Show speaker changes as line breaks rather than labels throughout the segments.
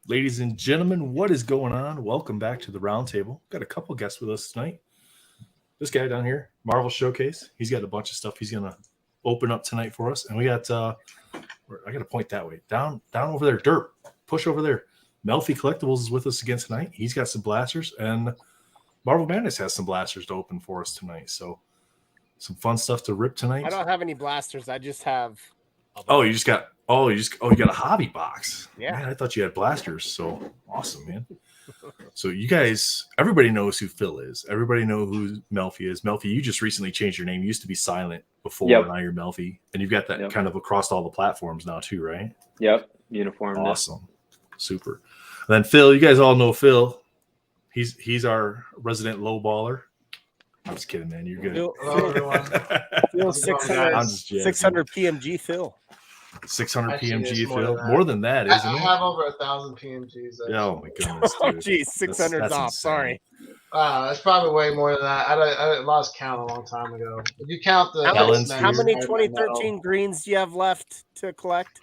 Ladies and gentlemen, what is going on? Welcome back to the Roundtable. Got a couple guests with us tonight. This guy down here, Marvel Showcase. He's got a bunch of stuff he's gonna open up tonight for us. And we got I gotta point that way. Down over there, Derp. Push over there. Melfi Collectibles is with us again tonight. He's got some blasters, and Marvel Madness has some blasters to open for us tonight. So some fun stuff to rip tonight.
I don't have any blasters. I just have.
You got a hobby box.
Yeah.
Man, I thought you had blasters. So awesome, man. So you guys, everybody knows who Phil is. Everybody knows who Melfi is. Melfi, you just recently changed your name. You used to be Silent before, Now you're Melfi. And you've got that kind of across all the platforms now too, right?
Yep. Uniform.
Awesome. Super. And then Phil, you guys all know Phil. He's our resident low baller. I'm just kidding, man. You're good.
Phil 600 PMG Phil.
600 PMG Phil. More than that, isn't it?
I have over 1,000 PMGs.
Yeah, oh my goodness.
Oh, geez. 600's off. Sorry.
That's probably way more than that. I lost count a long time ago. If you count the
how many 2013 greens do you have left to collect?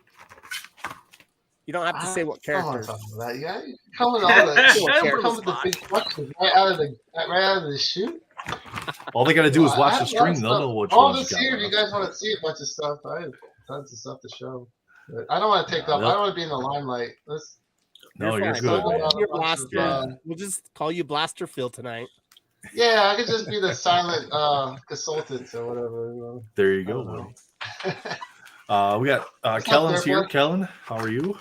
You don't have to say what characters.
Yeah, come with all that. Come with the big questions right out of the chute.
All they got to do is watch the stream. They'll know which ones
this year, if you guys want to see a bunch of stuff, I have tons of stuff to show. But I don't want to take up. I don't want to be in the limelight.
You're good.
We'll just call you Blaster Phil tonight.
Yeah, I could just be the silent consultant or whatever.
There you go. We got Kellen's here. Kellen, how are you?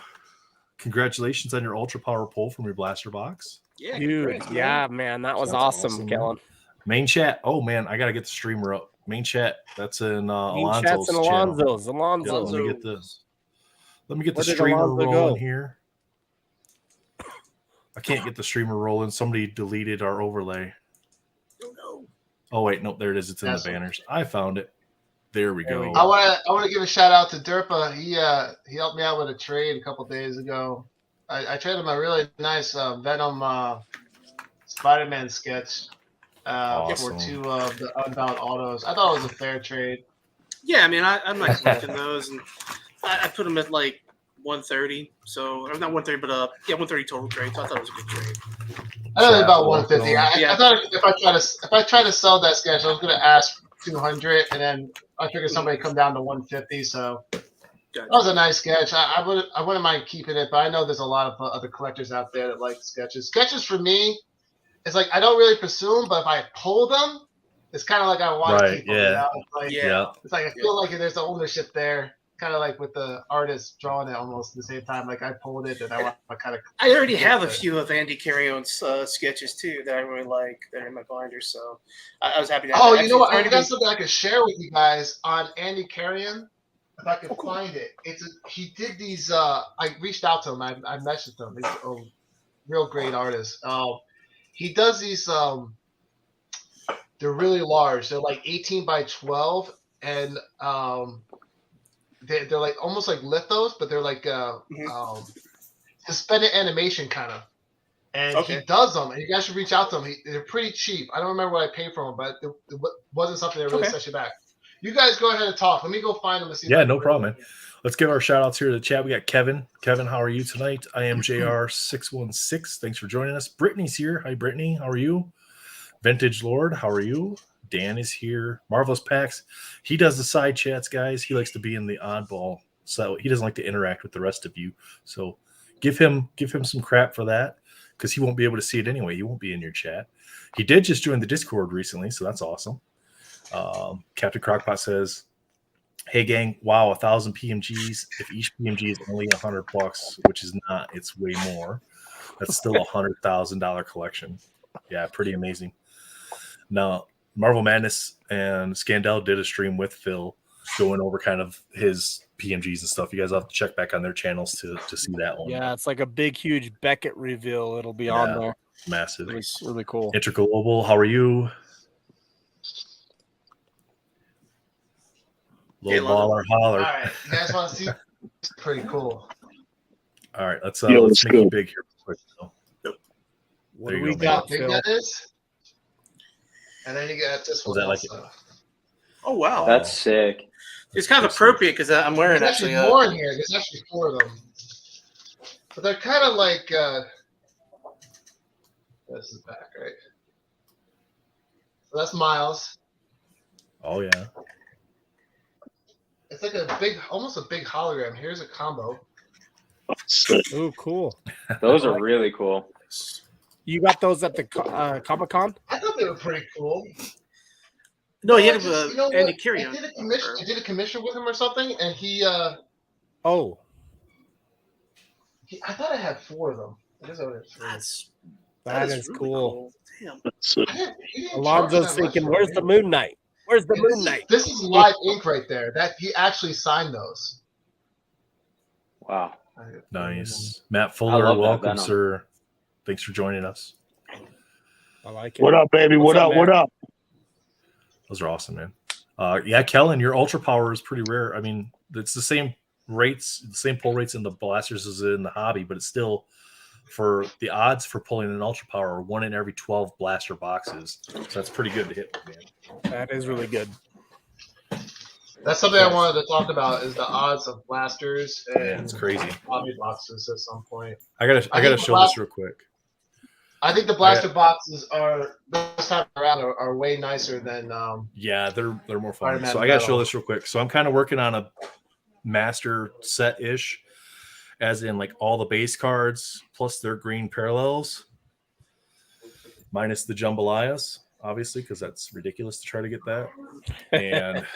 Congratulations on your Ultra Power pull from your blaster box.
Yeah, dude. Yeah, man, that was awesome, Kellen.
Main chat. Oh man, I gotta get the streamer up. Main chat. That's in Alonzo's channel.
Alonzo's.
Yeah, let me get the streamer rolling here. I can't get the streamer rolling. Somebody deleted our overlay.
Oh no.
Oh wait, nope, there it is. It's in the banners. I found it. There we go.
I want to give a shout out to Derpa. He helped me out with a trade a couple days ago. I traded him a really nice Venom Spider-Man sketch for 2 of the Unbound autos. I thought it was a fair trade.
Yeah, I mean, I'm not collecting those, and I put them at like 130. So, or not 130, but 130 total trade. So I thought it was a good trade.
I thought it was about 150. I thought if I try to sell that sketch, I was going to ask 200, and then I figured somebody come down to 150. So that was a nice sketch. I wouldn't mind keeping it, but I know there's a lot of other collectors out there that like sketches. Sketches for me, it's like I don't really pursue them, but if I pull them, it's kind of like I want to keep them.
Yeah.
It's like I feel like there's an ownership there. Kind of like with the artist drawing it almost at the same time. Like I pulled it, and I want to kind of.
I already have a few of Andy Carrion's sketches too that I really like. They're in my binder, so I was happy to.
Oh, you know what? I got something I could share with you guys on Andy Carrion. If I could find it, he did these. I reached out to him. I messaged him. He's a real great artist. He does these. They're really large. They're like 18 by 12, and they're like almost like lithos, but they're like suspended animation kind of. And he does them, and you guys should reach out to him. They're pretty cheap. I don't remember what I paid for them, but it wasn't something that really set you back. You guys go ahead and talk. Let me go find them and see.
Yeah, no problem, man. Let's give our shout outs here to the chat. We got Kevin. Kevin, how are you tonight? I am JR616. Thanks for joining us. Brittany's here. Hi, Brittany. How are you? Vintage Lord, how are you? Dan is here. Marvelous Pax. He does the side chats, guys. He likes to be in the oddball, so he doesn't like to interact with the rest of you. So give him some crap for that, because he won't be able to see it anyway. He won't be in your chat. He did just join the Discord recently, so that's awesome. Captain Crockpot says, "Hey gang, wow, 1,000 PMGs. If each PMG is only $100, which is not, it's way more. That's still $100,000 collection. Yeah, pretty amazing." Now, Marvel Madness and Scandal did a stream with Phil going over kind of his PMGs and stuff. You guys have to check back on their channels to see that one.
Yeah, it's like a big, huge Beckett reveal. It'll be on there.
Massive.
It's really cool.
Interglobal, how are you? Low baller holler.
All right, you guys want to see? It's pretty cool.
All right, let's make it big here real quick.
What do we got,
Phil? That is? And then you got this one.
Oh wow,
that's sick.
It's kind of appropriate because I'm wearing
There's actually more in here. There's actually 4 of them. But they're kind of like this is back, right? So that's Miles.
Oh yeah.
It's like a big, almost a big hologram. Here's a combo.
Ooh, cool.
Those are really cool.
You got those at the Comic-Con?
I thought they were pretty cool.
No, he
I
had
just- you know
Andy
what?
Carey
I
on.
did a commission with him or something, and he
Oh,
I thought I had 4 of them. I guess I would have 3.
that is
really
cool.
Damn.
He didn't
Alonzo's
charge that much
thinking,
for
"Where's
me.
the Moon Knight? Where's the
And
Moon Knight?"
This is live ink right there. That he actually signed those.
Wow.
Nice. Matt
I
Fuller,
love that
welcome,
Venom.
sir. Thanks for joining us.
I like it.
What up, baby?
What's
What
up,
up? What
man?
up?
Those are awesome, man. Yeah, Kellen, your ultra power is pretty rare. I mean, it's the same rates, the same pull rates in the blasters as in the hobby, but it's still for the odds for pulling an ultra power are 1 in every 12 blaster boxes. So that's pretty good to hit, man.
That is really good.
That's something I wanted to talk about is the odds of blasters
Yeah,
and
it's crazy.
hobby boxes at some point.
I gotta
think
show this real quick.
I think the blaster boxes are this time around are way nicer than
Yeah, they're more fun.
Spider-Man
So I gotta show
Metal.
this real quick. So I'm kind of working on a master set ish, as in like all the base cards plus their green parallels, minus the jambalayas, obviously, because that's ridiculous to try to get that. And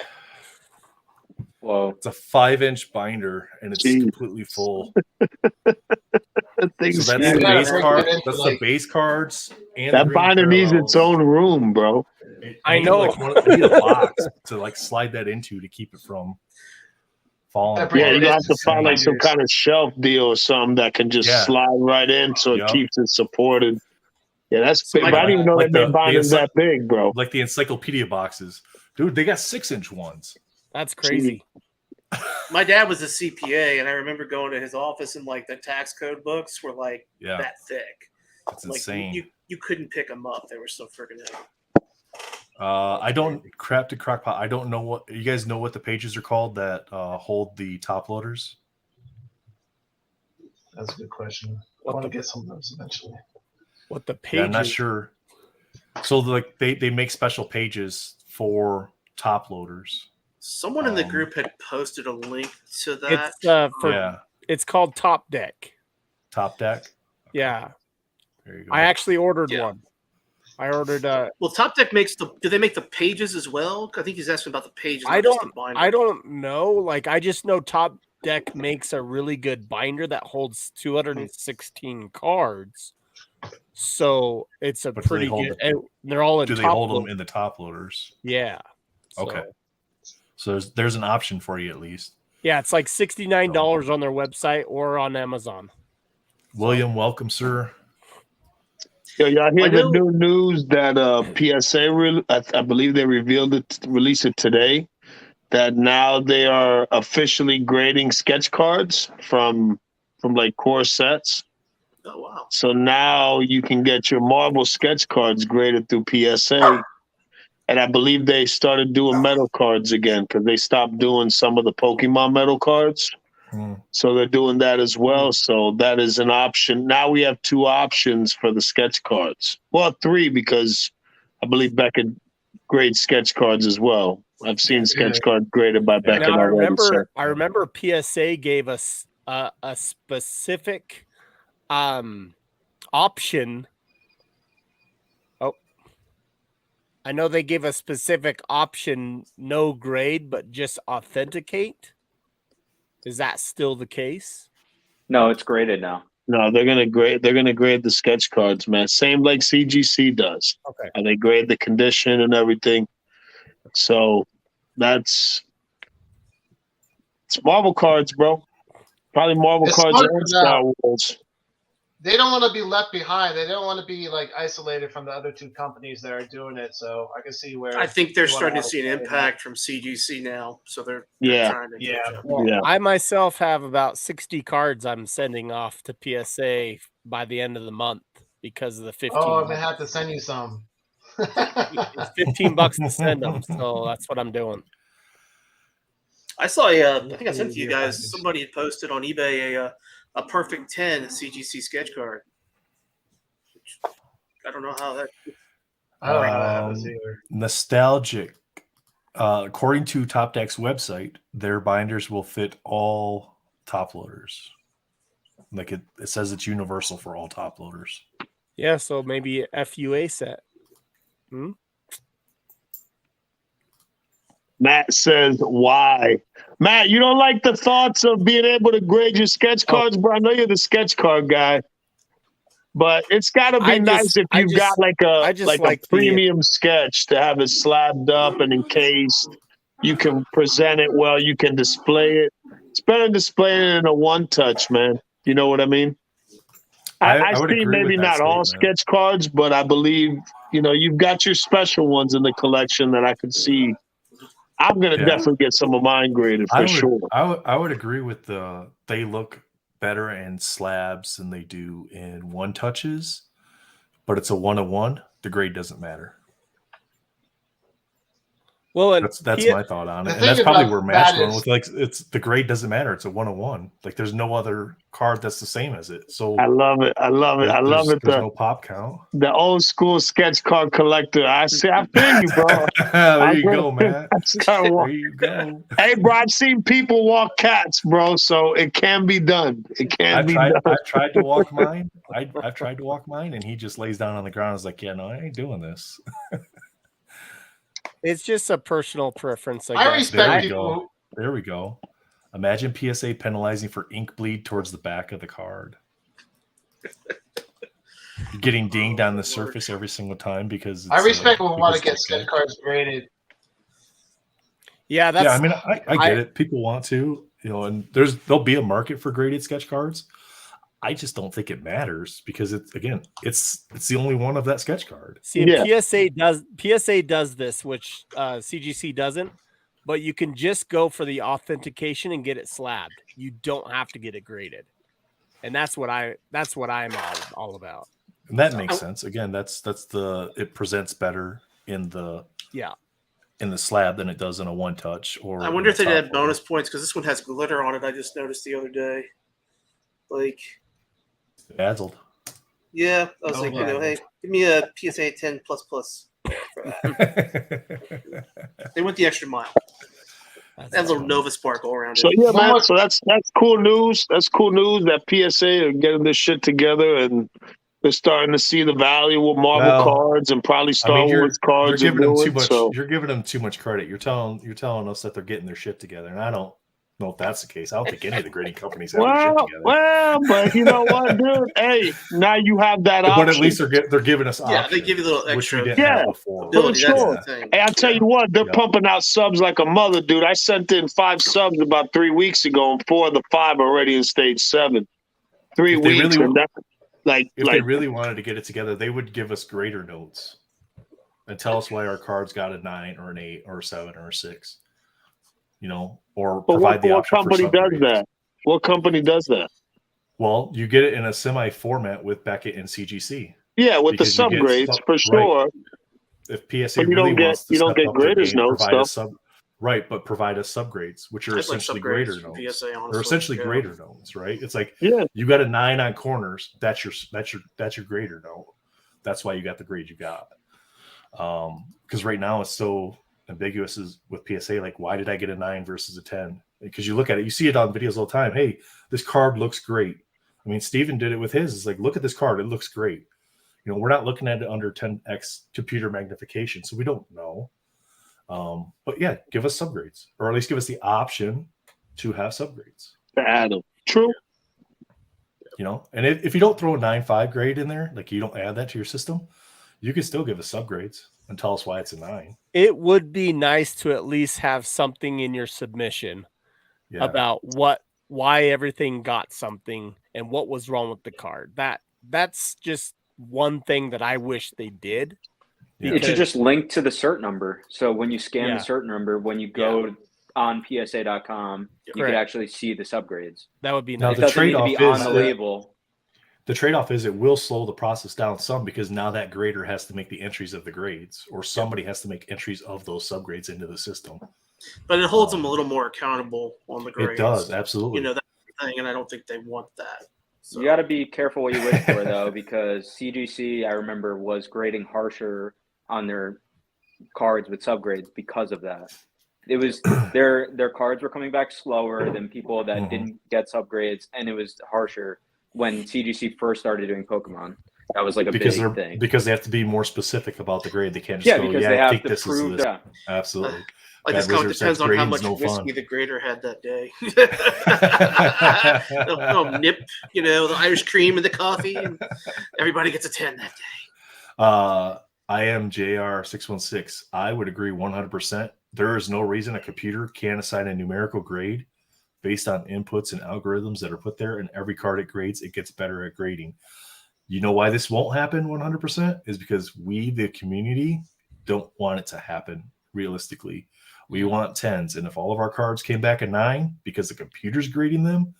Whoa.
it's a 5-inch binder, and it's
Jeez.
completely full.
That thing's
So that's
huge.
the
Yeah,
base
break
card.
it into,
That's
like-
the base cards. And the
That
green
binder needs
parallels.
its own room, bro.
I
need,
know.
Like, I need a box to like slide that into to keep it from falling.
Yeah, bring
Yeah,
it
you
in
have to find like some kind of shelf deal or something that can just
Yeah.
slide right in so it
Yup.
keeps it supported. Yeah, that's
So
big.
like-
I didn't even know
like
that
the
binders that big, bro.
like the encyclopedia boxes, dude. They got 6-inch ones.
That's crazy.
My dad was a CPA, and I remember going to his office, and like the tax code books were like
Yeah,
that thick.
it's
Like
insane.
you couldn't pick them up; they were so freaking heavy.
I don't crap to crockpot. I don't know what you guys know what the pages are called that hold the top loaders.
That's a good question. I want to get some of those eventually.
What the
Yeah,
pages?
I'm not sure. So like they make special pages for top loaders.
Someone in the
Um,
group had posted a link to that.
It's it's called Top Deck.
Top deck.
Yeah,
There you go.
I actually ordered
Yeah.
one. I ordered
Well, Top Deck makes the. Do they make the pages as well? I think he's asking about the pages.
I
not just the binder.
I don't know. Like I just know Top Deck makes a really good binder that holds 216 cards. So it's a
But do they
pretty
hold
good. And they're all in
Do they
top
hold them
load.
in the top loaders?
Yeah.
Okay. So there's an option for you at least.
Yeah, it's like $69 on their website or on Amazon.
William, welcome, sir.
Yo, y'all hear
I
the
know-
new news that PSA, I believe they released it today, that now they are officially grading sketch cards from like core sets.
Oh wow!
So now you can get your Marvel sketch cards graded through PSA. And I believe they started doing metal cards again because they stopped doing some of the Pokemon metal cards. So they're doing that as well. So that is an option. Now we have 2 options for the sketch cards. Well, 3 because I believe Beckett grades sketch cards as well. I've seen sketch cards graded by Beckett
Now
already. so-
I remember PSA gave us a specific option. Oh, I know they give a specific option, no grade, but just authenticate. Is that still the case?
No, it's graded now.
No, they're gonna grade. They're gonna grade the sketch cards, man. Same like CGC does.
Okay.
And they grade the condition and everything. So it's Marvel cards, bro. Probably Marvel
It's
cards
smart
and
for
Star Wars.
They don't want to be left behind. They don't want to be like isolated from the other 2 companies that are doing it. So I can see where
I think they're
they wanna
starting to
have
see an
it.
impact from CGC now, so they're
Yeah.
trying to
Yeah.
catch up.
Well,
Yeah.
I myself have about 60 cards I'm sending off to PSA by the end of the month because of the 15.
Oh, I'm gonna have to send you some.
It's $15 to send them, so that's what I'm doing.
I saw I think I sent to you guys. Somebody had posted on eBay a a perfect 10 CGC sketch card. Which, I don't know how that.
I don't know how to have this either.
Nostalgic. According to Top Deck's website, their binders will fit all top loaders. Like it says it's universal for all top loaders.
Yeah, so maybe a FUA set.
Matt says, why? Matt, you don't like the thoughts of being able to grade your sketch cards, bro? I know you're the sketch card guy, but it's got to be nice if you've got like a premium sketch to have it slabbed up and encased. You can present it well. You can display it. It's better displaying it in a one-touch, man. You know what I mean? I see maybe not all sketch cards, but I believe, you've got your special ones in the collection that I could see. I'm going to definitely get some of mine graded for sure.
I would agree with they look better in slabs than they do in one touches, but it's a 1-1. The grade doesn't matter.
Well, and
that's my thought on it, and that's probably where Matt's going with. Like, it's the grade doesn't matter. It's a 1-1. Like, there's no other card that's the same as it. So
I love it.
There's no pop count.
The old school sketch card collector. I feel you, bro.
There you go, man. There you go.
Hey, bro, I've seen people walk cats, bro. So it can be done. It can be done.
I've tried to walk mine. I've tried to walk mine, and he just lays down on the ground. I was like, yeah, no, I ain't doing this.
It's just a personal preference.
I respect people.
There we go. Imagine PSA penalizing for ink bleed towards the back of the card. You're getting dinged on the surface every single time because
I respect people who want to get sketch cards graded.
Yeah,
I mean, I get it. People want to, and there'll be a market for graded sketch cards. I just don't think it matters because it's the only one of that sketch card.
See, PSA does this, which CGC doesn't, but you can just go for the authentication and get it slabbed. You don't have to get it graded, and that's what I'm all about.
And that makes sense. Again, it presents better in the slab than it does in a one touch. Or
I wonder if they did bonus points because this one has glitter on it. I just noticed the other day, like.
Dazzled.
Yeah, I was hey, give me a PSA 10++ for that. They went the extra mile. That little Nova sparkle around it.
So yeah, man. So that's cool news. That's cool news that PSA are getting this shit together and they're starting to see the value of Marvel cards and probably Star Wars cards.
You're giving them too much credit. You're telling us that they're getting their shit together, and I don't know if that's the case. I don't think any of the grading companies have their shit together.
Well, but you know what, dude? Hey, now you have that option.
But at least they're giving us options.
Yeah, they give you a little extra.
Which we didn't have before.
For sure. Hey, I'll tell you what, they're pumping out subs like a mother, dude. I sent in 5 subs about 3 weeks ago, and 4 of the 5 already in stage 7. 3 weeks.
If they really wanted to get it together, they would give us grader notes and tell us why our cards got a 9 or an 8 or a 7 or a 6. Or provide the option.
What company does that? What company does that?
Well, you get it in a semi format with Beckett and CGC.
Yeah, with the subgrades for sure.
Right. If PSA really wants to,
you don't get graders notes stuff.
But provide us subgrades, which are essentially grader notes.
PSA,
they're essentially grader notes, right? It's like you got a 9 on corners. That's your grader note. That's why you got the grade you got. Because right now it's so ambiguous is with PSA, like why did I get a 9 versus a 10? Because you look at it, you see it on videos all the time. Hey, this card looks great. I mean, Steven did it with his. It's like, look at this card, it looks great. We're not looking at it under 10x computer magnification, so we don't know. But yeah, give us subgrades, or at least give us the option to have subgrades.
Add them. True.
And if you don't throw a 9.5 grade in there, like you don't add that to your system, you can still give us subgrades and tell us why it's a 9.
It would be nice to at least have something in your submission about why everything got something and what was wrong with the card. That's just one thing that I wish they did.
It should just link to the cert number. So when you scan the cert number, when you go on PSA.com, you could actually see the subgrades.
That would be nice.
Now, the trade-off
is on the label.
The trade-off is it will slow the process down some because now that grader has to make the entries of the grades, or somebody has to make entries of those subgrades into the system.
But it holds them a little more accountable on the grades.
It does, absolutely.
That thing, and I don't think they want that. So.
You got to be careful what you wish for, though, because CGC, I remember, was grading harsher on their cards with subgrades because of that. It was their cards were coming back slower than people that didn't get subgrades, and it was harsher when CGC first started doing Pokemon. That was like a big thing.
Because they have to be more specific about the grade. They can't just go,
because they have
I think
to
this
prove
is this.
that.
Absolutely.
I just know it depends on how much whiskey the grader had that day. no nip, the Irish cream in the coffee, and everybody gets a 10 that day.
I am JR616. I would agree 100%. There is no reason a computer can't assign a numerical grade based on inputs and algorithms that are put there, and every card it grades, it gets better at grading. You know why this won't happen 100% is because we, the community, don't want it to happen realistically. We want 10s, and if all of our cards came back a 9 because the computer's grading them,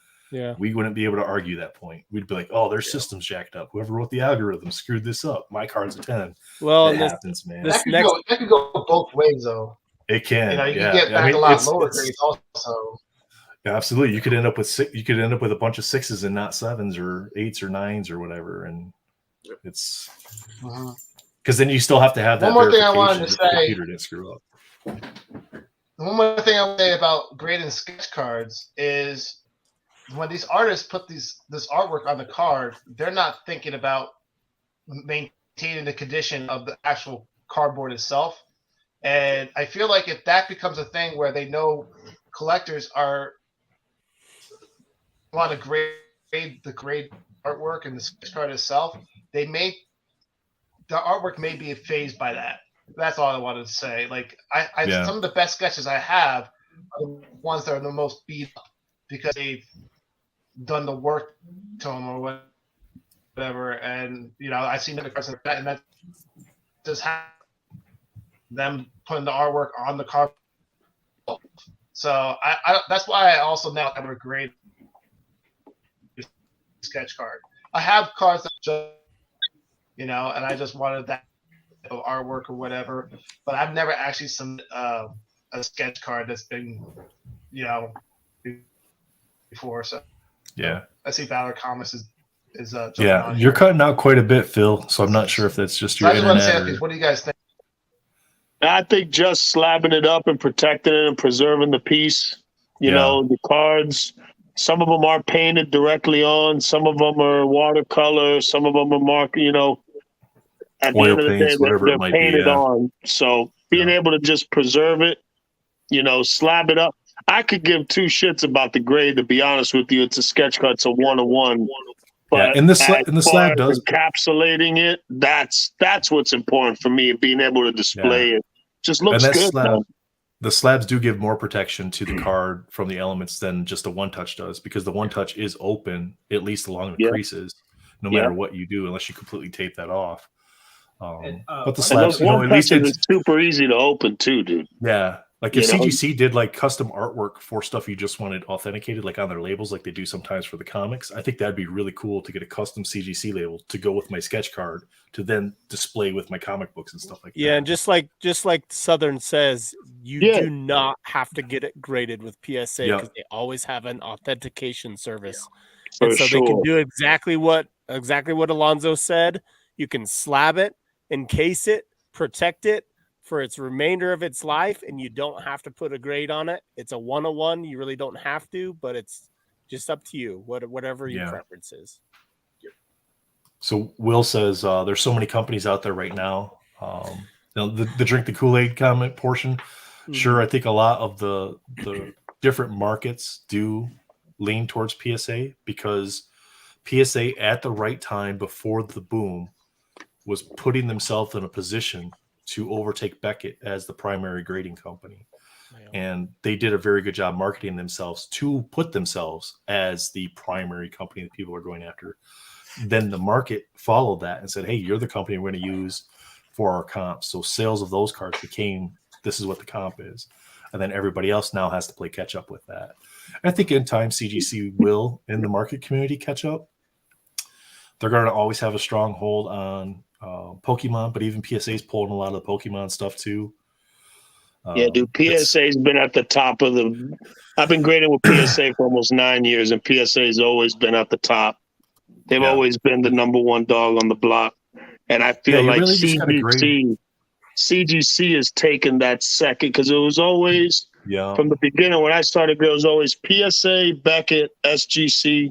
we wouldn't be able to argue that point. We'd be like, oh, their system's jacked up. Whoever wrote the algorithm screwed this up. My card's a 10.
Well,
it happens, man.
That could go both ways, though.
It can.
You can get back a lot lower grades also.
Yeah, absolutely. You could end up with a bunch of 6s and not 7s or 8s or 9s or whatever, and it's because then you still have to have that.
One more thing I wanted to say.
The computer didn't screw up.
One more thing I want to say about grading sketch cards is when these artists put this artwork on the card, they're not thinking about maintaining the condition of the actual cardboard itself. And I feel like if that becomes a thing where they know collectors want to grade the artwork and the sketch card itself, the artwork may be phased by that. That's all I wanted to say. Like some of the best sketches I have are the ones that are the most beat up because they've done the work to them or whatever. And I've seen other cards like that, and that just them putting the artwork on the card. So I that's why I also now have a grade sketch card. I have cards that just and I just wanted that artwork or whatever, but I've never actually submitted a sketch card that's been before. So I see Valor Comics is
you're cutting out quite a bit, Phil, so I'm not sure if that's just your internet.
What do you guys think?
I think just slabbing it up and protecting it and preserving the piece. The cards, some of them are painted directly on, some of them are watercolor, some of them are marked, at the end of the day, they're painted on. So being able to just preserve it, slab it up. I could give two shits about the grade, to be honest with you. It's a sketch card, it's a 1-on-1. But
and the slab does
encapsulating it. That's what's important for me, being able to display it. Just looks good.
The slabs do give more protection to the card from the elements than just a one-touch does, because the one-touch is open, at least along the creases, no matter what you do, unless you completely tape that off. But the slabs, at least it's
super easy to open too, dude.
Yeah. Like if CGC did like custom artwork for stuff you just wanted authenticated, like on their labels, like they do sometimes for the comics, I think that'd be really cool to get a custom CGC label to go with my sketch card to then display with my comic books and stuff like that.
Yeah, and just like Southern says, you do not have to get it graded with PSA because they always have an authentication service. And so they can do exactly what Alonzo said. You can slab it, encase it, protect it for its remainder of its life, and you don't have to put a grade on it. It's a 1-on-1. You really don't have to, but it's just up to you, whatever your preference is.
So Will says there's so many companies out there right now. The drink the Kool-Aid comment portion. Sure, I think a lot of the different markets do lean towards PSA because PSA at the right time before the boom was putting themselves in a position to overtake Beckett as the primary grading company. And they did a very good job marketing themselves to put themselves as the primary company that people are going after. Then the market followed that and said, hey, you're the company we're going to use for our comps. So sales of those cards became, this is what the comp is. And then everybody else now has to play catch up with that. I think in time, CGC will, in the market community, catch up. They're going to always have a strong hold on Pokemon, but even PSA is pulling a lot of the Pokemon stuff too.
Yeah, dude. PSA's been at the top of the. I've been grading with PSA for almost 9 years, and PSA's always been at the top. They've always been the number one dog on the block, and I feel
you
like
really just gotta grade.
CGC has taken that second because it was always from the beginning when I started. It was always PSA, Beckett, SGC,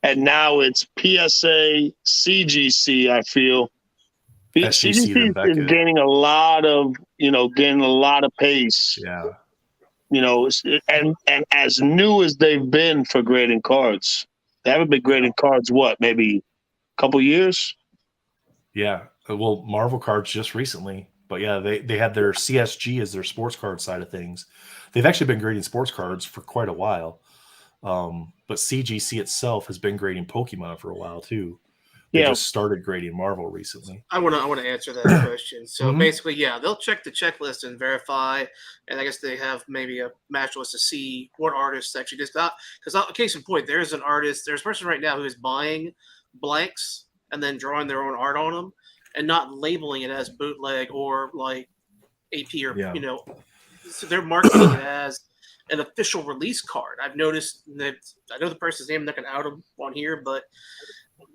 and now it's PSA, CGC. I feel
SGC then
CGC is
Beckett.
gaining a lot of pace.
Yeah.
And as new as they've been for grading cards, they haven't been grading cards. What, maybe a couple years?
Yeah. Well, Marvel cards just recently. But yeah, they had their CSG as their sports card side of things. They've actually been grading sports cards for quite a while. But CGC itself has been grading Pokemon for a while too. They just started grading Marvel recently.
I want to answer that question. So basically, they'll check the checklist and verify, and I guess they have maybe a match list to see what artists actually did that. Because case in point, there's a person right now who is buying blanks and then drawing their own art on them, and not labeling it as bootleg or like AP or so they're marketing it as an official release card. I've noticed that I know the person's name. I'm not going to out them on here, but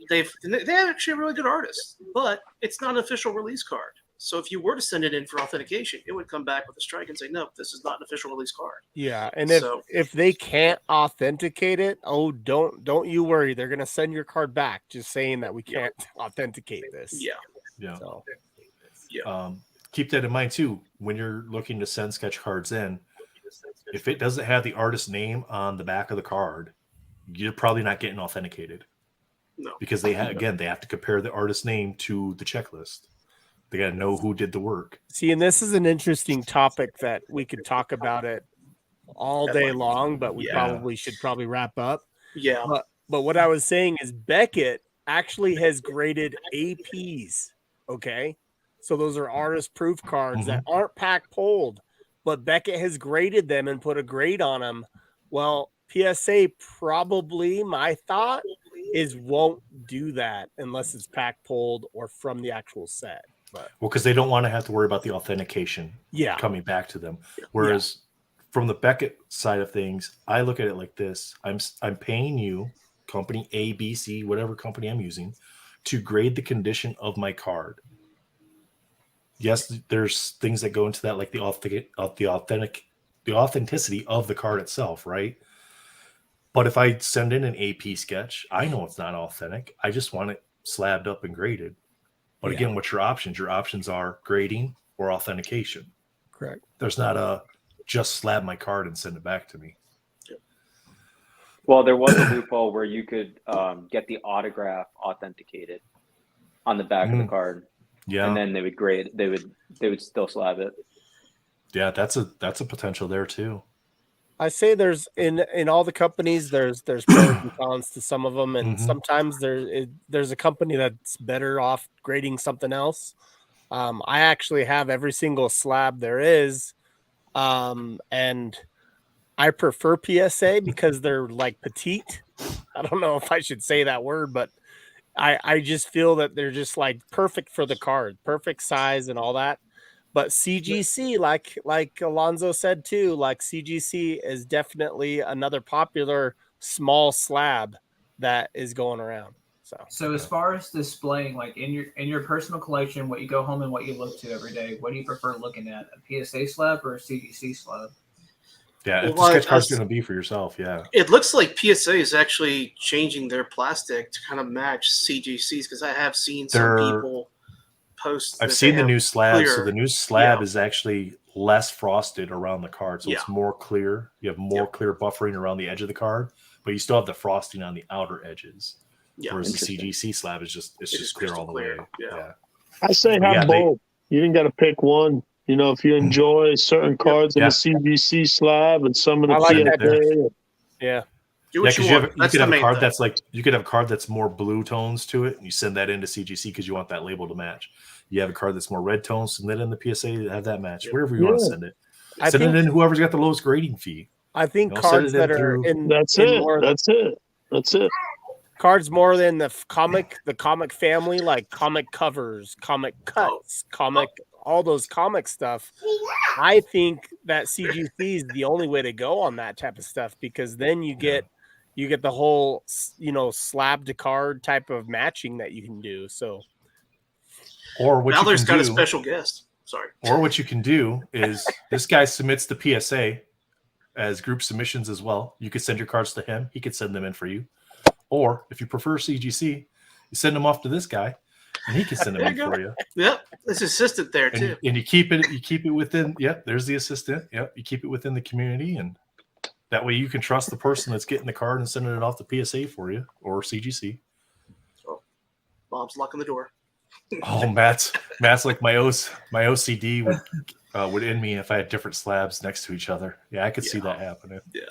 they have actually a really good artist, but it's not an official release card. So if you were to send it in for authentication, it would come back with a strike and say, no, this is not an official release card.
Yeah, and if they can't authenticate it, don't you worry. They're gonna send your card back, just saying that we can't authenticate this.
Yeah.
So,
keep that in mind too when you're looking to send sketch cards in. If it doesn't have the artist's name on the back of the card, you're probably not getting authenticated.
No,
because they have to compare the artist's name to the checklist. They got to know who did the work.
See, and this is an interesting topic that we could talk about it all day long, but we should probably wrap up.
Yeah.
But what I was saying is Beckett actually has graded APs. Okay. So those are artist proof cards that aren't pack pulled, but Beckett has graded them and put a grade on them. Well, PSA probably, my thought is, won't do that unless it's pack pulled or from the actual set. But
because they don't want to have to worry about the authentication coming back to them. Whereas from the Beckett side of things, I look at it like this. I'm paying you, company A, B, C, whatever company I'm using, to grade the condition of my card. Yes, there's things that go into that, like the authenticity of the card itself, right? But if I send in an AP sketch, I know it's not authentic. I just want it slabbed up and graded. But again, what's your options? Your options are grading or authentication.
Correct.
There's not a just slab my card and send it back to me.
Well, there was a loophole where you could get the autograph authenticated on the back of the card. Yeah. And then they would grade. They would still slab it.
Yeah, that's a potential there too.
I say there's in all the companies there's pros and cons to some of them, and sometimes there's a company that's better off grading something else. I actually have every single slab there is, and I prefer PSA because they're like petite. I don't know if I should say that word, but I just feel that they're just like perfect for the card, perfect size and all that. But CGC, like Alonzo said too, like CGC is definitely another popular small slab that is going around.
So as far as displaying, like in your personal collection, what you go home and what you look to every day, what do you prefer looking at? A PSA slab or a CGC slab?
Yeah, if the sketch card's going to be for yourself,
It looks like PSA is actually changing their plastic to kind of match CGCs, because I have seen some people post.
I've seen the new slab. So the new slab is actually less frosted around the card, so it's more clear. You have more clear buffering around the edge of the card, but you still have the frosting on the outer edges. Whereas the CGC slab is just clear all the way. Yeah.
I say have both. You didn't got to pick one. You know, if you enjoy certain cards in the CGC slab and some of the PSA.
Because you could have a card that's like, you could have a card that's more blue tones to it, and you send that into CGC because you want that label to match. You have a card that's more red tones, send that in the PSA to have that match. Wherever you want to send it. Send it in whoever's got the lowest grading fee.
I think cards that are in
That's it.
Cards more than the comic family, like comic covers, comic cuts, comic all those comic stuff, I think that CGC is the only way to go on that type of stuff, because then you get the whole, slab to card type of matching that you can do. So,
Or what
Valor's
you can
got a
do,
special guest. Sorry.
or what you can do is this guy submits the PSA as group submissions as well. You could send your cards to him. He could send them in for you. Or if you prefer CGC, you send them off to this guy, and he can send them in for you.
Yep, this assistant there too.
And you keep it within. Yep, there's the assistant. Yep, you keep it within the community, and that way you can trust the person that's getting the card and sending it off to PSA for you or CGC.
So, Bob's locking the door.
Oh, Matt's like my OCD would end me if I had different slabs next to each other. Yeah, I could see that happening.
Yeah.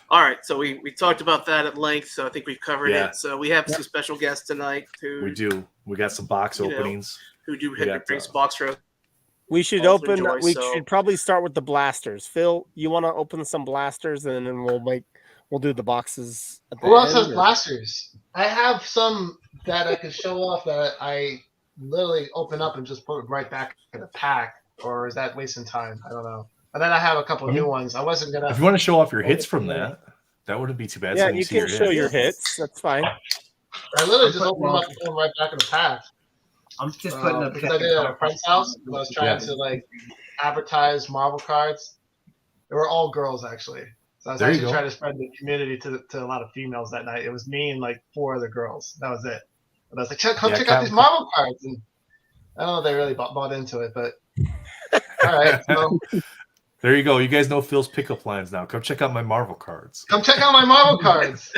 All right, so we talked about that at length, so I think we've covered it. So we have some special guests tonight who
We do. We got some box openings.
who do bring some box row.
we should
Also
open.
enjoy,
We
so-
should probably start with the blasters. Phil, you want to open some blasters, and then we'll do the boxes at the
Who else
end,
has
or-
blasters? I have some that I could show off that I literally open up and just put it right back in the pack, or is that wasting time? I don't know. And then I have a couple new ones. I wasn't gonna.
If you want to show off your hits from that wouldn't be too bad.
Yeah,
So
you
see
can show your
hits.
hits. That's fine.
I literally just opened them up and put them right back in the pack.
I'm just putting up
because I did it at a friend's house. I was trying to advertise Marvel cards. They were all girls actually. So I was
There you
actually
go.
trying to spread the community to a lot of females that night. It was me and like 4 other girls. That was it. And I was like, come check out these Marvel cards. And I don't know if they really bought into it, but all right. So
There you go. You guys know Phil's pickup lines now. Come check out my Marvel cards.
come check out my Marvel cards.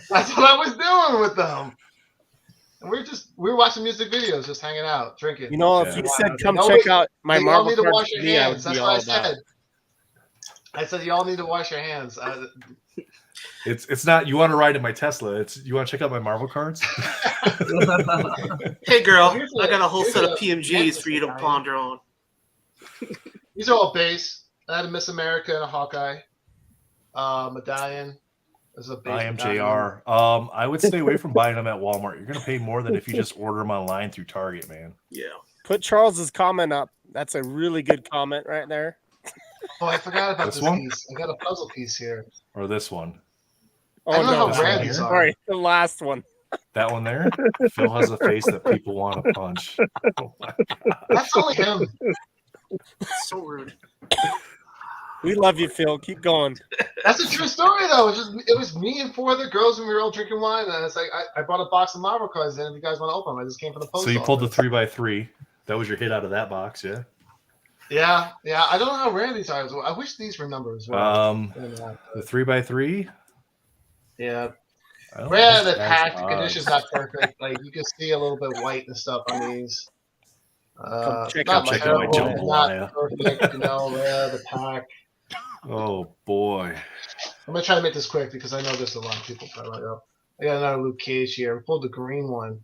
That's what I was doing with them. And we were watching music videos, just hanging out, drinking.
You know, if
Yeah.
you said come
Nobody-
check out my
you all
Marvel
need to
cards
wash
for
your
me, I would
hands.
be
That's
all
what I
about
said.
it.
I said you all need to wash your hands.
It's not you want to ride in my Tesla. It's you want to check out my Marvel cards.
Hey, girl,
Here's
I got a whole
here's
set of
a
PMGs for you to
necklace,
ponder on.
These are all base. I had a Miss America and a Hawkeye medallion. This is a base
I am
medallion.
JR. I would stay away from buying them at Walmart. You're going to pay more than if you just order them online through Target, man.
Yeah.
Put Charles's comment up. That's a really good comment right there.
Oh, I forgot about
This
this
one?
piece. I got a puzzle piece here.
Or this one.
Oh
I don't know
no,
how rare
one
these
here.
are.
sorry, the last one.
That one there. Phil has a face that people want to punch. Oh my God.
That's only him.
So rude.
We love you, Phil. Keep going.
That's a true story, though. It was me and 4 other girls, and we were all drinking wine. And it's like I brought a box of Marvel cards in. If you guys want to open them, I just came from the post.
So you pulled the
office.
3x3. That was your hit out of that box, yeah.
Yeah. I don't know how rare these are. I wish these were numbered as well.
The 3x3.
Yeah.
I don't
Rare
know.
the
That's
pack. The
odd.
condition's not perfect. Like you can see a little bit white and stuff on these.
check
not
out
my
terrible,
jambalaya.
not perfect. Rare the pack.
Oh boy.
I'm gonna try to make this quick because I know there's a lot of people probably up. I got another Luke Cage here. We pulled the green one.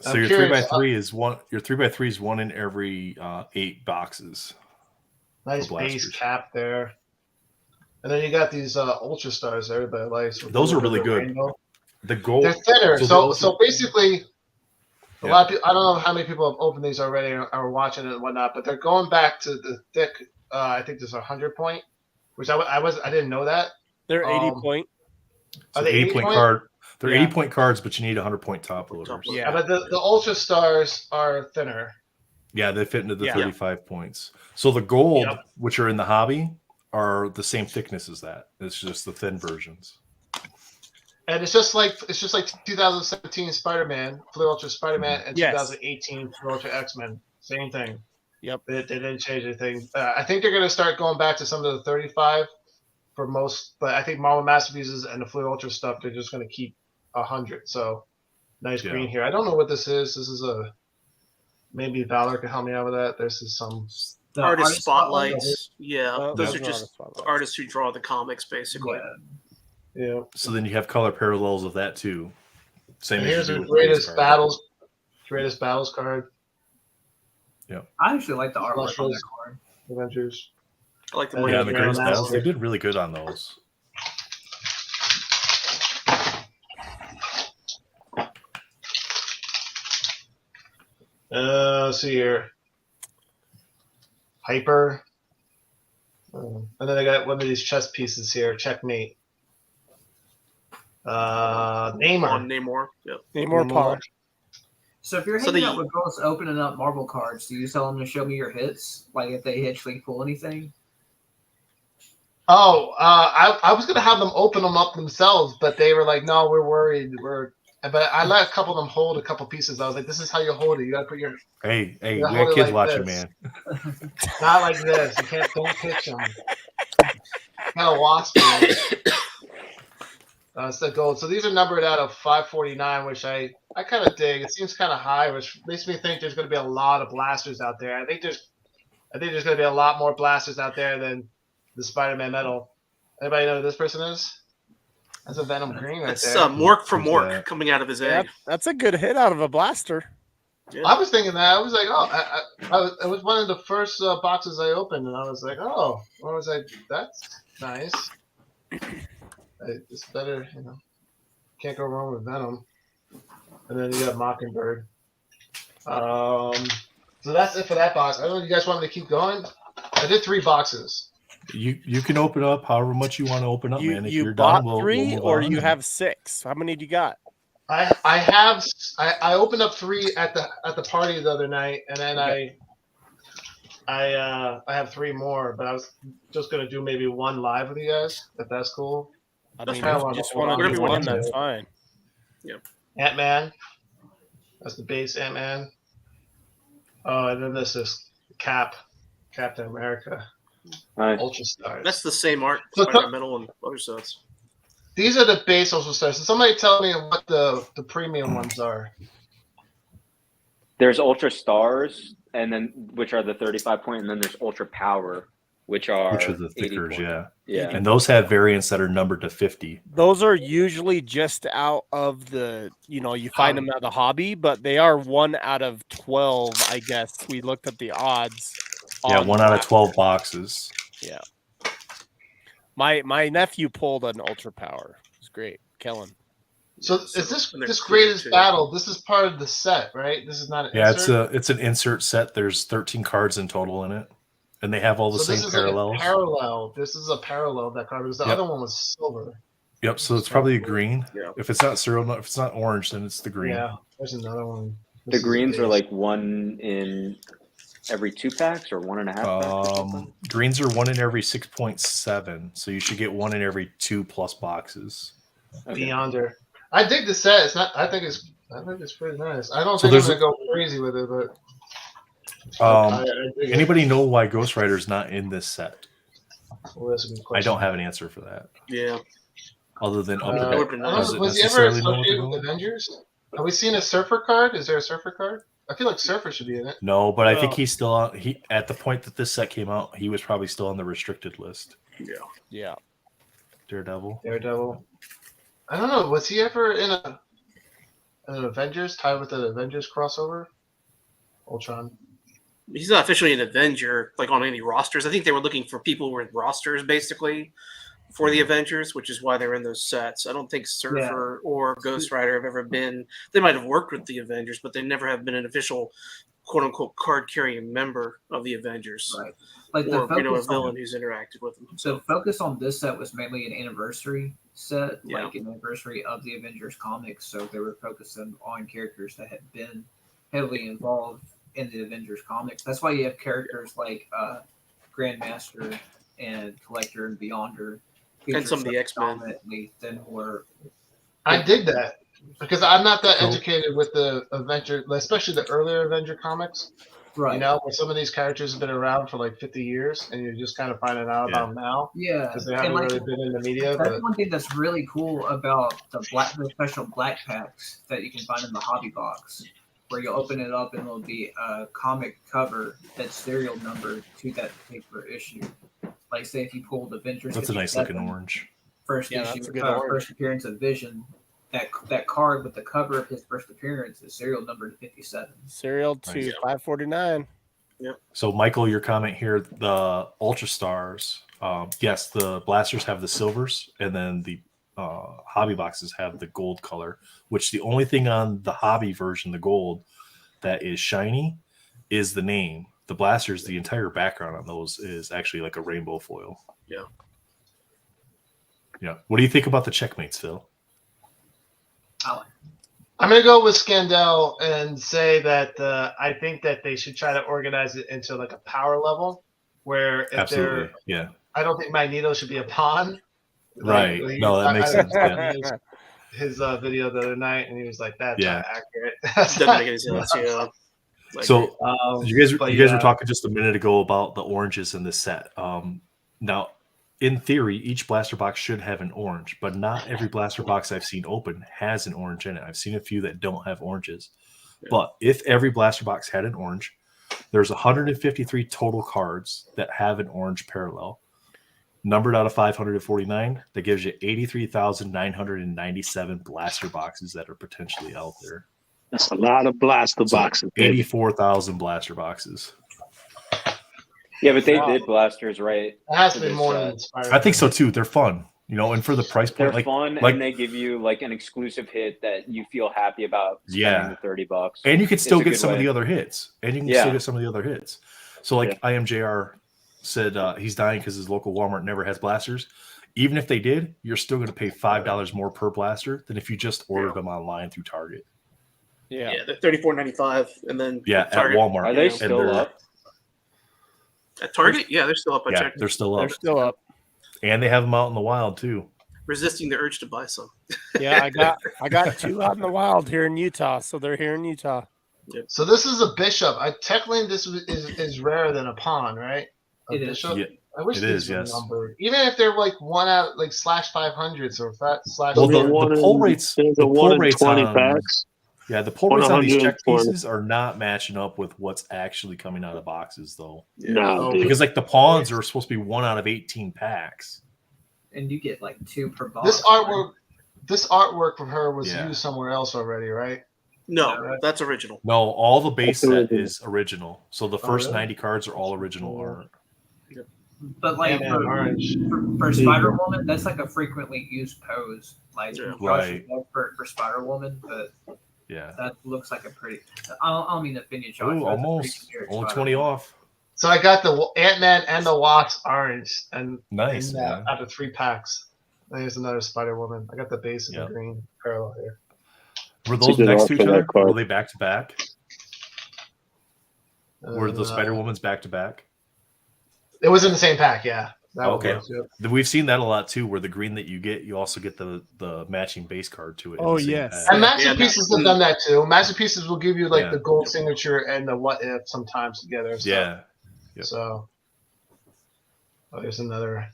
So
I'm
your
curious,
3x3 is one. Your 3x3 is one in every 8 boxes.
Nice
for
base
blasters.
cap there. And then you got these Ultra Stars that everybody likes. with
Those
the
are really
little
good.
rainbow.
The gold.
They're thinner.
So
So basically, a
Yeah.
lot of people, I don't know how many people have opened these already or are watching it and whatnot, but they're going back to the thick. I think there's a 100 point, which I didn't know that.
They're 80
Um,
point.
So
Are they
80 point
80
card. They're
Yeah.
80 point cards, but you need 100 point top loaders.
Yeah.
But the Ultra Stars are thinner.
Yeah, they fit into the
Yeah.
35 points. So the gold,
Yep.
which are in the hobby, are the same thickness as that. It's just the thin versions.
And it's just like 2017 Spider-Man, Fleer Ultra Spider-Man, and
Yes.
2018 Fleer Ultra X-Men. Same thing.
Yep.
They didn't change anything. I think they're going to start going back to some of the 35 for most, but I think Marvel Masterpieces and the Fleer Ultra stuff, they're just going to keep 100. So nice
Yeah.
green here. I don't know what this is. This is maybe Valor can help me out with that. This is some.
The
Artist
spotlight.
spotlights. Yeah,
Oh,
those
those
are
are
just
artist spotlights.
artists who draw the comics, basically.
Yeah.
Yeah.
So then you have color parallels of that too. Same
And
as
here's
you
the
do with Raid's
greatest battles card.
I actually like the artwork on
Flushes.
that card.
Avengers.
I like the
Oh,
way
Yeah,
you
the
Yeah,
greatest
that's
battles. They
it.
did really good on those.
Let's see here. Hyper. And then I got one of these chess pieces here. Checkmate. Namor.
Namor. Yep.
Namor Paul.
So if you're
So
hanging out with girls opening up marble cards, do you tell them to show me your hits? Like if they actually pull anything?
Oh, I was gonna have them open them up themselves, but they were like, "No, we're worried. But I let a couple of them hold a couple pieces. I was like, "This is how you hold it. You gotta put your
Hey, we
hold
got
it
kids
like
watching,
this.
man.
Not like this. You can't. Don't pitch them. Kind of wasp it. It's the gold. So these are numbered out of 549, which I kind of dig. It seems kind of high, which makes me think there's going to be a lot of blasters out there. I think there's going to be a lot more blasters out there than the Spider-Man metal. Anybody know who this person is? That's a Venom Green right
That's
there.
Mork from
Who's
Mork
that?
coming out of his
Yeah,
egg.
that's a good hit out of a blaster.
Yeah.
I was thinking that. I was like, oh, it was one of the first boxes I opened, and I was like, oh, I was like, that's nice. It's better, you know. Can't go wrong with Venom. And then you got Mockingbird. So that's it for that box. I don't know if you guys want me to keep going. I did 3 boxes.
You can open up however much you want to open up, man. If
You
you're
bought
done, we'll
3
move
or
on.
you have 6? How many do you got?
I opened up 3 at the party the other night, and then
Okay.
I have 3 more, but I was just gonna do maybe 1 live with you guys, if that's cool.
I
That's
mean,
fine.
if you just
Hold
want
on.
to do
Whatever you
one,
want
that's fine.
Ant-Man. That's the base Ant-Man. Oh, and then this is Captain America.
Nice.
Ultra Stars.
That's the same art,
So
Spider-Man metal and other sets.
These are the base Ultra Stars. So somebody tell me what the premium ones are.
There's Ultra Stars, and then which are the 35 point, and then there's Ultra Power, which are
the
80
thickers,
point.
yeah.
Yeah.
And those have variants that are numbered to 50.
Those are usually just out of the, you find them at the hobby, but they are 1 out of 12, I guess. We looked at the odds.
Yeah,
on
1 out of
that.
12 boxes.
Yeah. My nephew pulled an Ultra Power. It was great. Kellen.
So
So-
is this
and they're
this
clear,
greatest
too.
battle? This is part of the set, right? This is not an
Yeah,
insert?
it's an insert set. There's 13 cards in total in it, and they have all the
So this
same
is
parallels.
a parallel. This is a parallel of that card because the
Yep.
other one was silver.
Yep. So it's probably a green.
Yeah.
If it's not if it's not orange, then it's the green.
Yeah, there's another one.
The
This is
greens are
base.
like 1 in every 2 packs or 1.5 packs or something.
Greens are 1 in every 6.7, so you should get 1 in every 2 plus boxes.
Okay.
Beyonder. I dig the set. It's not. I think it's pretty nice. I don't
So
think I'm
there's
gonna go crazy with it, but I dig it.
Anybody know why Ghost Rider's not in this set?
Well, that's a good
I
question.
don't have an answer for that,
Yeah.
other than
I
Upper
don't
Deck.
would've been
know,
nice.
Does it
was he ever
necessarily know what they're
associated with
doing?
Avengers? Have we seen a Surfer card? Is there a Surfer card? I feel like Surfer should be in it.
No, but I think
Well-
he's still on. He at the point that this set came out, he was probably still on the restricted list.
Yeah.
Daredevil.
Daredevil. I don't know. Was he ever in an Avengers tied with the Avengers crossover? Ultron.
He's not officially an Avenger, like on any rosters. I think they were looking for people who were in rosters, basically, for the Avengers, which is why they're in those sets. I don't think Surfer or Ghost Rider have ever been. They might have worked with the Avengers, but they never have been an official, quote unquote, card carrying member of the Avengers,
Right. Like
or
the focus
a villain who's interacted with them.
The
So
focus on this set was mainly an anniversary set,
Yeah.
like an anniversary of the Avengers comics. So they were focusing on characters that had been heavily involved in the Avengers comics. That's why you have characters like Grandmaster and Collector and Beyonder.
And some of the
featured
X-Men.
prominently than were
I dig that because I'm not that
Cool.
educated with the Avenger, especially the earlier Avenger comics.
right.
You know, where some of these characters have been around for like 50 years, and you're just kind of finding out about them now
Yeah,
because they
and
haven't
like,
really been in the media.
that's
But
one thing that's really cool about the special black packs that you can find in the hobby box, where you open it up and it'll be a comic cover that's serial numbered to that particular issue. Like, say if you pulled Avengers,
That's a nice looking
57,
orange.
first
Yeah,
issue,
that's a good orange.
first appearance of Vision. That card with the cover of his first appearance is serial numbered 57.
Serial to
Nice.
549.
So, Michael, your comment here: the Ultra Stars. Yes, the blasters have the silvers, and then the hobby boxes have the gold color. Which the only thing on the hobby version, the gold, that is shiny, is the name. the blasters, the entire background on those is actually like a rainbow foil.
Yeah.
Yeah. What do you think about the checkmates, Phil?
I'm going to go with Scandell and say that I think that they should try to organize it into like a power level where if
Absolutely. Yeah.
I don't think Magneto should be a pawn.
Right. No, that makes sense. Yeah.
His video the other night, and he was like, "That's
Yeah.
not accurate."
Doesn't make any sense. Yeah.
So you guys
yeah.
were talking just a minute ago about the oranges in this set. Now, in theory, each blaster box should have an orange, but not every blaster box I've seen open has an orange in it. I've seen a few that don't have oranges.
Yeah.
But if every blaster box had an orange, there's 153 total cards that have an orange parallel. Numbered out of 549, that gives you 83,997 blaster boxes that are potentially out there.
That's a lot of blaster boxes.
84,000 blaster boxes.
Yeah, but they did blasters, right?
It has to be more than Spider-Man.
I think so too. They're fun, and for the price point,
They're fun, and they give you like an exclusive hit that you feel happy about spending the $30.
And you can still get some of the other hits. So like IMJR said he's dying because his local Walmart never has blasters. Even if they did, you're still going to pay $5 more per blaster than if you just ordered them online through Target.
Yeah, they're $34.95, and then
at
Target,
Walmart.
Are they still up?
At Target? Yeah, they're still up. I checked.
They're still up.
They're still up.
And they have them out in the wild too.
Resisting the urge to buy some.
Yeah, I got 2 out in the wild here in Utah, so they're here in Utah.
Yep.
So this is a bishop. Technically, this is rarer than a pawn, right? A
It is.
bishop.
Yeah,
I wish
it
these
is,
were
yes.
numbered. Even if they're like one out, like /500s or /.
Well,
There's
the pull rates,
There's
the
a
pull
1 in
rates
20
on,
packs.
yeah, the pull rates on these check
120.
pieces are not matching up with what's actually coming out of boxes, though.
No, dude.
Because like the pawns are supposed to be 1 out of 18 packs.
And you get like 2 per box.
This artwork from her was
Yeah.
used somewhere else already, right?
No, that's original.
No, all the base
That's
set
original.
is original. So the first
really?
90 cards are all original art.
But like
And orange.
for Spider Woman, that's like a frequently used pose. Like
Yeah.
Josh
Right.
would love for Spider Woman, but
Yeah.
that looks like a pretty. I don't mean to offend you, Josh.
Ooh,
but that's a pretty
almost.
generic
Only
Spider
20
Woman.
off.
So I got the Ant-Man and the Wasp orange, and
Nice,
and,
man.
out of 3 packs. There's another Spider-Woman. I got the base in
Yep.
the green parallel here.
Were
It's a
those
good
next
art
to each
for that
other?
card.
Were they back to back? Were the
And,
Spider Woman's back to back?
It was in the same pack, yeah. That
Okay.
was, yep.
We've seen that a lot too, where the green that you get, you also get the matching base card to it. in
Oh,
the same
yes.
pack.
And Masterpieces
Yeah,
have done that too. Masterpieces will give you like
Yeah.
the gold signature and the what if sometimes together. So,
Yeah. Yep.
So there's another
I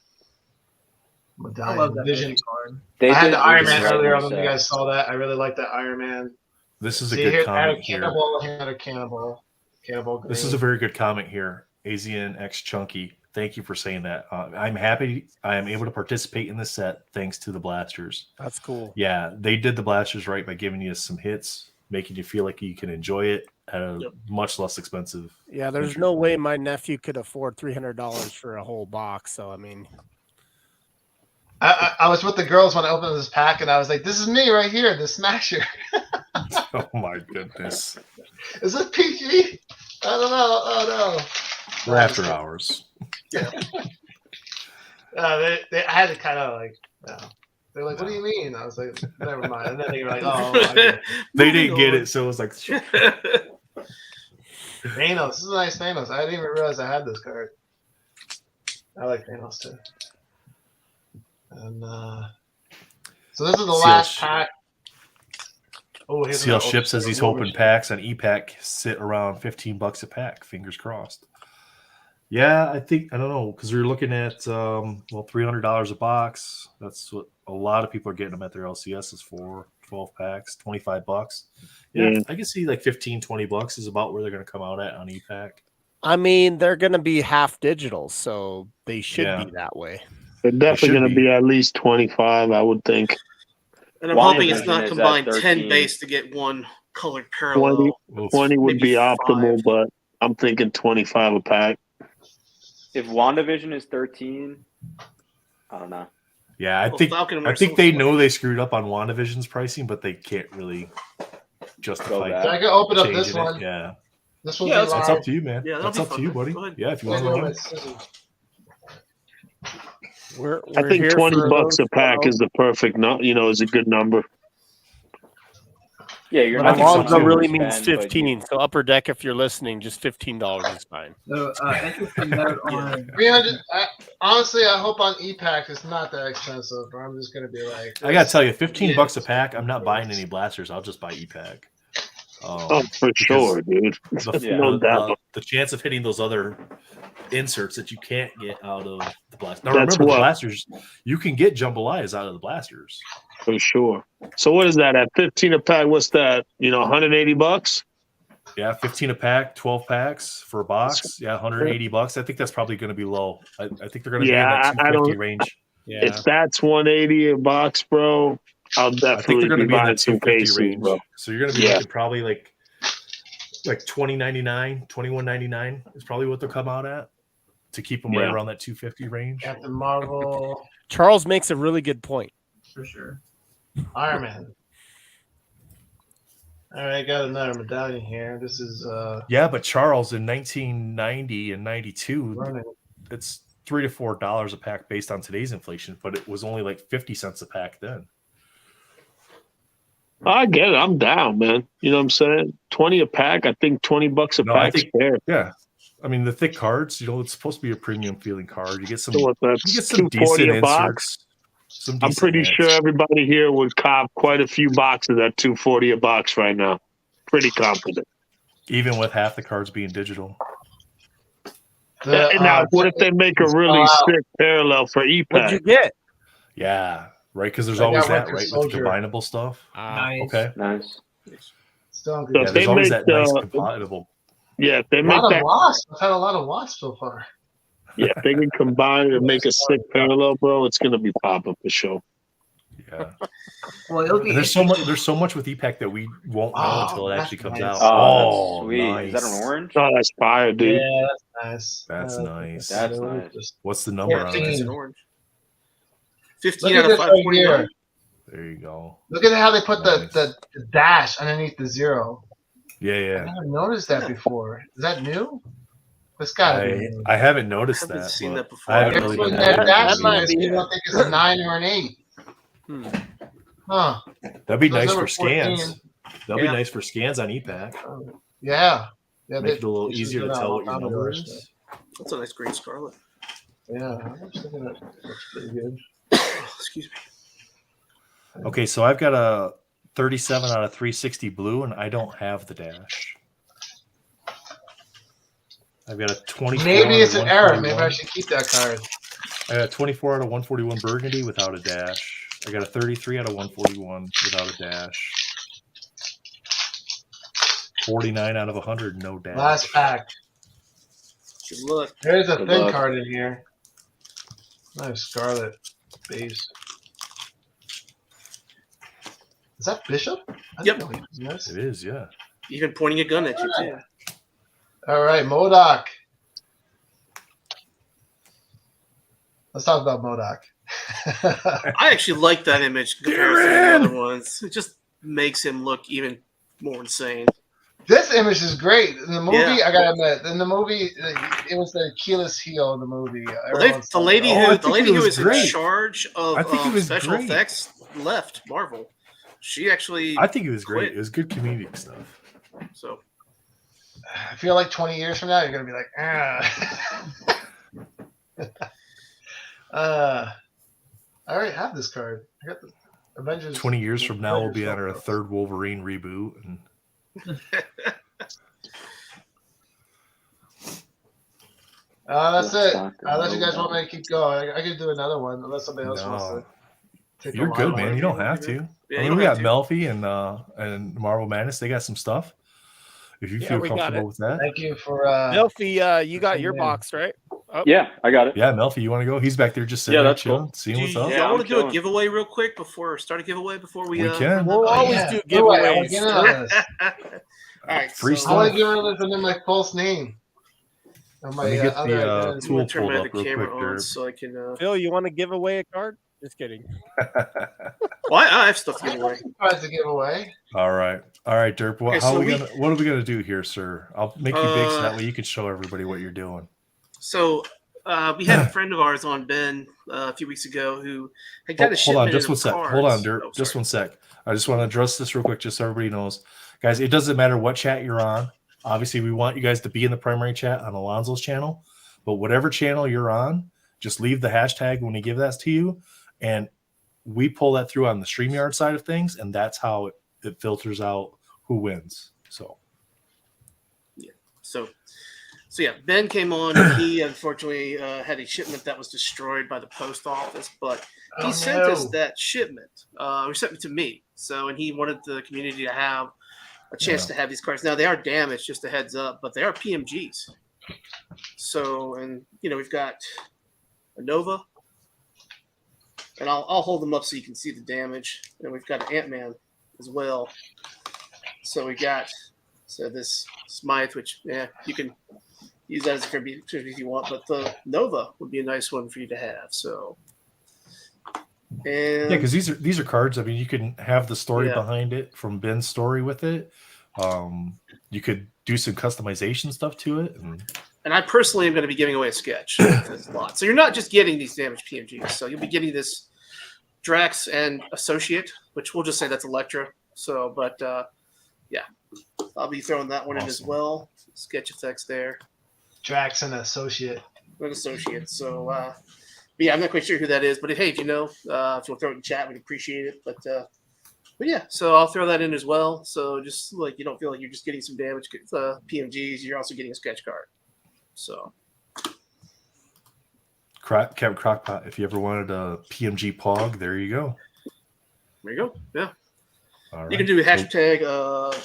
medallion.
love that
Vision.
Vision card.
They
I had
did
the Iron
Vision
Man
right
earlier. I
in
don't
the
know if you
set.
guys saw that. I really like that Iron Man.
This is a
See
good
here, I had
comment
a
here.
cannonball. Here, I had a cannonball. Cannonball green.
This is a very good comment here. AZN X Chunky. Thank you for saying that. I'm happy I am able to participate in this set thanks to the blasters.
That's cool.
Yeah, they did the blasters right by giving you some hits, making you feel like you can enjoy it at a
Yep.
much less expensive.
Yeah, there's no way my nephew could afford $300 for a whole box. So I mean,
I was with the girls when I opened this pack, and I was like, "This is me right here, the Smasher."
Oh my goodness.
Is this PG? I don't know. Oh no.
We're after hours.
I had to kind of like, they're like, "What do you mean?" I was like, "Never mind." And then they were like, "Oh, I get it."
They didn't get it, so it was like
Thanos. This is a nice Thanos. I didn't even realize I had this card. I like Thanos too. And so this is the
See
last
how
pack. Oh, here's
See how
another
Ship says he's
open-
hoping packs on EPAC sit around $15 a pack. Fingers crossed. Yeah, I don't know, because we're looking at $300 a box. That's what a lot of people are getting them at their LCSs for. 12 packs, $25. Yeah,
Yeah.
I can see like $15-20 is about where they're going to come out at on EPAC.
I mean, they're going to be half digital, so they should
Yeah.
be that way.
They're
should
definitely going
be.
to be at least 25, I would think.
And I'm
Why
hoping it's
Vision
not
is at
combined 10
13.
base to get one colored parallel.
20 would
Maybe
be optimal,
5.
but I'm thinking 25 a pack.
If WandaVision is 13, I don't know.
Yeah, I
Well,
think
Falcon and
I
Winter
think they
Soldier.
know they screwed up on WandaVision's pricing, but they can't really justify
back.
So I can open up this
changing it.
one.
Yeah.
This will
Yeah,
be
that's
That's
live.
up to you, man.
Yeah, that'll
That's
be
up
fun,
to you,
man.
buddy.
Go ahead.
Yeah, if you
Let
want
me
to
go
run.
with scissors.
We're
I think
here
$20
for
a pack
those,
is the perfect, is a good number.
Yeah, you're
but
I
not
think so,
Alonzo
too.
really
spend,
means
but you-
15. So Upper Deck, if you're listening, just $15 is fine.
So, interesting note
Yeah.
on
300. Honestly, I hope on EPAC it's not that expensive. Or I'm just gonna be like,
I gotta tell you, $15
Yeah.
a pack. I'm not buying any blasters. I'll just buy E-Pack.
Oh, for
because
sure, dude.
Yeah.
No doubt.
The chance of hitting those other inserts that you can't get out of the blasters. Now
That's
remember, the
what-
blasters, you can get jambalayas out of the blasters.
For sure. So what is that at 15 a pack? What's that? $180?
Yeah, 15 a pack, 12 packs for a box. Yeah, $180. I think that's probably going to be low. I think they're going to be in
Yeah,
that
I
250
don't-
range.
Yeah.
If that's 180 a box, bro, I'll
I think
definitely
they're going to
be
be in
buying
that
some
250
cases,
range.
bro.
So you're going to be
Yeah.
looking probably like $20.99, $21.99 is probably what they'll come out at to keep them right
Yeah.
around that 250 range.
Captain Marvel,
Charles makes a really good point.
for sure.
Iron Man. All right, got another medallion here. This is
Yeah, but Charles in 1990 and 92,
running.
it's $3 to $4 a pack based on today's inflation, but it was only like 50 cents a pack then.
I get it. I'm down, man. You know what I'm saying? 20 a pack. I think $20 a
No, I
pack's
think-
fair.
Yeah. I mean, the thick cards, it's supposed to be a premium feeling card. You get some,
So what, that's
you get some
$240
decent
a box.
inserts. Some
I'm
decent
pretty
hits.
sure everybody here would cop quite a few boxes at $240 a box right now. Pretty confident.
Even with half the cards being digital.
Now, what if they make a really sick parallel for
What'd you
EPAC?
get?
Yeah, right? Because there's
I
always
got
that,
Winter
right?
Soldier.
With the combinable stuff.
Nice.
Okay.
Nice.
Still
So
Yeah,
if
there's
they
always
make
that nice
the-
compatible.
Yeah, if they
a
make
lot
that,
of wasps. I've had a lot of wasps so far.
yeah, if they can combine it and make a sick parallel, bro, it's gonna be popping for sure.
Yeah.
Well, it'll be
And there's so much.
interesting.
There's so much with EPAC that we won't know
Oh,
until it
that's
actually comes
nice.
out.
Oh, that's sweet.
nice.
Is that an orange?
Oh, that's fire, dude.
Yeah, that's nice.
That's nice.
That's nice.
What's the number
I
on
think it's
it?
an orange.
Look
15
at
out of
this right
549.
here.
There you go.
Look at how they put
Nice.
the dash underneath the zero.
Yeah,
I
yeah.
never noticed that before. Is that new? This gotta be new.
I haven't noticed
I haven't
that.
seen
but
that before.
I haven't
Every
really
time
been
that
looking
dash
at
that might
it.
be
you don't think it's a 9 or an 8.
Hmm.
Huh.
That'd be
Those
nice
number
for scans.
14.
That'd
Yeah.
be nice for scans on EPAC.
Yeah. Yeah.
Make it a little
they should
easier
do
to
that
tell
a
what your
long time
number
ago,
is.
That's a nice green scarlet.
Yeah. I'm just thinking that looks pretty good.
Excuse me.
Okay, so I've got a 37 out of 360 blue, and I don't have the dash. I've got a 24.
Maybe
out
it's
of
an error. Maybe
141.
I should keep that card.
I got a 24 out of 141 burgundy without a dash. I got a 33 out of 141 without a dash. 49 out of 100, no dash.
Last pack.
Good luck.
There's a
Good
thin
luck.
card in here. Nice scarlet base. Is that Bishop? I
Yep.
didn't know he was nice.
It is, yeah.
Even pointing a gun at you, too.
All right, MODOK. Let's talk about MODOK.
I actually like that image in comparison to the other ones. It just makes him look even more insane.
This image is great. In the movie,
Yeah.
I gotta admit, in the movie, it was the Achilles heel in the movie.
Well,
Everyone's
the
like,
lady
Oh, I
who
think it was
was in
great.
charge of
I think it was
special
great.
effects left Marvel. She actually
I think it was great.
quit.
It was good comedic stuff.
So
I feel like 20 years from now, you're gonna be like, I already have this card. I got the Avengers.
20 years from now, we'll be on
Avengers
our third Wolverine reboot. And
That's it.
Stock,
Unless you guys want me to keep going, I could do another one. Unless somebody else wants
No.
to. Take
You're
the
good,
limelight.
man. You don't have to.
yeah,
I
you
mean, we
don't
got
have to.
Melfi and Marvel Madness. They got some stuff. If you
Yeah,
feel
we got
comfortable
it.
with that.
Thank you for.
Melfi, you got your
Yeah.
box, right?
Yeah, I got it.
Yeah, Melfi, you want to go? He's back there just sitting
Yeah,
there
that's
chilling,
cool.
seeing
Do
what's
you,
up.
Yeah,
y'all want
I'm
to do a
chilling.
giveaway real quick before start a giveaway before we?
We can.
We'll
Oh,
always
yeah.
do
Do it. I wanna
giveaways.
get in on this.
All right,
Free
so
I want
stuff.
to give her this under my false name. On my,
Let me get
other
the
identity.
I'm
tool
gonna turn
pulled
my
up real
camera
quick
on
there.
so I can.
Phil, you want to give away a card? Just kidding.
Well, I have stuff to
I
give
have
away.
some cards to give away.
All right, Derp. What,
Okay,
how
so
are what are we gonna do here, sir? I'll make you big so that way you can show everybody what you're doing.
So we had a friend of ours on, Ben, a few weeks ago who had got a
Hold on,
shipment
just
of
one sec.
cards.
Hold on, Derp.
Oh,
Just
sorry.
one sec. I just want to address this real quick, just so everybody knows, guys. It doesn't matter what chat you're on. Obviously, we want you guys to be in the primary chat on Alonzo's channel, but whatever channel you're on, just leave the hashtag when we give that to you, and we pull that through on the StreamYard side of things, and that's how it filters out who wins. So
yeah, Ben came on. And he unfortunately had a shipment that was destroyed by the post office, but he sent us that shipment. Or sent it to me. So, and he wanted the community to have a chance to have these cards. Now they are damaged, just a heads up, but they are PMGs. So, and we've got a Nova, and I'll hold them up so you can see the damage. And we've got an Ant-Man as well. So we got this Smythe, which you can use that as a tribute if you want, but the Nova would be a nice one for you to have. So, and
because these are cards. I mean, you can have the story behind it from Ben's story with it. You could do some customization stuff to it,
and I personally am going to be giving away a sketch. That's a lot. So you're not just getting these damaged PMGs. So you'll be getting this Drax and Associate, which we'll just say that's Elektra. So, but I'll be throwing that one in as well. Sketch effects there.
Drax and Associate.
An associate. So, I'm not quite sure who that is, but if you know, if you'll throw it in chat, we'd appreciate it. But yeah, so I'll throw that in as well. So just like you don't feel like you're just getting some damage PMGs, you're also getting a sketch card. So,
Captain Crockpot, if you ever wanted a PMG Pog, there you go.
There you go. Yeah.
All right.
You can do a hashtag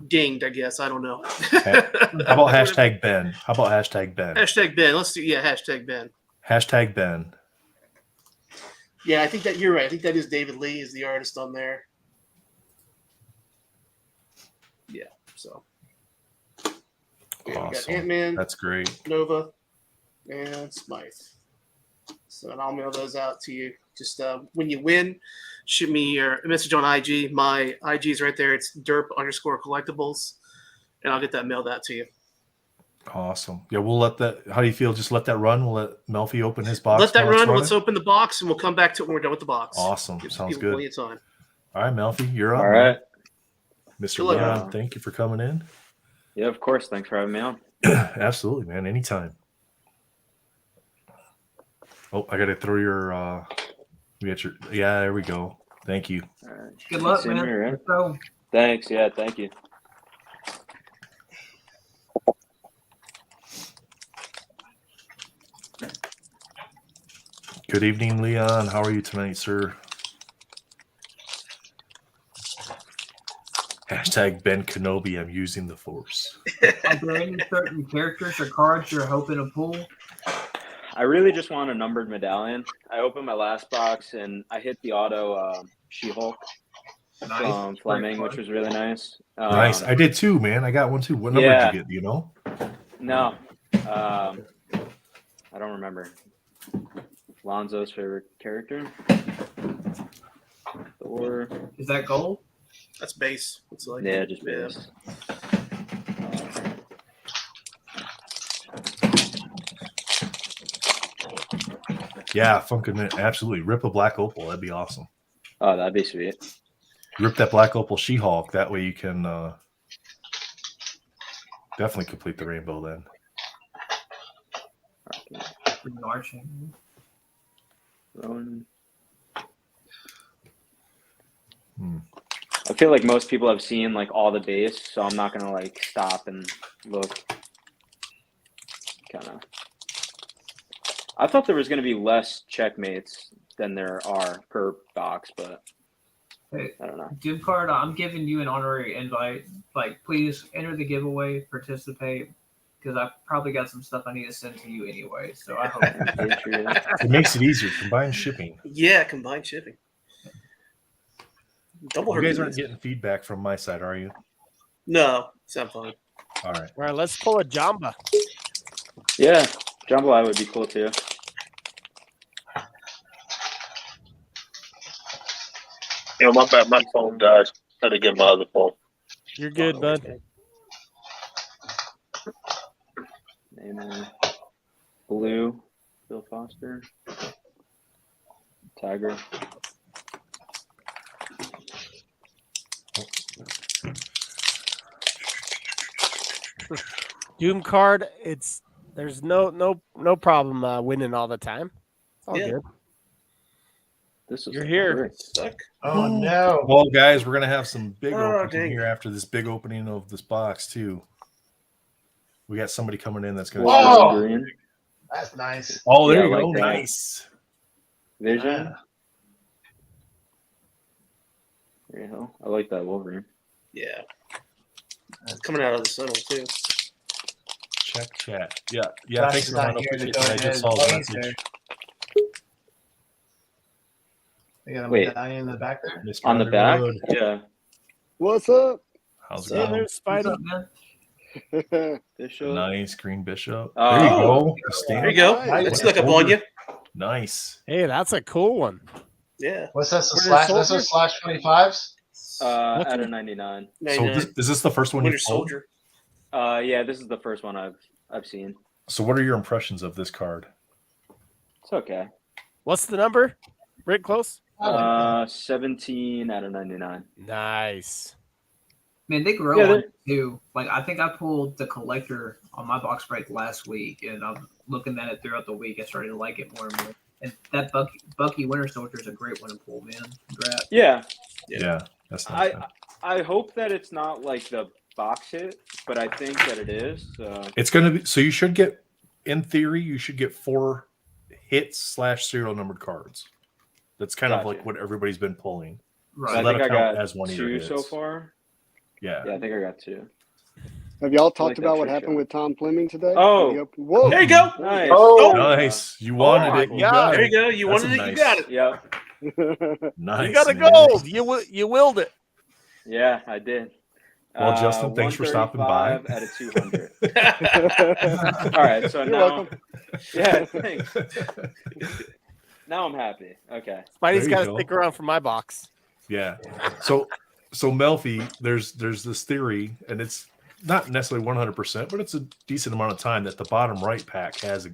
dinged, I guess. I don't know.
How about hashtag Ben? Hashtag Ben?
Hashtag Ben. Let's do hashtag Ben.
Hashtag Ben.
Yeah, I think that you're right. I think that is David Lee is the artist on there. Yeah. So.
Awesome.
We got Ant-Man.
That's great.
Nova and Smythe. So and I'll mail those out to you. Just when you win, shoot me your message on IG. My IG is right there. It's derp_collectibles. And I'll get that mailed out to you.
Awesome. Yeah, we'll let that. How do you feel? Just let that run. We'll let Melfi open his box.
Let that run. Let's open the box, and we'll come back to it when we're done with the box.
Awesome.
Give
Sounds
people
good.
plenty of time.
All right, Melfi, you're up.
All right.
Mr. Leon, thank you for coming in.
Yeah, of course. Thanks for having me on.
Absolutely, man. Anytime. Oh, I got to throw your. We got your. Yeah, there we go. Thank you.
All right.
Good luck,
See you
man.
here, right?
So,
Thanks. Yeah, thank you.
Good evening, Leon. How are you tonight, sir? Hashtag Ben Kenobi. I'm using the Force.
are there any certain characters or cards you're hoping to pull?
I really just want a numbered medallion. I opened my last box and I hit the auto She-Hulk from Fleming, which was really nice.
Nice. I did too, man. I got one too. What number did you get? Do you know?
No. I don't remember. Lonzo's favorite character. Thor.
Is that gold?
That's base. It's like
Yeah, just base.
Yeah, Funkin' absolutely. Rip a black opal. That'd be awesome.
Oh, that'd be sweet.
Rip that black opal She-Hulk. That way you can definitely complete the rainbow then.
Marching.
I feel like most people have seen like all the base, so I'm not gonna like stop and look. Kind of. I thought there was gonna be less checkmates than there are per box, but
Hey,
I don't know.
Doom Card, I'm giving you an honorary invite. Like, please enter the giveaway, participate, because I've probably got some stuff I need to send to you anyway. So I hope
it makes it easier. Combined shipping.
Yeah, combined shipping.
You guys aren't getting feedback from my side, are you?
No, sound fine.
All right.
All right, let's pull a Jamba.
Yeah, Jambalaya would be cool too.
Yo, my bad. My phone died. Had to get my other phone.
You're good, bud.
Neymar. Blue. Bill Foster. Tiger.
Doom card. There's no problem winning all the time. It's all
Yeah.
good.
This is
You're here.
Stuck.
Oh no!
Well, guys, we're gonna have some big
Oh,
opening
dang.
here after this big opening of this box too. We got somebody coming in that's gonna.
Whoa!
Green.
That's nice.
Oh, there
Yeah,
you
I
go.
like that.
Nice.
Vision.
Ah.
There you go. I like that Wolverine.
Yeah. It's coming out of the tunnel too.
Check chat. Yeah.
Josh
Thanks,
is not
Romano.
here to
Appreciate
go
that. I
ahead
just saw
and
his
place
message.
They got a
Wait.
medallion in the back there.
Mr.
On the back?
Underwood.
Yeah.
What's up?
How's it
So
going?
there's
What's
Spidey.
up, man?
Bishop.
Nice green bishop.
Oh.
There you go.
There
Stamp.
you go.
Nice.
Let's look up on you.
Nice.
Hey, that's a cool one.
Yeah.
What's that? The
Winter
slash? That's
Soldier?
a slash 25s.
What's
Out
it?
of 99.
So is this the first one
Winter
you've pulled?
Soldier.
Yeah, this is the first one I've seen.
So what are your impressions of this card?
It's okay.
What's the number? Rick, close.
17 out of 99.
Nice.
Man, they grow
Yeah,
on it too. Like I think I pulled the collector on my box break last week, and I'm looking at it throughout the week. I started to like it more and more. And that Bucky Winter Soldier is a great one to pull, man. Congrats.
Yeah.
Yeah, that's nice.
I hope that it's not like the box hit, but I think that it is. So.
It's gonna be so you should get, in theory, you should get 4 hits / serial numbered cards. That's kind of
Gotcha.
like what everybody's been pulling.
Right.
So I
that'll
think I
count
got
as one of your
2
hits.
so far.
Yeah.
Yeah, I think I got 2.
Have y'all
like
talked
that
about what
trick
happened
shot.
with Tom Fleming today?
Oh.
When he opened- Whoa!
There you go.
Nice.
Oh.
Nice. You wanted
my
it. You
God.
got
There
it.
you go. You
That's
wanted
a
it. You
nice-
got it.
Yeah.
Nice.
You got a
man.
gold. You willed it.
Yeah, I did.
Well, Justin, thanks for stopping by.
135 out of 200. All right, so
You're
now,
welcome.
yeah, thanks. Now I'm happy. Okay.
Spidey's
There you
got to
go.
stick around for my box.
Yeah. So Melfi, there's this theory, and it's not necessarily 100%, but it's a decent amount of time that the bottom right pack has a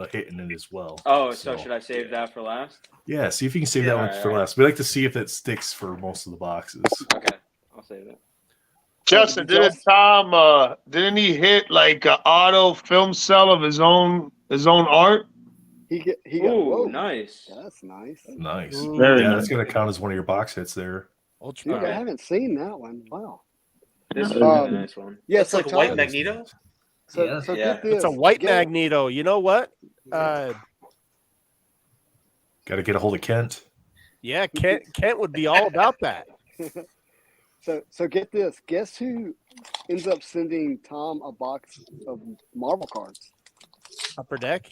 hit in it as well.
Oh, so should I save that for last?
Yeah, see if you can save that
Yeah,
one for
alright.
last. We like to see if it sticks for most of the boxes.
Okay, I'll save it.
Justin, didn't Tom? Didn't he hit like an auto film cell of his own art?
He got.
Ooh,
Whoa!
nice.
That's nice.
Nice.
Ooh.
Yeah, that's going to count as one of your box hits there.
Ultra.
Dude, I haven't seen that one. Wow.
This is a really
Um,
nice one.
Yeah,
It's
so
like a white
Tom-
Magneto.
So,
Yeah.
so
Yeah.
get this.
It's a white
Get-
Magneto. You know what?
Got to get a hold of Kent.
Yeah, Kent would be all about that.
So get this. Guess who ends up sending Tom a box of Marvel cards?
Upper deck.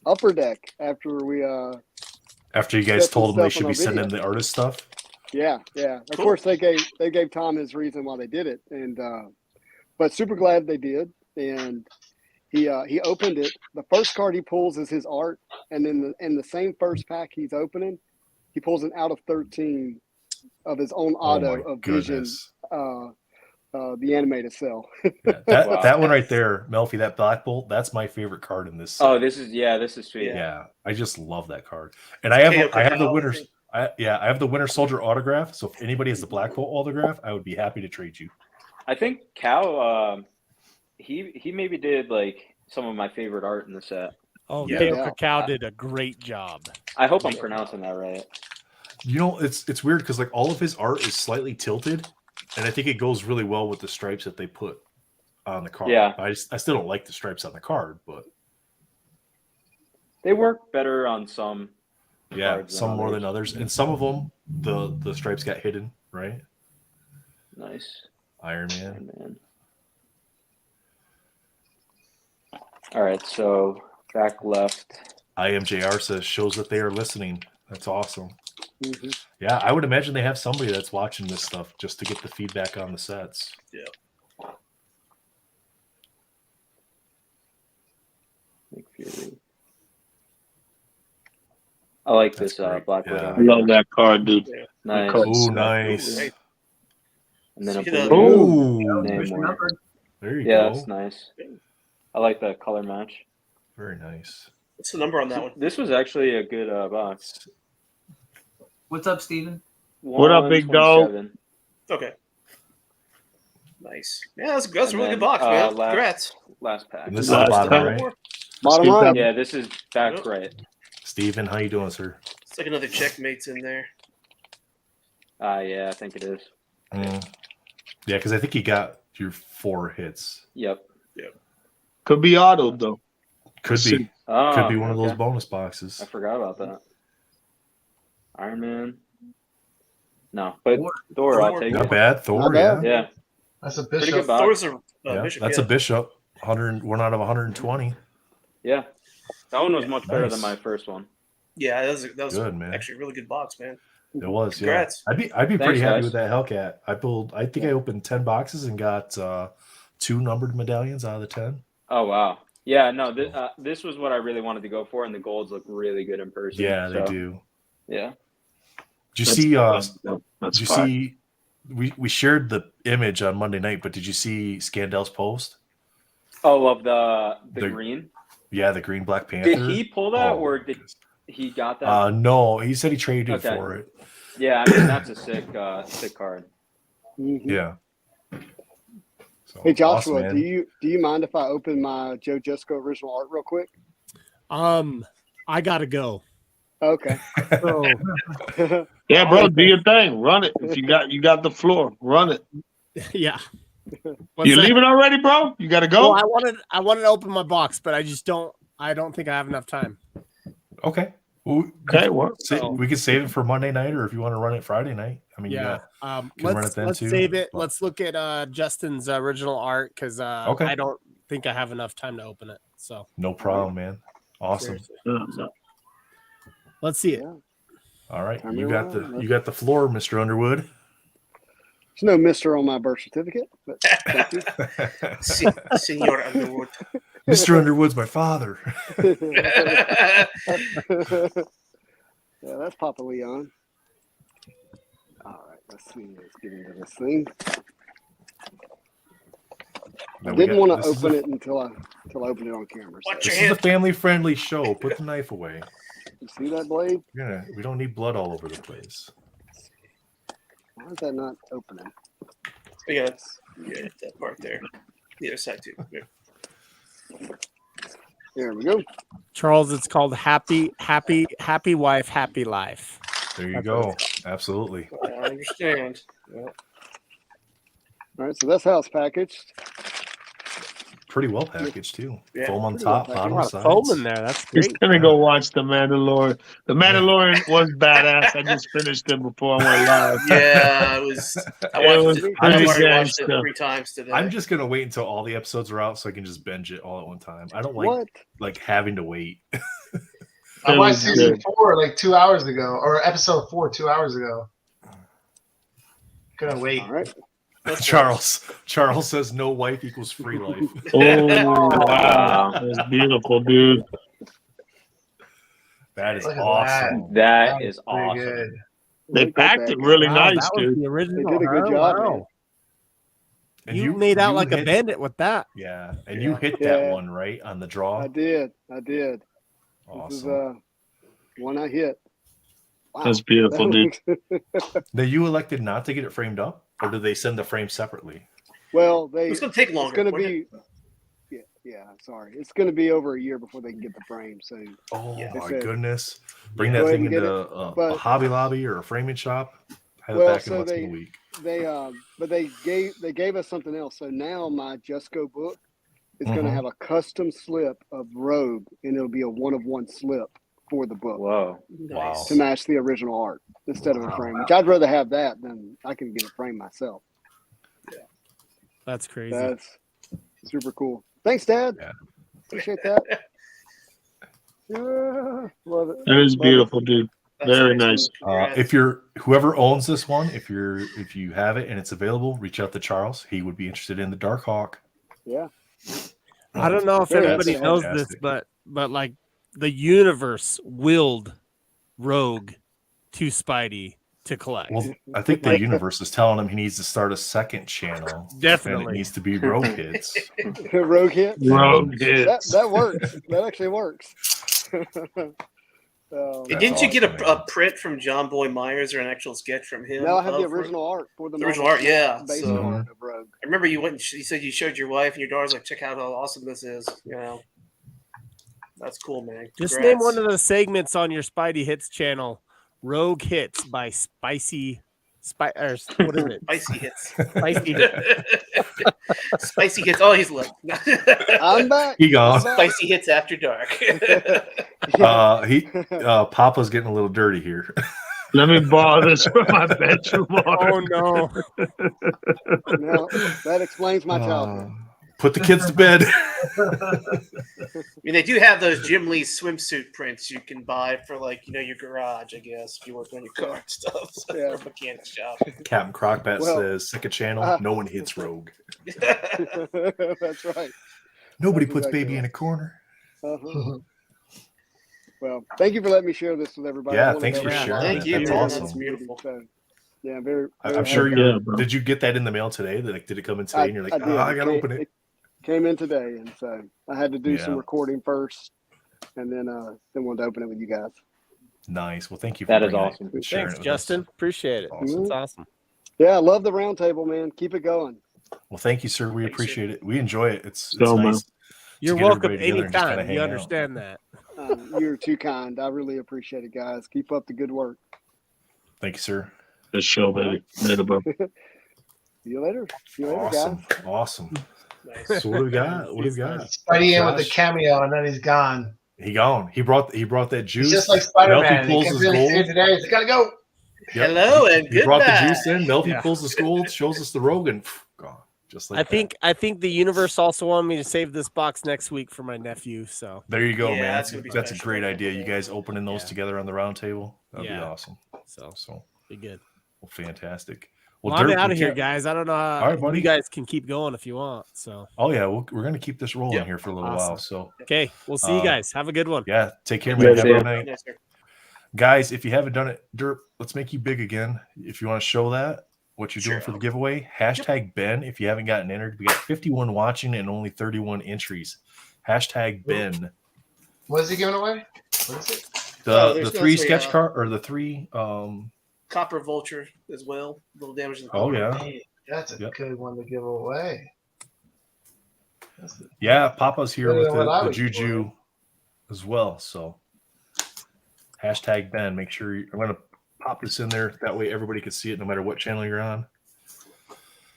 Upper Deck. After we
After you guys
Set
told them they
stuff
should
on
be
our
sending
video.
the artist stuff.
Yeah. Of
Cool.
course, they gave Tom his reason why they did it, and but super glad they did. And he opened it. The first card he pulls is his art, and then in the same first pack he's opening, he pulls an out of 13 of his own auto
oh my
of Vision,
goodness.
the animated cell.
Yeah,
Wow.
that one right there, Melfi, that Black Bolt, that's my favorite card in this set.
Oh, this is sweet.
Yeah, I just love that card. And I have the
Cacao,
winner.
I think.
I have the Winter Soldier autograph. So if anybody has the Black Bolt autograph, I would be happy to trade you.
I think Cal, he maybe did like some of my favorite art in the set.
Oh,
Yeah.
Dale
Yeah.
Cacao did a great job.
I hope I'm pronouncing that right.
You know, it's weird because like all of his art is slightly tilted, and I think it goes really well with the stripes that they put on the card.
Yeah.
I still don't like the stripes on the card, but
They work better on some.
yeah,
cards
some more than others, and some of them the stripes got hidden, right?
Nice.
Iron Man.
Iron Man. All right, so back left.
IMJR says shows that they are listening. That's awesome.
Mhm.
Yeah, I would imagine they have somebody that's watching this stuff just to get the feedback on the sets.
Nick Fury. I like
That's
this
great.
Black
Yeah.
Widow.
I love that card, dude.
Nice.
Oh, nice.
Ooh,
And then a
See the-
blue
Oh,
Namor.
there you
Yeah,
go.
that's nice. I like that color match.
Very nice.
What's the number on that one?
This was actually a good box.
What's up, Steven?
What up, big dog?
127.
Okay. Nice. Yeah, that's a really
then,
good box, man.
last-
Congrats.
Last pack.
And this is
Last
the bottom,
time.
right?
Bottom
Skip
right.
that.
Yeah, this is back
Yep.
right.
Steven, how you doing, sir?
It's like another checkmate's in there.
Yeah, I think it is.
Yeah, because I think you got your 4 hits.
Yep.
Could be autoed though.
Could be.
Oh,
Could be one of those
okay.
bonus boxes.
I forgot about that. Iron Man. No, but Thor, I'll take
Not
it.
bad. Thor,
Not bad.
yeah.
Yeah,
That's a
pretty
bishop.
good box.
Thor's a
Yeah,
bishop.
that's
yeah.
a bishop. 1 out of 120.
Yeah, that one was much better
Nice.
than my first one.
Yeah, that was
Good, man.
actually a really good box, man.
It was, yeah.
Congrats.
I'd be
Thanks,
pretty happy
guys.
with that Hellcat. I think I opened 10 boxes and got 2 numbered medallions out of the 10.
Oh wow. Yeah, no, this was what I really wanted to go for, and the golds look really good in person.
Yeah, they
so,
do.
Yeah.
Did you see?
That's
Did you
fine.
see? We shared the image on Monday night, but did you see Scandel's post?
Oh, of the
The-
green.
Yeah, the green Black Panther.
Did he pull that,
Oh,
or did he got that?
No, he said he traded
Okay.
for it.
Yeah, I mean that's a sick card.
Mhm.
Yeah. So,
Hey Joshua,
awesome, man.
do you mind if I open my Joe Jusko original art real quick?
I gotta go.
Okay.
So
Yeah, bro, do your thing. Run it. If you got the floor, run it.
yeah.
You leaving already, bro? You got to go.
Well, I wanted to open my box, but I don't think I have enough time.
Okay. Well,
Okay, well,
we could save it for Monday night, or if you want to run it Friday night. I mean,
Yeah.
can run it
Let's
then, too.
save it. Let's look at Justin's original art because
Okay.
I don't think I have enough time to open it. So
no problem, man. Awesome.
seriously. So let's see it.
Yeah.
All right,
Turn
you
me
got
around.
the floor, Mr. Underwood.
There's no Mister on my birth certificate, but thank you.
Senor Underwood.
Mr. Underwood's my father.
Yeah, that's Papa Leon. All right, let's see. Let's get into this thing.
Now
I
we
didn't
got-
want to
this is
open
a-
it until I opened it on camera. So.
Watch
This
your
is a
hand.
family-friendly show. Put the knife away.
You see that blade?
We don't need blood all over the place.
Why is that not opening?
Yeah, that part there. The other side too. Yeah.
There we go.
Charles, it's called Happy Wife, Happy Life.
There you go. Absolutely.
I understand. Yeah.
All right, so that's how it's packaged.
Pretty well packaged too.
Yeah,
Foam on
pretty
top,
well
bottom
A lot of
sides.
foam in there. That's
he's
great.
gonna go watch The Mandalorian. The Mandalorian was badass. I just finished it before I went live.
Yeah, I was. I
It was
watched it.
pretty
I already
good
watched it
stuff.
3 times today.
I'm just gonna wait until all the episodes are out so I can just binge it all at one time. I don't
What?
like having to wait.
I
It
watched
was
season
good.
4 like 2 hours ago, or episode 4 2 hours ago. Couldn't wait.
All right.
Charles says no wife equals free life.
Oh wow, that's beautiful, dude.
That is
Look at
awesome.
That
was
is
pretty
awesome.
good.
They
Look at
packed
that
it
guy.
really
Wow,
nice,
that was
dude.
the original.
They did a good
huh?
job,
Wow.
man.
And
You made out like a
hit-
bandit with that.
Yeah, and you hit that one right on the draw.
I did. This is
Awesome.
one I hit. Wow.
That's beautiful, dude.
Now you elected not to get it framed up, or did they send the frame separately?
Well, they
It's gonna take longer.
it's going to
wouldn't
be yeah, sorry. It's going to be over a year before they can get the frame. So
Oh
Yeah.
my
They said,
goodness! Bring
go
that
ahead
thing
and get
into
it,
a
but-
Hobby Lobby or a framing shop. Have
Well,
it back in
so
less than a week.
they gave us something else. So now my Justco book is going to
Mhm.
have a custom slip of Rogue, and it'll be a 1-of-1 slip for the book
Whoa.
it?
Wow.
to match the original art instead of a
Wow.
frame. Which I'd rather have that than I can get it framed myself.
That's crazy.
That's super cool. Thanks, Dad.
Yeah.
Appreciate that. Yeah, love it.
That is
Love it.
beautiful, dude.
That's
Very
excellent.
nice.
Congrats.
If you're whoever owns this one, if you have it and it's available, reach out to Charles. He would be interested in the Dark Hawk.
Yeah.
I don't know if
Very
anybody
That's
knows this,
fantastic.
but like the universe willed Rogue to Spidey to collect.
Well, I think the universe is telling him he needs to start a second channel.
Definitely.
And it needs to be Rogue Hits.
Rogue hits.
Rogue hits.
That works. That actually works.
And didn't you get a print from John Boy Myers or an actual sketch from him?
No, I have the original art for the
original art. Yeah,
based
so,
art of Rogue.
I remember you went. And you said you showed your wife and your daughter's like, check out how awesome this is. You know, that's cool, man.
Just
Congrats.
name one of the segments on your Spidey Hits channel. Rogue Hits by Spicy. What is it?
Spicy Hits.
Spicy Hits.
Spicy Hits. Oh, he's left.
I'm back.
He gone.
Spicy Hits After Dark.
Papa's getting a little dirty here.
Let me borrow this for my bedroom.
Oh no!
No, that explains my childhood.
Put the kids to bed.
I mean, they do have those Jim Lee swimsuit prints you can buy for, like, you know, your garage, I guess, if you work on your car and stuff. So,
Yeah.
or mechanic shop.
Captain Crockbat
Well,
says, second channel, no one hits Rogue.
That's right.
Nobody
That's
puts
exactly
baby in
right.
a corner.
Uh-huh. Well, thank you for letting me share this with everybody.
Yeah,
I wanted
thanks for
everyone to
sharing
know.
Thank you,
That's
man.
awesome.
That's beautiful.
So, yeah, very.
I'm sure
happy.
you
bro.
did. You get that in the mail today? Did it come in today? And you're like,
did.
I gotta open it.
It came in today, and so I had to do some
Yeah.
recording first, and then wanted to open it with you guys.
Nice. Well, thank you for
That is
bringing it,
awesome.
sharing
Thanks,
it with
Justin.
us.
Appreciate it.
Awesome.
That's awesome.
Yeah, I love the roundtable, man. Keep it going.
Well, thank you, sir. We
Thanks, sir.
appreciate it. We enjoy it. It's
So, man.
nice.
You're
get
welcome
everybody together and just kinda
anytime.
hang
You
out.
understand that.
You're too kind. I really appreciate it, guys. Keep up the good work.
Thank you, sir.
Good show, baby. Later, bro.
See you later. See you later,
Awesome.
guys.
Awesome.
Nice.
So what do we got? What do we got?
Spidey in with the
Josh?
cameo, and then he's gone.
He gone. He brought that juice.
He's just like Spider-Man.
Melty
He
pulls
comes
his
in
gold.
here today. He's gotta go.
Yep.
Hello and
He brought
goodbye.
the juice in. Melty
Yeah.
pulls the gold, shows us the Rogan. Gone. Just like
I think the universe also wanted me to save this box next week for my nephew. So
There you go,
Yeah,
man.
that's gonna be
That's a
special.
great idea. You guys opening those
Yeah.
together on the round table. That'd be
Yeah.
awesome.
so
So
be good.
well, fantastic.
Well,
Dirk,
I'm out
we
of here,
can't-
guys. I don't know how
All right, buddy.
you guys can keep going if you want. So
Oh yeah, we're gonna keep this rolling
Yeah.
here for a little
Awesome.
while. So
okay, we'll see you guys. Have a good one.
yeah, take care,
Yeah,
man. Have
see
a
ya.
good night.
Yes, sir.
Guys, if you haven't done it, Derp, let's make you big again. If you want to show that, what you're doing
Sure.
for the giveaway, hashtag Ben. If you haven't gotten entered, we got 51 watching and only 31 entries. Hashtag Ben.
What is he giving away? What is it?
Oh,
The
there's
three
also,
sketch card or the three
Copper Vulture as well. A little damage to the
oh
corner.
yeah.
Hey, that's a
Yep.
good one to give away. That's the-
Yeah, Papa's here
Better
with
than what I
the
was
Juju
for.
as well. So hashtag Ben. Make sure I'm gonna pop this in there. That way everybody can see it no matter what channel you're on.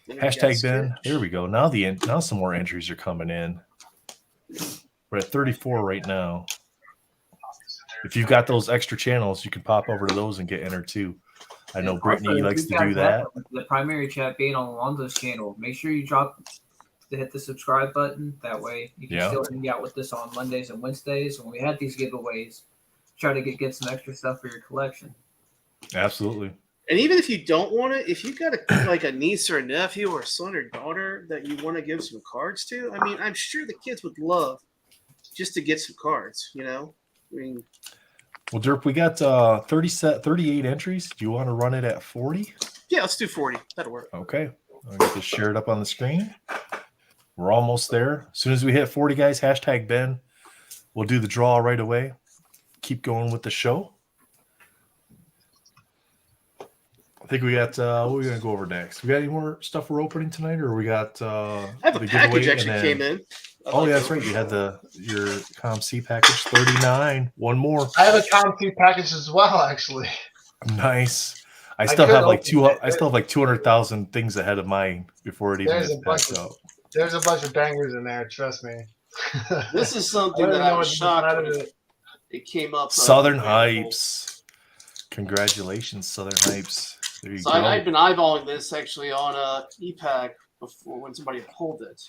Then we got
Hashtag Ben.
Stitch.
There we go. Now some more entries are coming in. We're at 34 right now. If you've got those extra channels, you can pop over to those and get entered too. I know
And
Brittany
also,
likes
if
to
you
do
guys
that.
have The primary chat being on Alonzo's channel. Make sure you hit the subscribe button. That way you can
Yeah.
still hang out with us on Mondays and Wednesdays. When we have these giveaways, try to get some extra stuff for your collection.
Absolutely.
And even if you don't want it, if you got a niece or a nephew or a son or daughter that you want to give some cards to, I mean, I'm sure the kids would love just to get some cards. You know, I mean,
Well, Derp, we got 38 entries. Do you want to run it at 40?
yeah, let's do 40. That'll work.
Okay. I'll get this shared up on the screen. We're almost there. As soon as we hit 40, guys, hashtag Ben. We'll do the draw right away. Keep going with the show. I think we got what are we gonna go over next? We got any more stuff we're opening tonight, or we got
I have a
the
package
giveaway
actually
and
came
then-
in.
Oh yeah, that's right. You had your ComC package 39. One more.
I have a ComC package as well, actually.
Nice. I
I
still
could
have like
open it.
I still have like 200,000 things ahead of mine before it even
There's
gets
a bunch
packed
of-
out.
There's a bunch of bangers in there, trust me.
This is
I
something
don't
that
know
I
what
was
to
shocked
decide
when
of it.
it came up.
Southern
available.
Hypes. Congratulations, Southern Hypes. There you
So
go.
I've been eyeballing this actually on EPAC before when somebody had pulled it.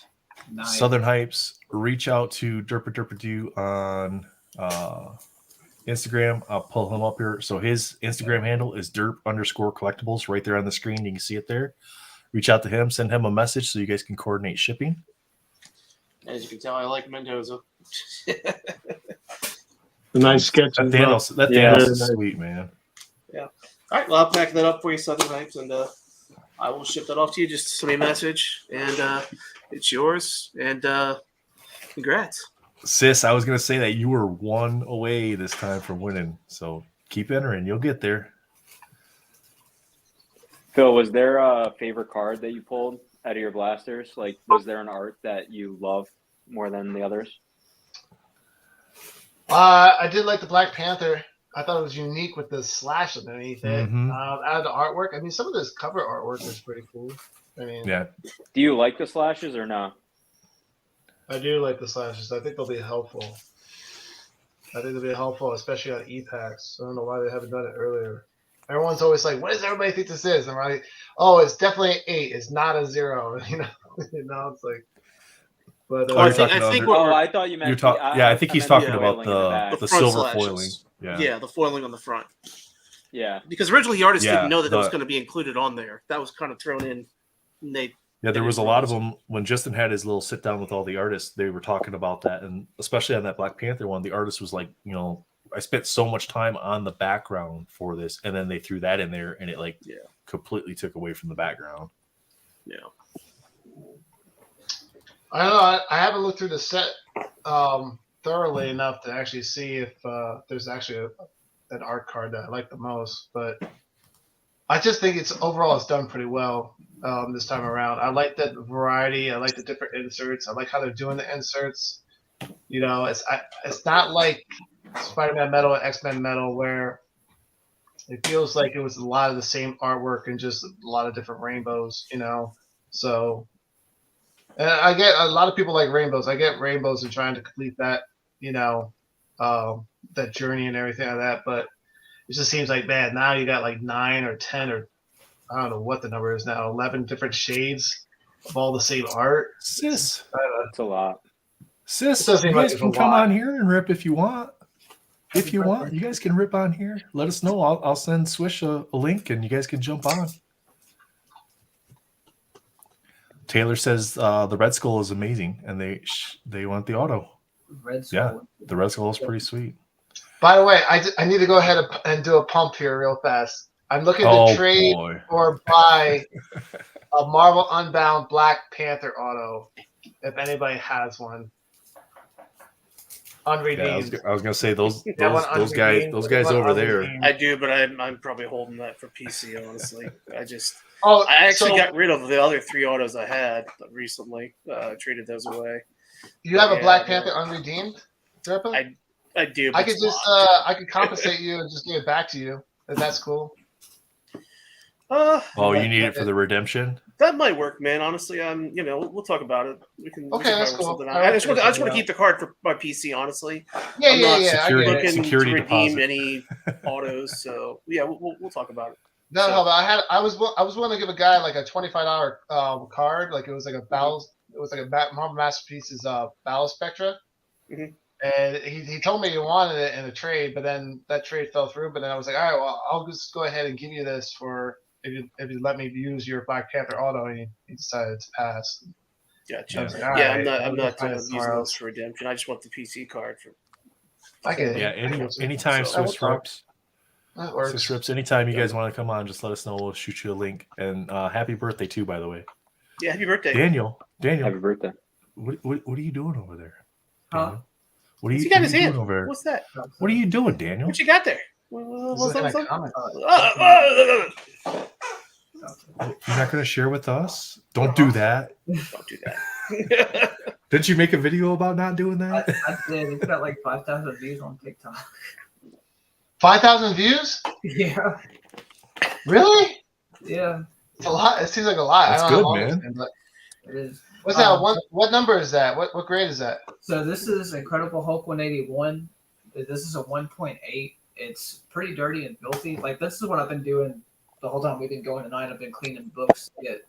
Nice.
Southern Hypes, reach out to Derpa on Instagram. I'll pull him up here. So his Instagram handle is derp_collectibles right there on the screen. You can see it there. Reach out to him, send him a message so you guys can coordinate shipping.
As you can tell, I like Mendoza.
Nice sketch.
That Thanos,
Yeah.
is sweet, man.
All right, well, I'll pack that up for you Sunday night, and I will ship that off to you. Just send me a message, and it's yours. And congrats.
Sis, I was gonna say that you were one away this time from winning, so keep entering. You'll get there.
Phil, was there a favorite card that you pulled out of your blasters? Like, was there an art that you love more than the others?
I did like the Black Panther. I thought it was unique with the slash underneath it.
Mhm.
Out of the artwork, I mean, some of this cover artwork was pretty cool. I mean,
Yeah,
Do you like the slashes or no?
I do like the slashes. I think they'll be helpful. Especially on E-Packs. I don't know why they haven't done it earlier. Everyone's always like, what does everybody think this is? And I'm like, oh, it's definitely an 8. It's not a 0. You know, it's like. But
Oh,
I
you're
think,
talking
I think
about-
what
Oh,
we're-
I thought you meant.
I think he's talking about
foiling in the back.
the
front
silver
slashes.
foiling.
Yeah, the foiling on the front.
Yeah.
Because originally the artist
Yeah,
didn't know that was
the-
going to be included on there. That was kind of thrown in. And they
Yeah, there was a lot of them when Justin had his little sit down with all the artists. They were talking about that, and especially on that Black Panther one, the artist was like, I spent so much time on the background for this, and then they threw that in there, and it completely took away from the background.
Yeah.
I don't know. I haven't looked through the set thoroughly enough to actually see if there's actually an art card that I like the most. But I just think it's done pretty well this time around. I like the variety. I like the different inserts. I like how they're doing the inserts. It's not like Spider-Man Metal and X-Men Metal where it feels like it was a lot of the same artwork and just a lot of different rainbows. So. And I get a lot of people like rainbows. I get rainbows and trying to complete that, that journey and everything like that. But it just seems like, man, now you got like 9 or 10 or I don't know what the number is now, 11 different shades of all the same art.
Sis,
That's a lot.
sis,
It does seem
you
like
guys
it's
can
a
come
lot.
on here and rip if you want. If you want, you guys can rip on here. Let us know. I'll send Swish a link, and you guys can jump on. Taylor says the Red Skull is amazing, and they want the auto.
Red
Yeah,
Skull.
the Red Skull is pretty sweet.
By the way, I need to go ahead and do a pump here real fast. I'm looking to trade
boy.
or buy a Marvel Unbound Black Panther auto if anybody has one.
Yeah,
Unredeemed.
I was gonna say those
That one
those guys
unredeemed.
over there.
Unredeemed.
I do, but I'm probably holding that for PC, honestly.
Oh,
I actually
so
got rid of the other 3 autos I had recently. Traded those away.
you have a
Yeah,
Black Panther unredeemed, Zerpa?
I do.
I
but
could
it's
just
locked.
I could compensate you and just give it back to you. If that's cool.
Oh, you need it for the redemption.
That might work, man. Honestly, we'll talk about it. We can.
Okay,
we can
that's
work
cool.
something out.
I
I just want
don't
to
think
keep the card for my PC. Honestly,
Yeah,
I'm not
I
security-
get it.
looking
Security
to redeem
deposit.
any autos. So yeah, we'll talk about it.
No,
So-
no, but I was willing to give a guy like a $25 card, like it was like a Battle, it was like a Marvel Masterpieces Battle Spectra,
Mhm.
and he told me he wanted it in a trade, but then that trade fell through. But then I was like, all right, well, I'll just go ahead and give you this for if you let me use your Black Panther auto, and he decided to pass.
Gotcha.
I was like, all
Yeah,
right,
I'm
I'll
not
find it
using
somewhere
those
else.
for redemption. I just want the PC card for.
I get it.
Yeah, anytime
So-
Swiss rips.
That works.
Swiss rips. Anytime you guys want to come on, just let us know. We'll shoot you a link. And happy birthday too, by the way,
Yeah, happy birthday.
Daniel.
Happy birthday.
What are you doing over there?
Huh?
Daniel? What are
What's
you,
he got in
what
his
are you
hand?
doing over there?
What's that?
What are you doing, Daniel?
What you got there?
This is in a comment.
You're not going to share with us? Don't do that.
Don't do that.
Didn't you make a video about not doing that?
I did. It's got like 5,000 views on TikTok.
5,000 views?
Yeah.
Really?
Yeah,
It's a lot. It seems like a lot.
That's
I don't know
good,
how long
man.
it's been, but
it is.
what's that? What number is that? What grade is that?
So this is Incredible Hulk 181. This is a 1.8. It's pretty dirty and filthy. Like, this is what I've been doing the whole time we've been going tonight. I've been cleaning books to get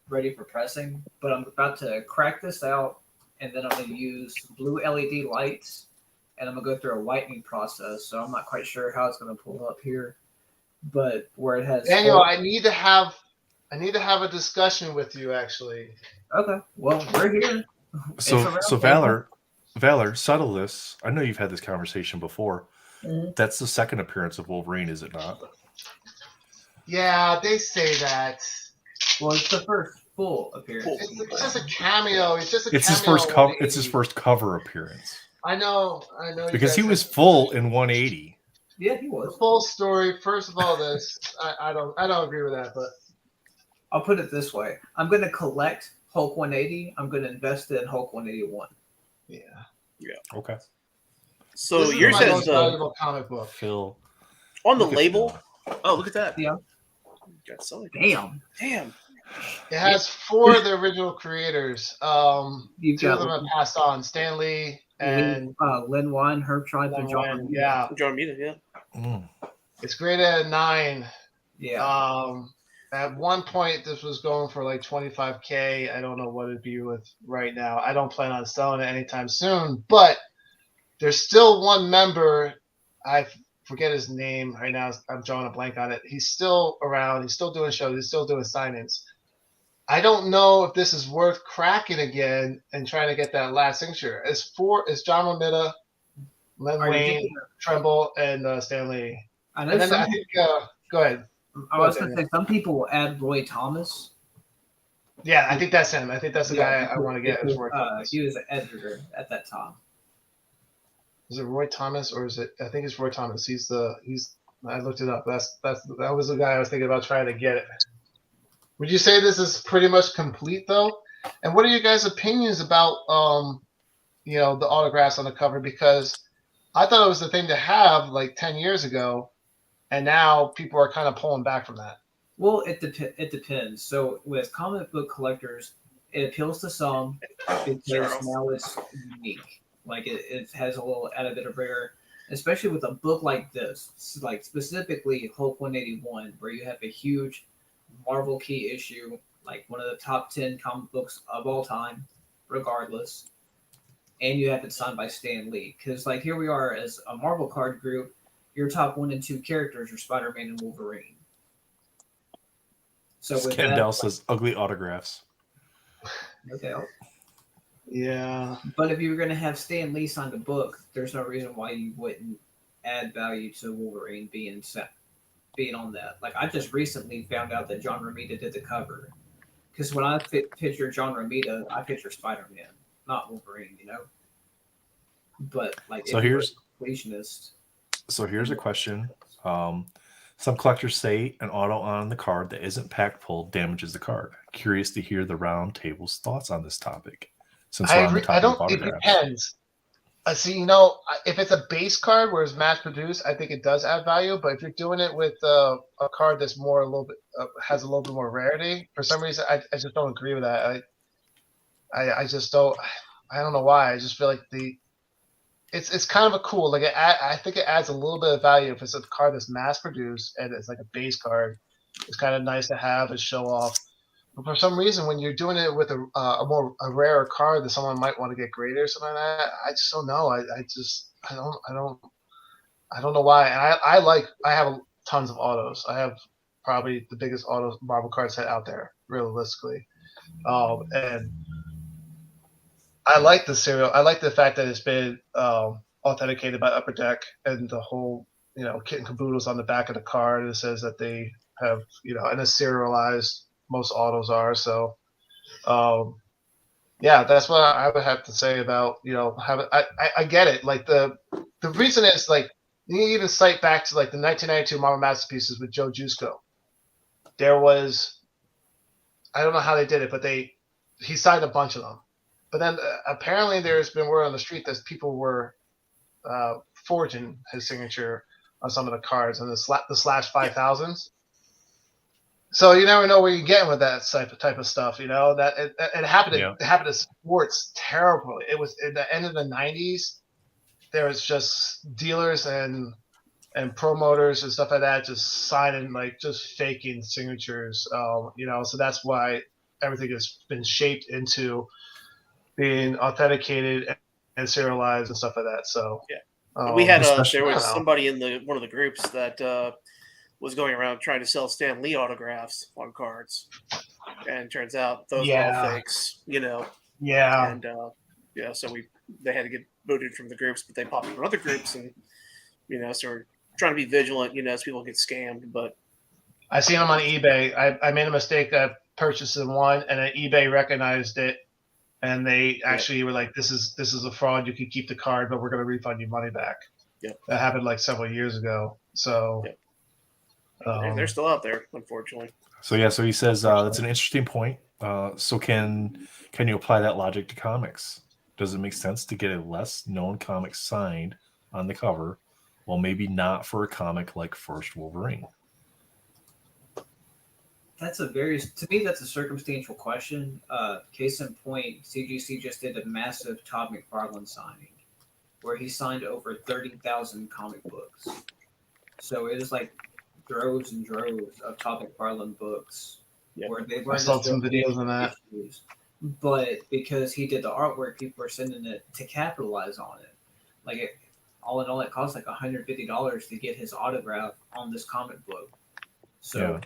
ready for pressing. But I'm about to crack this out, and then I'm going to use blue LED lights, and I'm going to go through a whitening process. So I'm not quite sure how it's going to pull up here. But where it has
Daniel, I need to have a discussion with you actually.
Okay. Well, we're here.
So
It's around
Valor, Valor, settle this. I know you've had this conversation before.
Mhm.
That's the second appearance of Wolverine, is it not?
Yeah, they say that.
Well, it's the first full appearance.
It's just a cameo. It's just a
It's his
cameo.
first cover. It's his first cover appearance.
I know. You
Because
guys
he was
have-
full in 180.
Yeah, he
the
was.
full story. First of all, this I don't agree with that, but
I'll put it this way: I'm going to collect Hulk 180. I'm going to invest in Hulk 181.
yeah.
Okay.
So
This is
yours
my
says
most valuable comic book.
Phil.
on the
look at
label.
Phil.
Oh, look at that.
Yeah.
Got so
Damn.
damn.
It has 4 of the original creators.
You've
2 of
got
them have passed on. Stan Lee and
Lin Wein, Herb Tribe, and John
Wen,
Romita.
yeah.
John Romita, yeah.
Mm.
It's graded at 9.
Yeah.
At one point, this was going for like 25K. I don't know what it'd be with right now. I don't plan on selling it anytime soon, but there's still one member. I forget his name right now. I'm drawing a blank on it. He's still around. He's still doing shows. He's still doing signings. I don't know if this is worth cracking again and trying to get that last signature. It's John Romita, Len
Are you
Wayne,
thinking
Tremble, and Stan Lee.
I know
And then
some
I think, go ahead.
I was going to say some people will add Roy Thomas.
Yeah, I think that's him. I think that's the guy I want to get. As Roy
Because,
Thomas.
he was an editor at that time.
Is it Roy Thomas or is it? I think it's Roy Thomas. I looked it up. That was the guy I was thinking about trying to get it. Would you say this is pretty much complete though? And what are you guys' opinions about the autographs on the cover? Because I thought it was the thing to have like 10 years ago, and now people are kind of pulling back from that.
Well, it depends. So with comic book collectors, it appeals to some because now it's unique. Like it has a little added bit of rare, especially with a book like this, like specifically Hulk 181, where you have a huge Marvel key issue, like one of the top 10 comic books of all time, regardless. And you have it signed by Stan Lee. Because like here we are as a Marvel card group, your top 1 and 2 characters are Spider-Man and Wolverine. So with
Scandal says ugly autographs.
okay.
Yeah.
But if you were going to have Stan Lee sign the book, there's no reason why you wouldn't add value to Wolverine being on that. Like I just recently found out that John Romita did the cover. Because when I picture John Romita, I picture Spider-Man, not Wolverine, But like,
So here's
completionist.
So here's a question. Some collectors say an auto on the card that isn't pack full damages the card. Curious to hear the round table's thoughts on this topic. Since
I
we're on the
agree.
topic of
It
autographs.
depends. See, if it's a base card where it's mass produced, I think it does add value. But if you're doing it with a card that's a little bit has a little bit more rarity, for some reason, I just don't agree with that. I just don't. I don't know why. I just feel like it's kind of a cool. Like I think it adds a little bit of value if it's a card that's mass produced and it's like a base card. It's kind of nice to have and show off. But for some reason, when you're doing it with a rarer card that someone might want to get graded or something like that, I just don't know. I don't know why. And I have tons of autos. I have probably the biggest auto Marvel card set out there, realistically. And I like the serial. I like the fact that it's been authenticated by Upper Deck and the whole kit and caboodles on the back of the card. It says that they have and it's serialized. Most autos are. So yeah, that's what I would have to say about having. I get it. Like the reason is like you even cite back to like the 1992 Marvel Masterpieces with Joe Jusko. There was, I don't know how they did it, but he signed a bunch of them. But then apparently there's been word on the street that people were forging his signature on some of the cards and the slash 5000s. So you never know where you're getting with that type of stuff. That it happened.
Yeah.
It happened to sports terribly. It was at the end of the 90s. There was just dealers and promoters and stuff like that just signing just faking signatures. So that's why everything has been shaped into being authenticated and serialized and stuff like that. So
yeah, we had
especially-
there
I
was
don't know.
somebody in one of the groups that was going around trying to sell Stan Lee autographs on cards, and turns out those were all
Yeah.
fakes.
Yeah.
And So they had to get booted from the groups, but they popped up in other groups, and so we're trying to be vigilant, as people get scammed. But
I seen them on eBay. I made a mistake of purchasing one, and then eBay recognized it, and they actually were like, "This is a fraud. You can keep the card, but we're going to refund your money back."
Yep.
That happened like several years ago. So
they're still out there, unfortunately.
So he says that's an interesting point. So can you apply that logic to comics? Does it make sense to get a less known comic signed on the cover, while maybe not for a comic like First Wolverine?
To me, that's a circumstantial question. Case in point, CGC just did a massive Todd McFarlane signing where he signed over 30,000 comic books. So it was like droves and droves of Todd McFarlane books. Where they
I saw some videos on that.
But because he did the artwork, people were sending it to capitalize on it. Like all in all, it cost like $150 to get his autograph on this comic book. So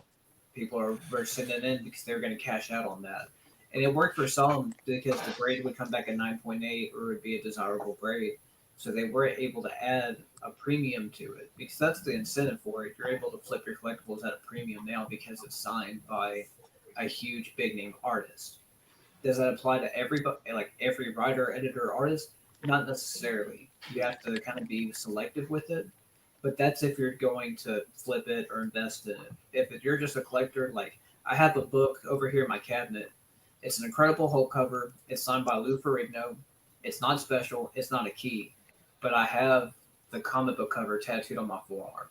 people were sending it in because they were going to cash out on that. And it worked for some because the grade would come back at 9.8 or it would be a desirable grade. So they were able to add a premium to it because that's the incentive for it. You're able to flip your collectibles at a premium now because it's signed by a huge big name artist. Does that apply to everybody, like every writer, editor, artist? Not necessarily. You have to kind of be selective with it. But that's if you're going to flip it or invest in it. If you're just a collector, like I have a book over here in my cabinet. It's an Incredible Hulk cover. It's signed by Lou Ferrigno. It's not special. It's not a key. But I have the comic book cover tattooed on my forearm.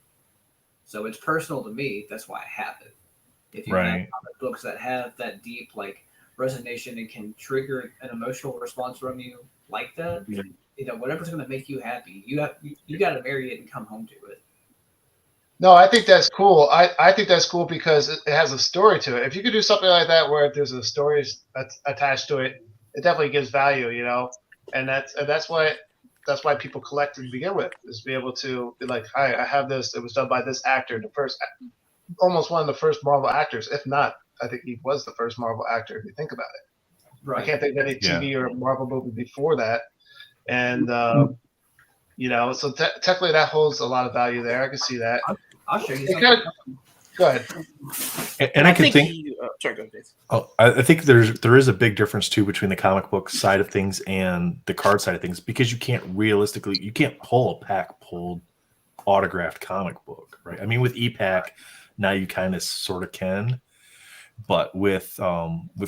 So it's personal to me. That's why I have it. If you have comic books that have that deep like resonation and can trigger an emotional response from you like that, whatever's going to make you happy, you got to marry it and come home to it.
No, I think that's cool. I think that's cool because it has a story to it. If you could do something like that where there's a story that's attached to it, it definitely gives value, and that's why people collect to begin with, is be able to be like, hi, I have this. It was done by this actor, almost one of the first Marvel actors, if not, I think he was the first Marvel actor if you think about it. Right. I can't think of any TV or Marvel movie before that, and so technically that holds a lot of value there. I can see that.
I'll show you something.
Go ahead.
And I can think.
Sorry, go ahead, Dave.
Oh, I think there is a big difference too between the comic book side of things and the card side of things, because you can't pull a pack pulled autographed comic book, right? I mean, with ePack now you kind of sort of can, but with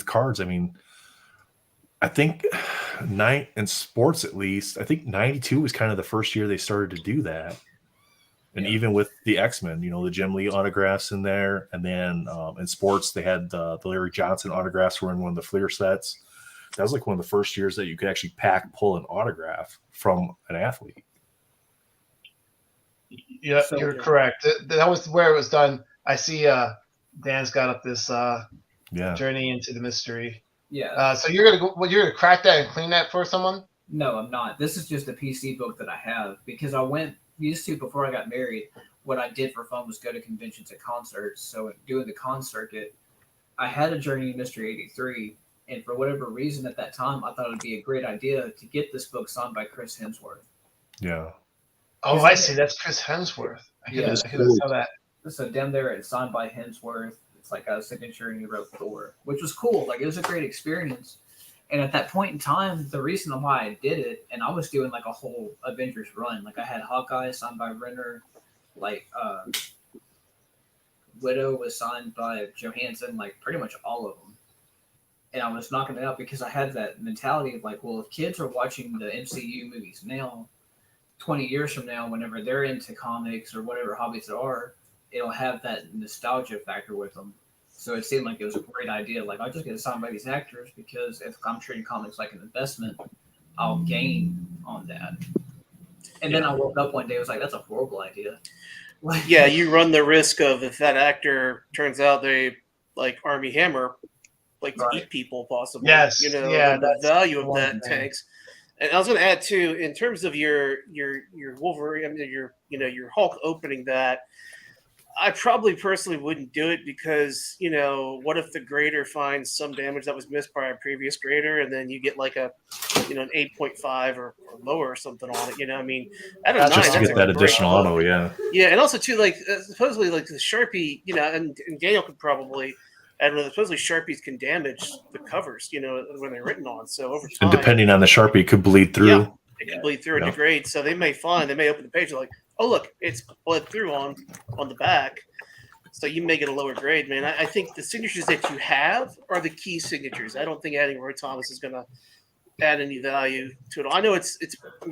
cards, I mean, I think in sports at least, I think 92 was kind of the first year they started to do that. And even with the X-Men, the Jim Lee autographs in there. And then in sports, they had the Larry Johnson autographs were in one of the Fleer sets. That was like one of the first years that you could actually pull an autograph from an athlete.
Yeah, you're correct. That was where it was done. I see Dan's got up this journey into the mystery.
Yeah.
So you're gonna crack that and clean that for someone?
No, I'm not. This is just a PC book that I have because used to, before I got married, what I did for fun was go to conventions and concerts. So doing the con circuit, I had a Journey to Mystery 83, and for whatever reason at that time, I thought it would be a great idea to get this book signed by Chris Hemsworth.
Yeah.
Oh, I see. That's Chris Hemsworth. I saw that.
So down there, it's signed by Hemsworth. It's like a signature, and he wrote Thor, which was cool. Like, it was a great experience. And at that point in time, the reason why I did it, and I was doing like a whole Avengers run. Like I had Hawkeye signed by Renner, like Widow was signed by Johansson, like pretty much all of them. And I was knocking it out because I had that mentality of like, well, if kids are watching the MCU movies now, 20 years from now, whenever they're into comics or whatever hobbies there are, it'll have that nostalgia factor with them. So it seemed like it was a great idea. Like, I'll just get signed by these actors because if I'm treating comics like an investment, I'll gain on that. And then I woke up one day, I was like, that's a horrible idea.
Like, yeah, you run the risk of, if that actor turns out they like Armie Hammer, like to eat people possibly.
Yes.
The value of that tanks. And I was going to add too, in terms of your Wolverine, I mean, your Hulk opening that, I probably personally wouldn't do it because, what if the grader finds some damage that was missed by a previous grader, and then you get like a an 8.5 or lower or something on it. I mean, at a 9,
Just to
that's
get
a
that
great
additional
book.
auto, yeah.
Yeah, and also too, like supposedly, like the Sharpie, and Daniel could probably add with supposedly Sharpies can damage the covers, when they're written on. So over time,
And depending on the Sharpie, it could bleed through.
it can bleed through and degrade. So they may open the page like, oh look, it's bled through on the back. So you may get a lower grade, man. I think the signatures that you have are the key signatures. I don't think adding Roy Thomas is going to add any value to it. I know it's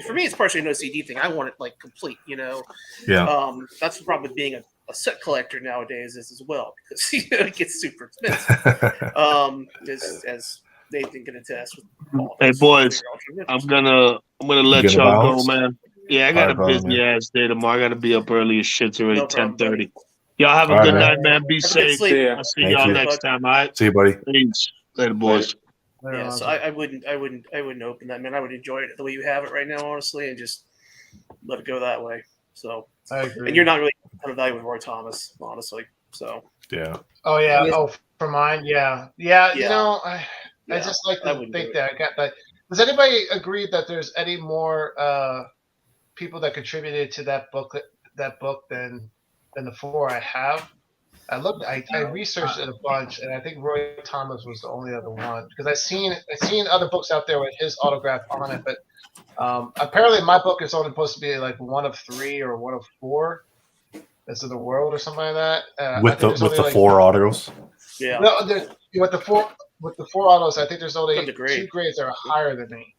for me, it's partially an OCD thing. I want it like complete,
Yeah.
That's the problem with being a set collector nowadays is as well, because it gets super expensive. As Nathan can attest with all
Hey
those
boys,
figure
I'm gonna let
gonna
y'all
bounce?
go, man. Yeah, I got
All
a
right, brother,
busy
man.
ass day tomorrow. I gotta be up early as shit. It's already
No problem,
10:30. Y'all have a
All right,
good
man.
night, man. Be
Have a good
safe.
sleep.
See ya.
I'll see
Thank
y'all
you.
next time. All right.
See you, buddy.
Peace. Later, boys.
Yeah, so I wouldn't open that, man. I would enjoy it the way you have it right now, honestly, and just let it go that way. So,
I agree.
and you're not really kind of value with Roy Thomas, honestly. So,
Yeah.
Oh yeah.
Yes.
Oh, for mine, yeah.
Yeah.
I
Yeah,
just like
I
to
wouldn't
think
do it.
that I got that. Does anybody agree that there's any more people that contributed to that book than the 4 I have? I researched it a bunch, and I think Roy Thomas was the only other one because I seen other books out there with his autograph on it, but apparently my book is only supposed to be like one of 3 or one of 4 that's in the world or something like that. I
With
think
the
there's only like
4 autos.
Yeah.
no, with the 4 autos, I think there's only
From the grade.
2 grades that are higher than me.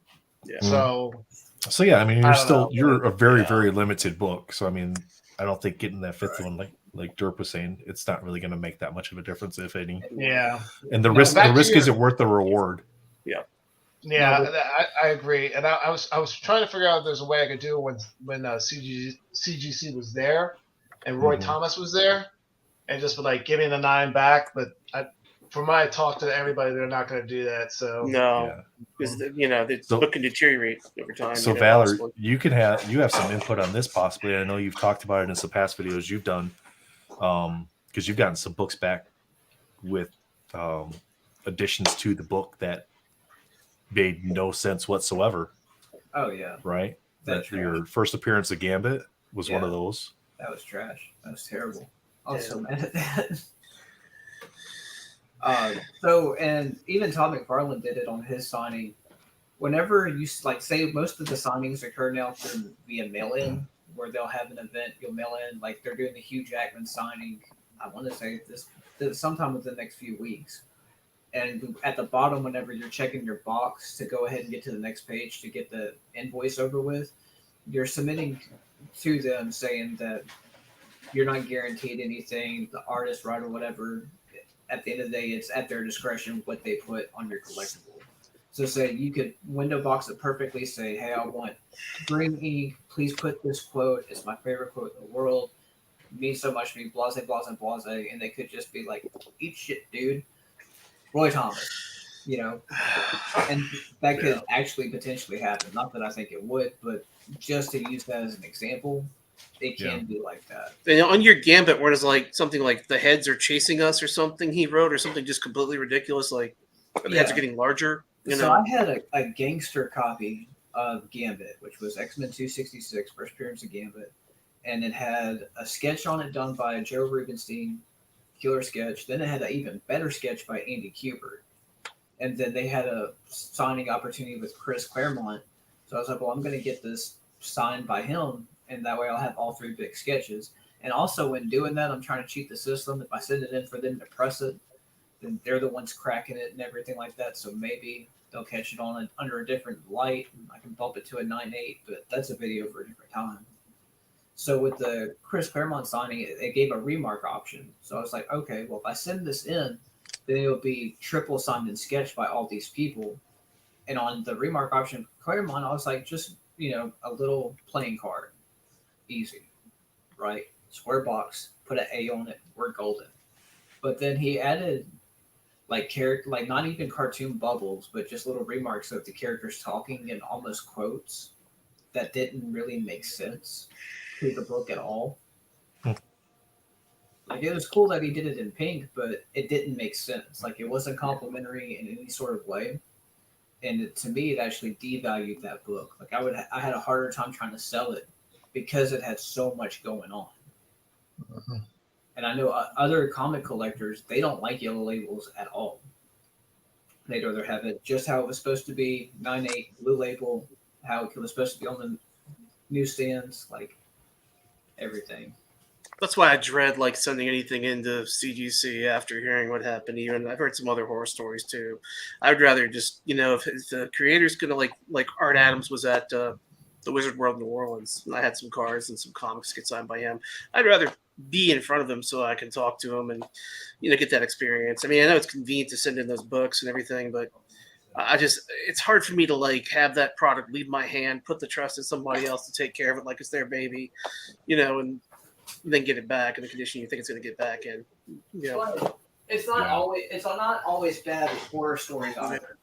Yeah.
So yeah, I mean,
I don't know.
you're a very
Yeah.
very limited book. So I mean, I don't think getting that 5th one, like Derp was saying, it's not really going to make that much of a difference, if any.
Yeah,
And the
No,
risk
back to your-
isn't worth the reward.
yeah,
No,
I agree. And I was trying to figure out if there's a way I could do it when CGC was there and Roy
Mhm.
Thomas was there, and just be like, give me the 9 back. But from my talk to everybody, they're not going to do that. So
No,
Yeah.
because the
So-
book can deteriorate over time.
So Valor,
possibly.
you have some input on this possibly. I know you've talked about it in some past videos you've done, because you've gotten some books back with additions to the book that made no sense whatsoever.
oh yeah,
Right?
That's
That your first appearance of Gambit was one
Yeah.
of those.
that was trash. That was terrible. I was so mad at that. So, and even Todd McFarlane did it on his signing. Whenever you say most of the signings occur now through via mail-in, where they'll have an event, you'll mail in, like they're doing the Hugh Jackman signing. I want to say this sometime within the next few weeks. And at the bottom, whenever you're checking your box to go ahead and get to the next page to get the invoice over with, you're submitting to them saying that you're not guaranteed anything, the artist, writer, whatever. At the end of the day, it's at their discretion what they put on your collectible. So say you could window box it perfectly, say, hey, I want green ink, please put this quote, it's my favorite quote in the world, means so much to me, blase, blase, blase, and they could just be like, eat shit, dude. Roy Thomas, and that could actually potentially happen. Not that I think it would, but just to use that as an example, it can be like that.
And on your Gambit, where it's like something like the heads are chasing us or something he wrote, or something just completely ridiculous, like the heads are getting larger.
So I had a gangster copy of Gambit, which was X-Men 266, first appearance of Gambit, and it had a sketch on it done by Joe Rubenstein, killer sketch. Then it had an even better sketch by Andy Kubert. And then they had a signing opportunity with Chris Claremont. So I was like, well, I'm going to get this signed by him, and that way I'll have all 3 big sketches. And also when doing that, I'm trying to cheat the system. If I send it in for them to press it, then they're the ones cracking it and everything like that. So maybe they'll catch it on under a different light. And I can bump it to a 9.8, but that's a video for a different time. So with the Chris Claremont signing, it gave a remark option. So I was like, okay, well, if I send this in, then it'll be triple signed and sketched by all these people. And on the remark option for Claremont, I was like, just, a little playing card. Easy, right? Square box, put an A on it, we're golden. But then he added not even cartoon bubbles, but just little remarks of the characters talking and almost quotes that didn't really make sense to the book at all. Like, it was cool that he did it in pink, but it didn't make sense. Like, it wasn't complimentary in any sort of way. to me, it actually devalued that book. Like I had a harder time trying to sell it because it had so much going on.
Mhm.
And I know other comic collectors, they don't like yellow labels at all. They'd rather have it just how it was supposed to be, 9/8 blue label, how it was supposed to be on the newsstands, like everything.
That's why I dread like sending anything into CGC after hearing what happened. Even I've heard some other horror stories too. I'd rather just if the creator's gonna like Art Adams was at the Wizard World New Orleans, and I had some cards and some comics get signed by him. I'd rather be in front of him so I can talk to him and get that experience. I mean, I know it's convenient to send in those books and everything, but it's hard for me to like have that product leave my hand, put the trust in somebody else to take care of it like it's their baby, and then get it back in the condition you think it's going to get back in.
It's not always bad with horror stories either.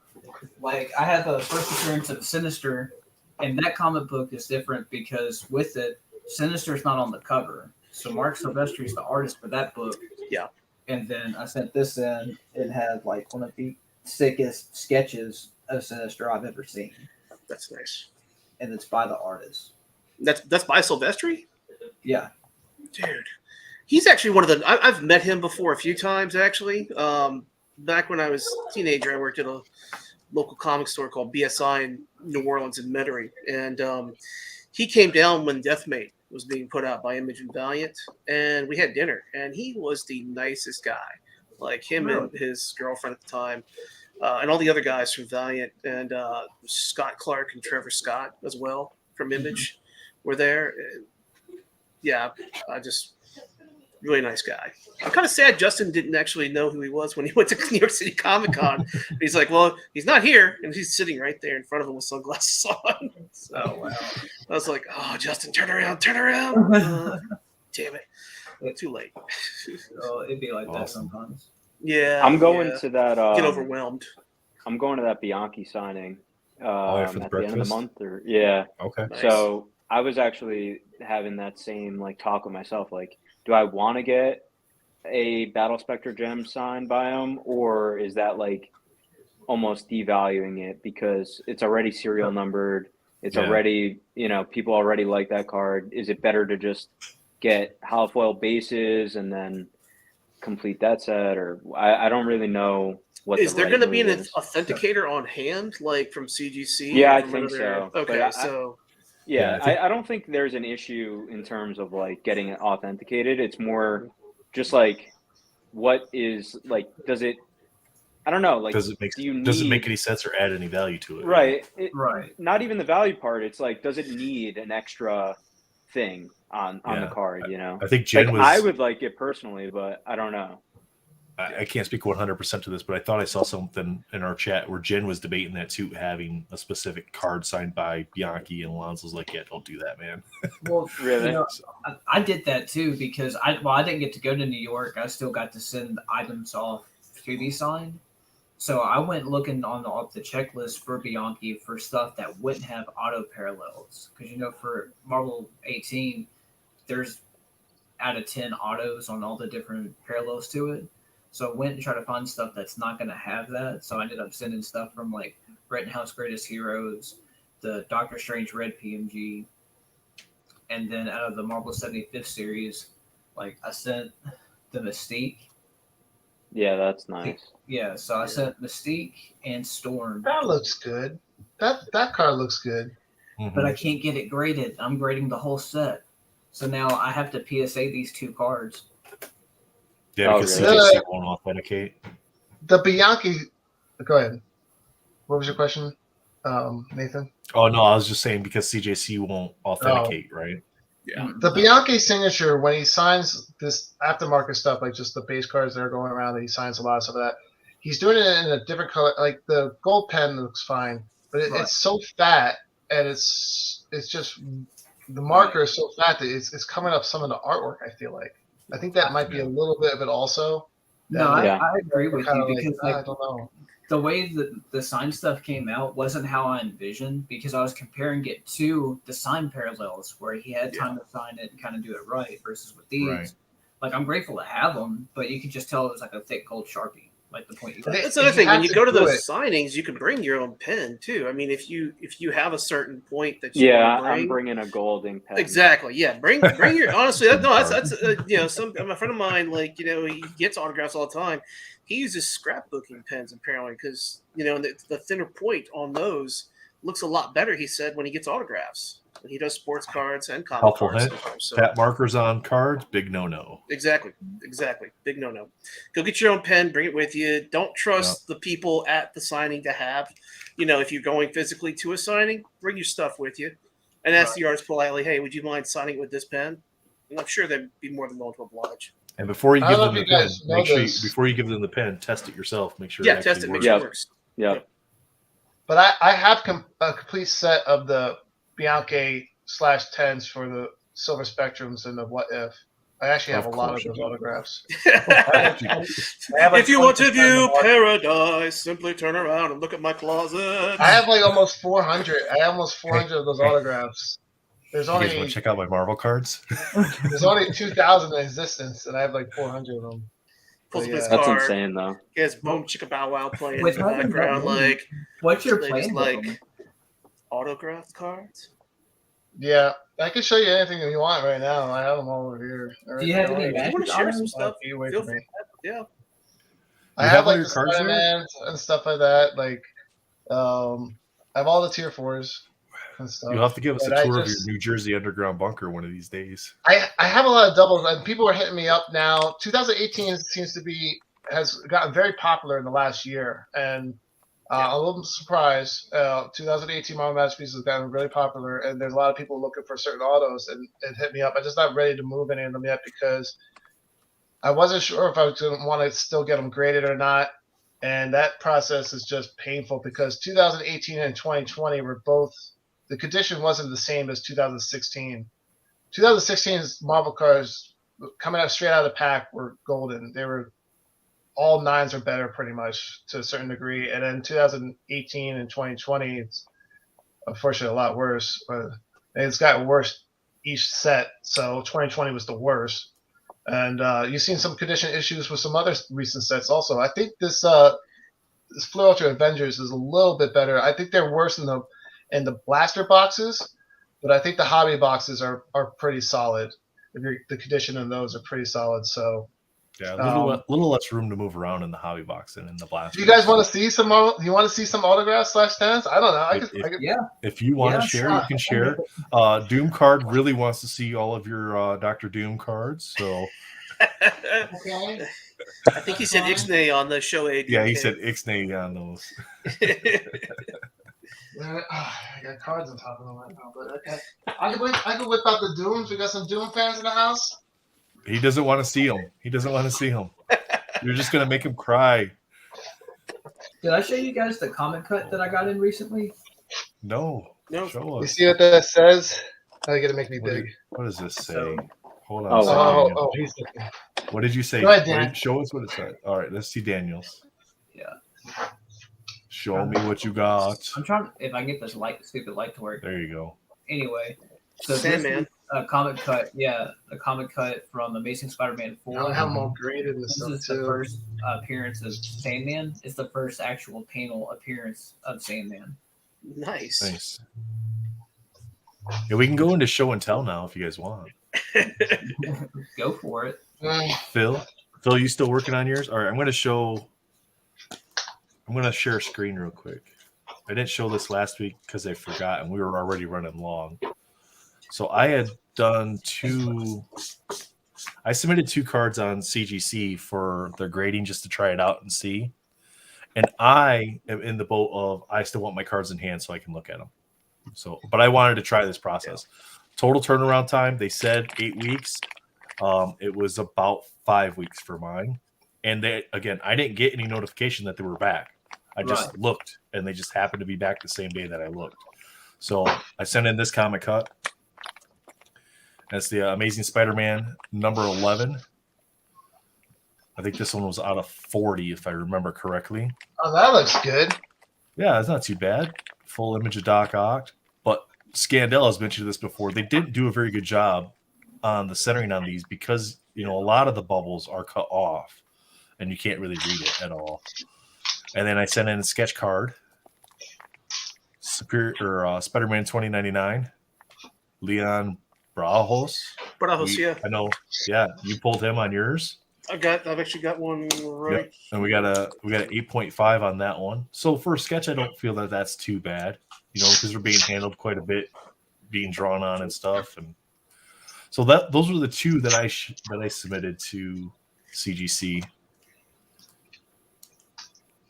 Like I had the first appearance of Sinister, and that comic book is different because with it, Sinister's not on the cover. So Mark Silvestri is the artist for that book.
Yeah.
And then I sent this in. It had like one of the sickest sketches of Sinister I've ever seen.
That's nice.
And it's by the artist.
That's by Silvestri?
Yeah.
Dude. He's actually one of the I've met him before a few times actually. Back when I was a teenager, I worked at a local comic store called BSI in New Orleans in Metairie. And he came down when Deathmate was being put out by Image and Valiant, and we had dinner, and he was the nicest guy. Like him and his girlfriend at the time, and all the other guys from Valiant, and Scott Clark and Trevor Scott as well from Image were there. Yeah, really nice guy. I'm kind of sad Justin didn't actually know who he was when he went to New York City Comic Con. He's like, well, he's not here, and he's sitting right there in front of him with sunglasses on. So I was like, oh, Justin, turn around. Damn it. Too late.
So it'd be like that sometimes.
Yeah.
I'm going to that.
Get overwhelmed.
I'm going to that Bianchi signing
for the
at the end of the
breakfast?
month. Okay.
Okay.
So I was actually having that same like talk with myself. Like, do I want to get a Battle Spectre gem signed by him, or is that like almost devaluing it because it's already serial numbered? It's already, people already like that card. Is it better to just get holofoil bases and then complete that set? Or I don't really know what
is there going to be an
is.
authenticator on hand, like from CGC?
Yeah, I think so.
Okay,
I don't think there's an issue in terms of like getting it authenticated. It's more just like, what is like, does it? I don't know. Like,
does it make any sense or add any value to it?
Right.
Right.
Not even the value part. It's like, does it need an extra thing on the card?
I think Jen
I would like it personally, but I don't know.
I can't speak 100% to this, but I thought I saw something in our chat where Jen was debating that too, having a specific card signed by Bianchi, and Alonso's like, yeah, don't do that, man.
Well,
really?
I did that too because I didn't get to go to New York. I still got to send items off to be signed. So I went looking off the checklist for Bianchi for stuff that wouldn't have auto parallels. Because, for Marvel 18, there's out of 10 autos on all the different parallels to it. So I went and tried to find stuff that's not going to have that. So I ended up sending stuff from like Rittenhouse Greatest Heroes, the Doctor Strange Red PMG, and then out of the Marvel 75th series, like I sent the Mystique.
Yeah, that's nice.
Yeah, so I sent Mystique and Storm.
That looks good. That card looks good.
But I can't get it graded. I'm grading the whole set. So now I have to PSA these two cards.
Yeah, because CGC won't authenticate.
The Bianchi. Go ahead. What was your question, Nathan?
Oh, no, I was just saying because CJC won't authenticate, right?
Yeah.
The Bianchi signature, when he signs this aftermarket stuff, like just the base cards that are going around, that he signs a lot of stuff of that, he's doing it in a different color. Like the gold pen looks fine, but it's so fat, and it's just the marker is so fat that it's coming up some of the artwork, I feel like. I think that might be a little bit of it also.
No, I agree with you because
I don't know.
The way that the sign stuff came out wasn't how I envisioned, because I was comparing it to the sign parallels where he had time to sign it and kind of do it right versus with these. Like, I'm grateful to have them, but you could just tell it was like a thick, cold Sharpie. like the point you
But
got.
That's another thing.
have
When you
to
go to
do
those
it.
signings, you can bring your own pen too. I mean, if you have a certain point that you
Yeah,
want to bring,
I'm bringing a gold ink pen.
exactly. Yeah, bring your honestly. That's you know, a friend of mine, like, you know, he gets autographs all the time. He uses scrapbooking pens apparently because, you know, the thinner point on those looks a lot better. He said when he gets autographs, when he does sports cards and comic
Helpful
cards
hint.
sometimes. So
Fat markers on cards, big no.
exactly, big no. Go get your own pen, bring it with you. Don't trust the people at the signing to have, you know, if you're going physically to a signing, bring your stuff with you, and ask the artist politely, "Hey, would you mind signing with this pen?" And I'm sure they'd be more than willing to oblige.
And before you
I
give
don't
them
know
the
if you
pen,
guys know
make sure
this.
before you give them the pen, test it yourself. Make sure
Yeah,
it
test
actually
it, make
works.
sure
Yeah.
it works.
Yeah.
But I have a complete set of the Bianchi /10s for the Silver Spectrums and the What If. I actually have
Of
a lot of
course you
those
do.
autographs.
If you want to view paradise, simply turn around and look at my closet.
I have like almost 400. I have almost 400 of those autographs. There's
You guys want
only
to check out my Marvel cards?
there's only 2,000 in existence, and I have like 400 of them.
Pulls up his
That's
card.
insane, though.
He has Boom Chicka Bow Wow playing in
With
the
having that
background,
many,
like
What's your
they
plan
just
with
like
them?
autographed cards.
Yeah, I can show you anything you want right now. I have them all over here.
Do you have any
If you want
magic
to share some
autos?
stuff,
Be away
feel
from
free.
me.
Yeah.
I
You
have
have all
like
your
the
cards there?
Spider-Man and stuff like that. Like, I have all the tier 4s and stuff.
You'll have to give us
But
a
I
tour of
just-
your New Jersey underground bunker one of these days.
I have a lot of doubles, and people are hitting me up now. 2018 seems to be has gotten very popular in the last year, and a little surprised. 2018 Marvel Masterpiece has gotten really popular, and there's a lot of people looking for certain autos and hit me up. I'm just not ready to move any of them yet because I wasn't sure if I was going to want to still get them graded or not, and that process is just painful because 2018 and 2020 were both the condition wasn't the same as 2016. 2016's Marvel cards coming out straight out of the pack were golden. They were all 9s or better pretty much to a certain degree. And then 2018 and 2020, it's unfortunately a lot worse. But it's gotten worse each set. So 2020 was the worst. And you've seen some condition issues with some other recent sets also. I think this Fleur Ultra Avengers is a little bit better. I think they're worse in the blaster boxes, but I think the hobby boxes are pretty solid. The condition in those are pretty solid. So
Yeah, a little less room to move around in the hobby box than in the blast.
do you guys want to see some? You want to see some autographs /10s? I don't know. I could,
If you want to
Yeah,
share,
sure.
you can share. Doom Card really wants to see all of your Dr. Doom cards. So
okay.
I think he said Ixnay on the show.
yeah, he said Ixnay on those.
I got cards on top of them right now, but okay. I could whip out the Dooms. We got some Doom fans in the house.
He doesn't want to see them. He doesn't want to see them. You're just gonna make him cry.
Did I show you guys the comic cut that I got in recently?
No.
No.
Show
You
us.
see what that says? Oh, you gotta make me
What,
big.
what does this say?
So-
Hold on.
Oh,
a second,
wow.
Daniel.
He's looking.
What did you say?
Go ahead,
What
Dan.
did- show us what it said. All right, let's see Daniel's.
Yeah.
Show me what you got.
I'm trying if I can get this stupid light to work.
There you go.
Anyway, so this
Sandman.
is a comic cut. Yeah, a comic cut from Amazing Spider-Man 4.
I have them all graded and
This
stuff
is the
too.
first appearance of Sandman. It's the first actual panel appearance of Sandman.
Nice.
Thanks. Yeah, we can go into show and tell now if you guys want.
Go for it.
Phil, you still working on yours? All right, I'm going to share a screen real quick. I didn't show this last week because I forgot and we were already running long. So I had done I submitted 2 cards on CGC for their grading just to try it out and see. And I am in the boat of I still want my cards in hand so I can look at them. So, but I wanted to try this process. Total turnaround time, they said 8 weeks. It was about 5 weeks for mine. And I didn't get any notification that they were back. I just looked, and they just happened to be back the same day that I looked. So I sent in this comic cut. That's the Amazing Spider-Man number 11. I think this one was out of 40, if I remember correctly.
Oh, that looks good.
Yeah, it's not too bad. Full image of Doc Ock. But Scandell has mentioned this before. They didn't do a very good job on the centering on these because, a lot of the bubbles are cut off. and you can't really read it at all. And then I sent in a sketch card, Spider-Man 2099, Leon Brajos.
Yeah.
I know. Yeah, you pulled him on yours.
I've actually got one right.
Yep. And we got an 8.5 on that one. So for a sketch, I don't feel that that's too bad, because they're being handled quite a bit, being drawn on and stuff. And so those were the two that I submitted to CGC.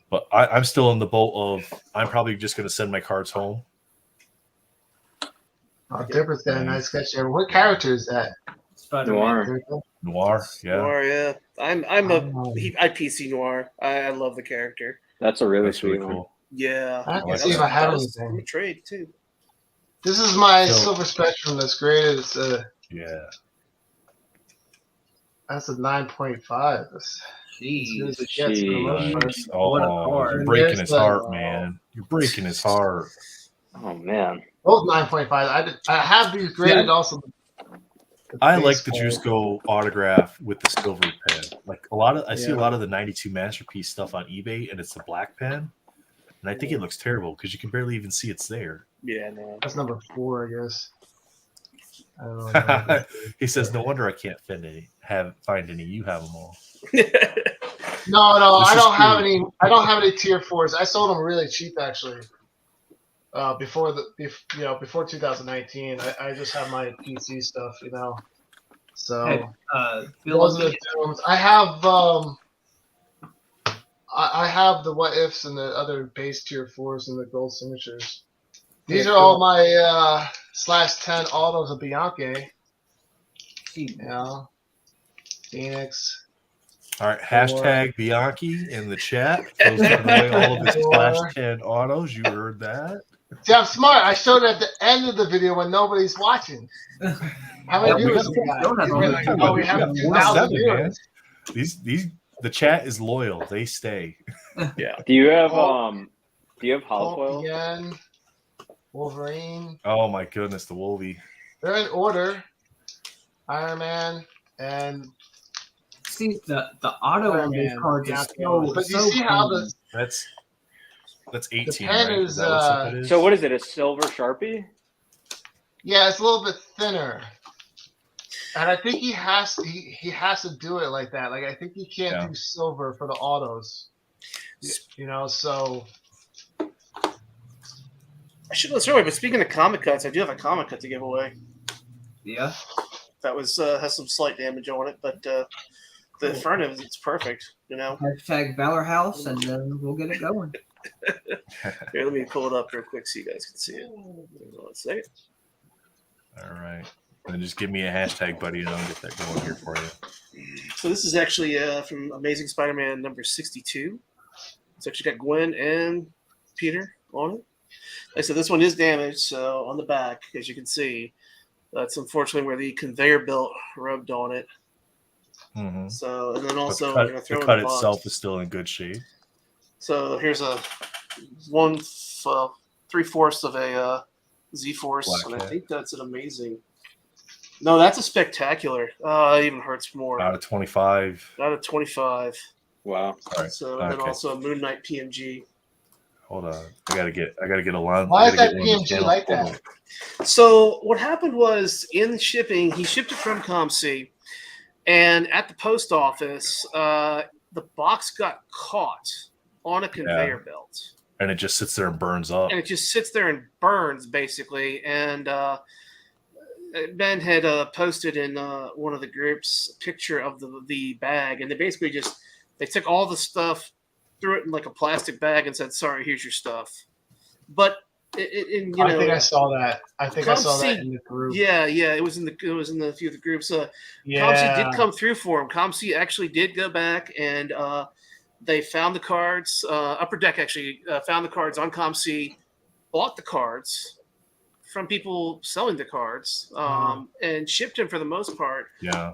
But I'm still in the boat of I'm probably just going to send my cards home.
Oh, Dipper's got a nice sketch there. What character is that?
Noir.
Noir, yeah.
Noir, yeah. I PC Noir. I love the character.
That's a really
That's
sweet
really
one.
cool.
Yeah.
I can see if I have
I'm
anything.
a trade too.
This is my Silver Spectrum that's graded. It's
Yeah.
that's a 9.5.
Jeez.
Nice.
What a
Oh,
card.
you're breaking his
There's
heart, man. You're breaking his heart.
Oh man.
Both 9.5. I have these graded also.
I like the Juiceco autograph with the silver pen. Like I see a lot of the 92 Masterpiece stuff on eBay, and it's the black pen, and I think it looks terrible because you can barely even see it's there.
Yeah, no.
That's number 4, I guess. I don't know.
He says, "No wonder I can't find any. You have them all."
No, I don't have any. I don't have any tier 4s. I sold them really cheap actually. Before 2019, I just have my PC stuff, So those are the dooms. I have I have the what ifs and the other base tier 4s and the gold signatures. These are all my /10 autos of Bianchi. Phoenix.
All right, hashtag Bianchi in the chat. Those are away all of his /10 autos. You heard that?
See, I'm smart. I showed it at the end of the video when nobody's watching. How many viewers we got? We have 2,000 viewers.
The chat is loyal. They stay.
Yeah.
Do you have holofoil?
Again, Wolverine.
Oh my goodness, the Wolvie.
They're in order. Iron Man and
see the auto on these cards is
but you see how the
that's 18.
The pen
right?
is,
so what is it? A silver Sharpie?
Yeah, it's a little bit thinner. And I think he has to do it like that. Like I think he can't do silver for the autos. So
I should list earlier, but speaking of comic cuts, I do have a comic cut to give away.
Yeah.
That has some slight damage on it, but the front of it's perfect,
Hashtag Valor House, and then we'll get it going.
Here, let me pull it up real quick so you guys can see it. Let's say it.
All right. And just give me a hashtag, buddy, and I'll get that going here for you.
So this is actually from Amazing Spider-Man number 62. It's actually got Gwen and Peter on it. Like I said, this one is damaged, so on the back, as you can see, that's unfortunately where the conveyor belt rubbed on it.
Mm-hmm.
So, and then also
the cut itself is still in good shape.
So here's a 3/4 of a Z-Force, and I think that's an amazing. No, that's a spectacular. It even hurts more.
Out of 25.
Out of 25.
Wow.
All right.
So and then also a Moon Knight PMG.
Hold on. I gotta get a line.
Why is that PMG like that?
So what happened was in shipping, he shipped it from ComC, and at the post office, the box got caught on a conveyor belt.
And it just sits there and burns up.
And it just sits there and burns, basically. And Ben had posted in one of the groups a picture of the bag, and they basically they took all the stuff, threw it in like a plastic bag, and said, "Sorry, here's your stuff." But
I think I saw that. I saw that in the group.
Yeah, it was in a few of the groups. ComC did come through for him. ComC actually did go back and they found the cards. Upper Deck actually found the cards on ComC, bought the cards from people selling the cards, and shipped him for the most part.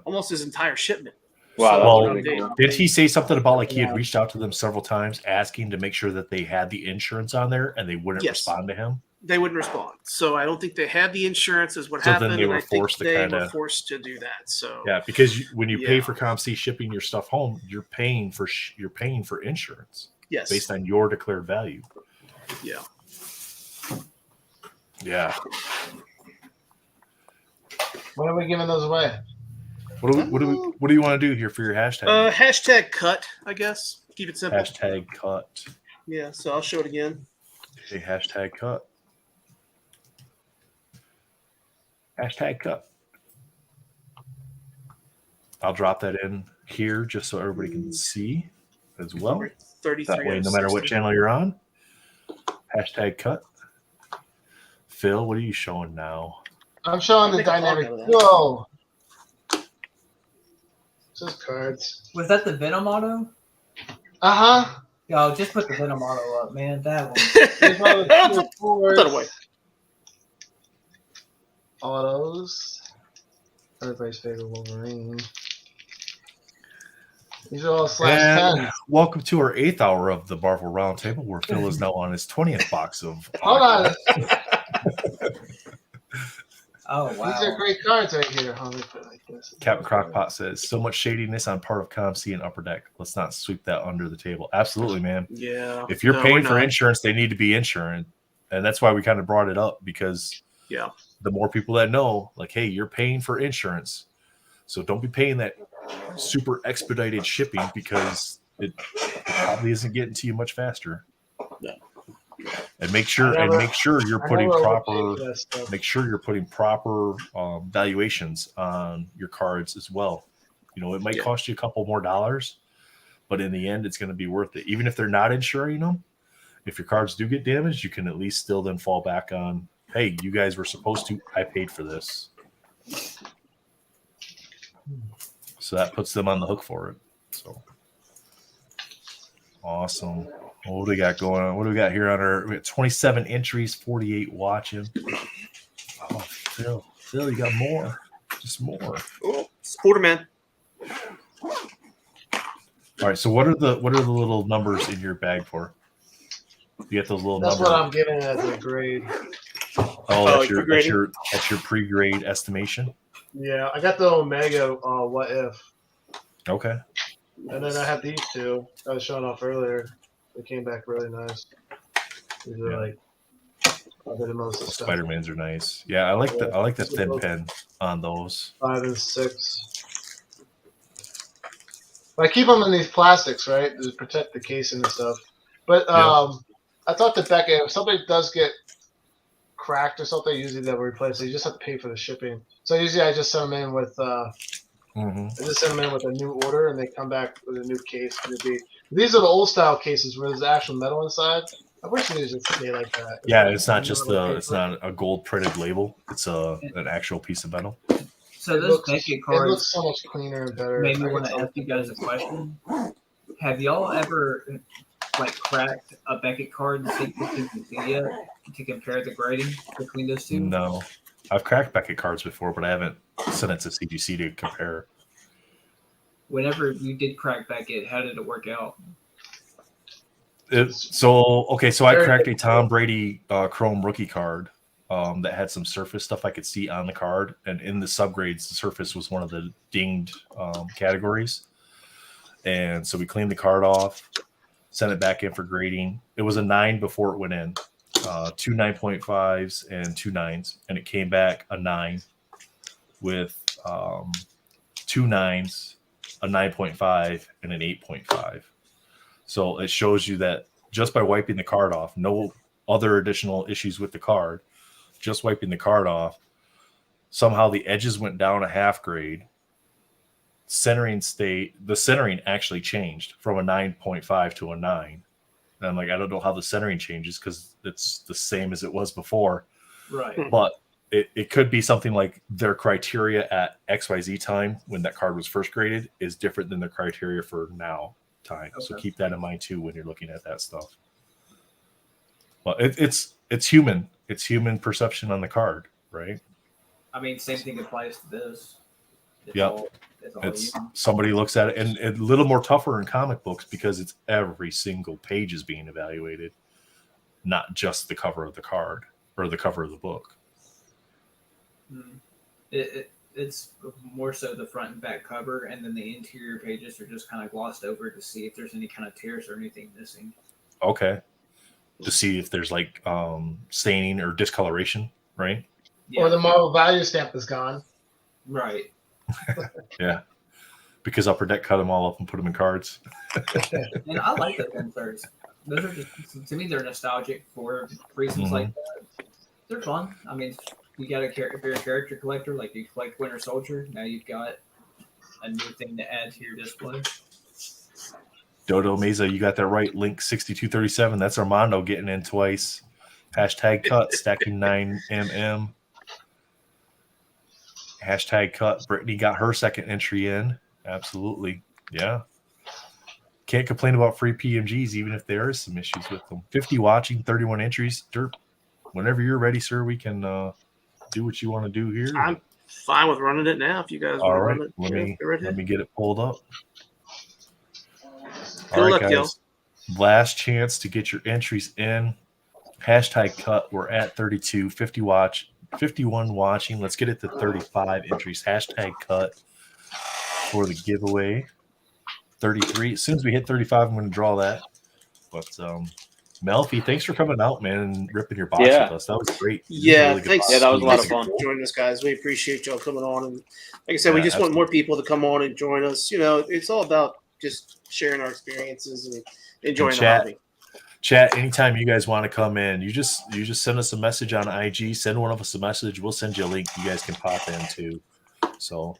Almost his entire shipment.
Wow.
So, did he say something about like he had reached out to them several times asking to make sure that they had the insurance on there and they wouldn't respond to him?
they wouldn't respond. So I don't think they had the insurance is what
So
happened.
then they were
and I think
forced to
they
kinda-
were forced to do that. So
Yeah, because when you pay
Yeah.
for ComC shipping your stuff home, you're paying for insurance
yes,
based on your declared value.
yeah.
Yeah.
When are we giving those away?
What do you want to do here for your hashtag?
Hashtag cut, I guess. Keep it simple.
Hashtag cut.
Yeah, so I'll show it again.
Okay, hashtag cut. Hashtag cut. I'll drop that in here just so everybody can see as well.
33.
That way, no matter what channel you're on, hashtag cut. Phil, what are you showing now?
I'm showing the
think I'll
dynamic.
talk about that.
Whoa. Just cards.
Was that the Venom auto?
Uh-huh.
Yo, just put the Venom auto up, man. That one.
Here's all the tier
Put that away.
4s. Autos. Everybody's favorite Wolverine. These are all /10.
And welcome to our 8th hour of the Marvel Roundtable, where Phil is now on his 20th box of.
Hold on.
Oh wow.
These are great cards right here. Hold on, let me put it like this.
Captain Crockpot says, so much shadiness on part of ComC and Upper Deck. Let's not sweep that under the table. Absolutely, man.
Yeah.
If you're
No,
paying
we're
for
not.
insurance, they need to be insured. And that's why we kind of brought it up, because
Yeah.
the more people that know, like, hey, you're paying for insurance. So don't be paying that super expedited shipping, because it probably isn't getting to you much faster.
No.
And make sure you're putting proper valuations on your cards as well. You know, it might cost you a couple more dollars, but in the end, it's going to be worth it. Even if they're not insuring them, if your cards do get damaged, you can at least still then fall back on, hey, you guys were supposed to, I paid for this. So that puts them on the hook for it. So awesome. What do we got going on? What do we got here on our? We got 27 entries, 48 watching. Oh, Phil, you got more. Just more.
Oh, Sporterman.
All right. So what are the little numbers in your bag for? You get those little
That's
numbers.
what I'm giving as a grade.
Oh, that's your pre-grade estimation.
Yeah, I got the Omega What If.
Okay.
And then I have these two I was showing off earlier. They came back really nice. These are like probably the most stuff.
Spider-Mans are nice. Yeah, I like the thin pen on those.
5 and 6. But I keep them in these plastics, right, to protect the casing and stuff. But I thought that if somebody does get cracked or something, usually they'll replace it. You just have to pay for the shipping. So usually I just send them in with I just send them in with a new order, and they come back with a new case. These are the old style cases where there's actual metal inside. I wish they just made like that.
Yeah, it's not a gold printed label. It's an actual piece of metal.
So those Beckett
It
cards
looks so much cleaner and better.
made me want to ask you guys a question. Have y'all ever cracked a Beckett card and seen yet to compare the grading between those two?
No, I've cracked Beckett cards before, but I haven't sent it to CGC to compare.
Whenever you did crack Beckett, how did it work out?
So I cracked a Tom Brady Chrome rookie card that had some surface stuff I could see on the card, and in the subgrades, the surface was one of the dinged categories. And so we cleaned the card off, sent it back in for grading. It was a 9 before it went in, 2 9.5s and 2 9s, and it came back a 9 with 2 9s, a 9.5, and an 8.5. So it shows you that just by wiping the card off, no other additional issues with the card, just wiping the card off, somehow the edges went down a half grade. The centering actually changed from a 9.5 to a 9. And I'm like, I don't know how the centering changes because it's the same as it was before.
Right.
But it could be something like their criteria at XYZ time when that card was first graded is different than their criteria for now time. Okay. So keep that in mind too when you're looking at that stuff. Well, it's human. It's human perception on the card, right?
I mean, same thing applies to this.
It's somebody looks at it, and a little more tougher in comic books because it's every single page is being evaluated, not just the cover of the card, or the cover of the book.
It's more so the front and back cover, and then the interior pages are just kind of glossed over to see if there's any kind of tears or anything missing.
Okay. To see if there's like staining or discoloration, right?
Yeah.
Or the Marvel value stamp is gone.
Right.
Yeah. Because Upper Deck cut them all up and put them in cards.
And I like those inserts. Those are just, to me, they're nostalgic for reasons like that. They're fun. I mean, you got if you're a character collector, like you collect Winter Soldier, now you've got a new thing to add to your display.
Dodo Mesa, you got that right. Link 6237. That's Armando getting in twice. Hashtag cut, stacking 9mm. Hashtag cut. Brittany got her second entry in. Absolutely. Yeah. Can't complain about free PMGs, even if there is some issues with them. 50 watching, 31 entries. Derp, whenever you're ready, sir, we can do what you want to do here.
I'm fine with running it now if you guys
All
want
right.
to run it.
Let me get it pulled up.
Good
All right,
luck,
guys.
y'all.
Last chance to get your entries in. Hashtag cut. We're at 32. 51 watching. Let's get it to 35 entries. Hashtag cut for the giveaway. 33. As soon as we hit 35, I'm going to draw that. But Melfi, thanks for coming out, man, and ripping your box with us. That was great.
Yeah,
really
thanks.
Yeah, that was a lot of
Thanks
fun.
for joining us, guys. We appreciate y'all coming on. And like I said, we just want more people to come on and join us. You know, it's all about just sharing our experiences and enjoying the hobby.
Chat, anytime you guys want to come in, you just send us a message on IG. Send one of us a message. We'll send you a link. You guys can pop in too. So,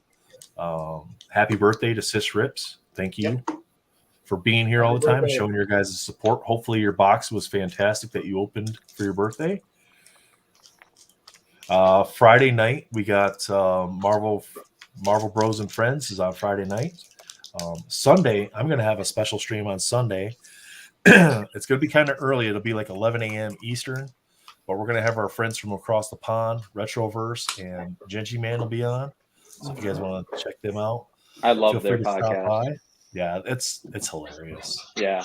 happy birthday to Sis Rips. Thank you for being here all the time, showing your guys' support. Hopefully your box was fantastic that you opened for your birthday. Friday night, we got Marvel Bros and Friends is on Friday night. Sunday, I'm going to have a special stream on Sunday. It's going to be kind of early. It'll be like 11 a.m. Eastern, but we're going to have our friends from across the pond, Retroverse and Genji Man will be on. So if you guys want to check them out,
I love
feel
their
free to stop
podcast.
by. Yeah, it's hilarious.
Yeah.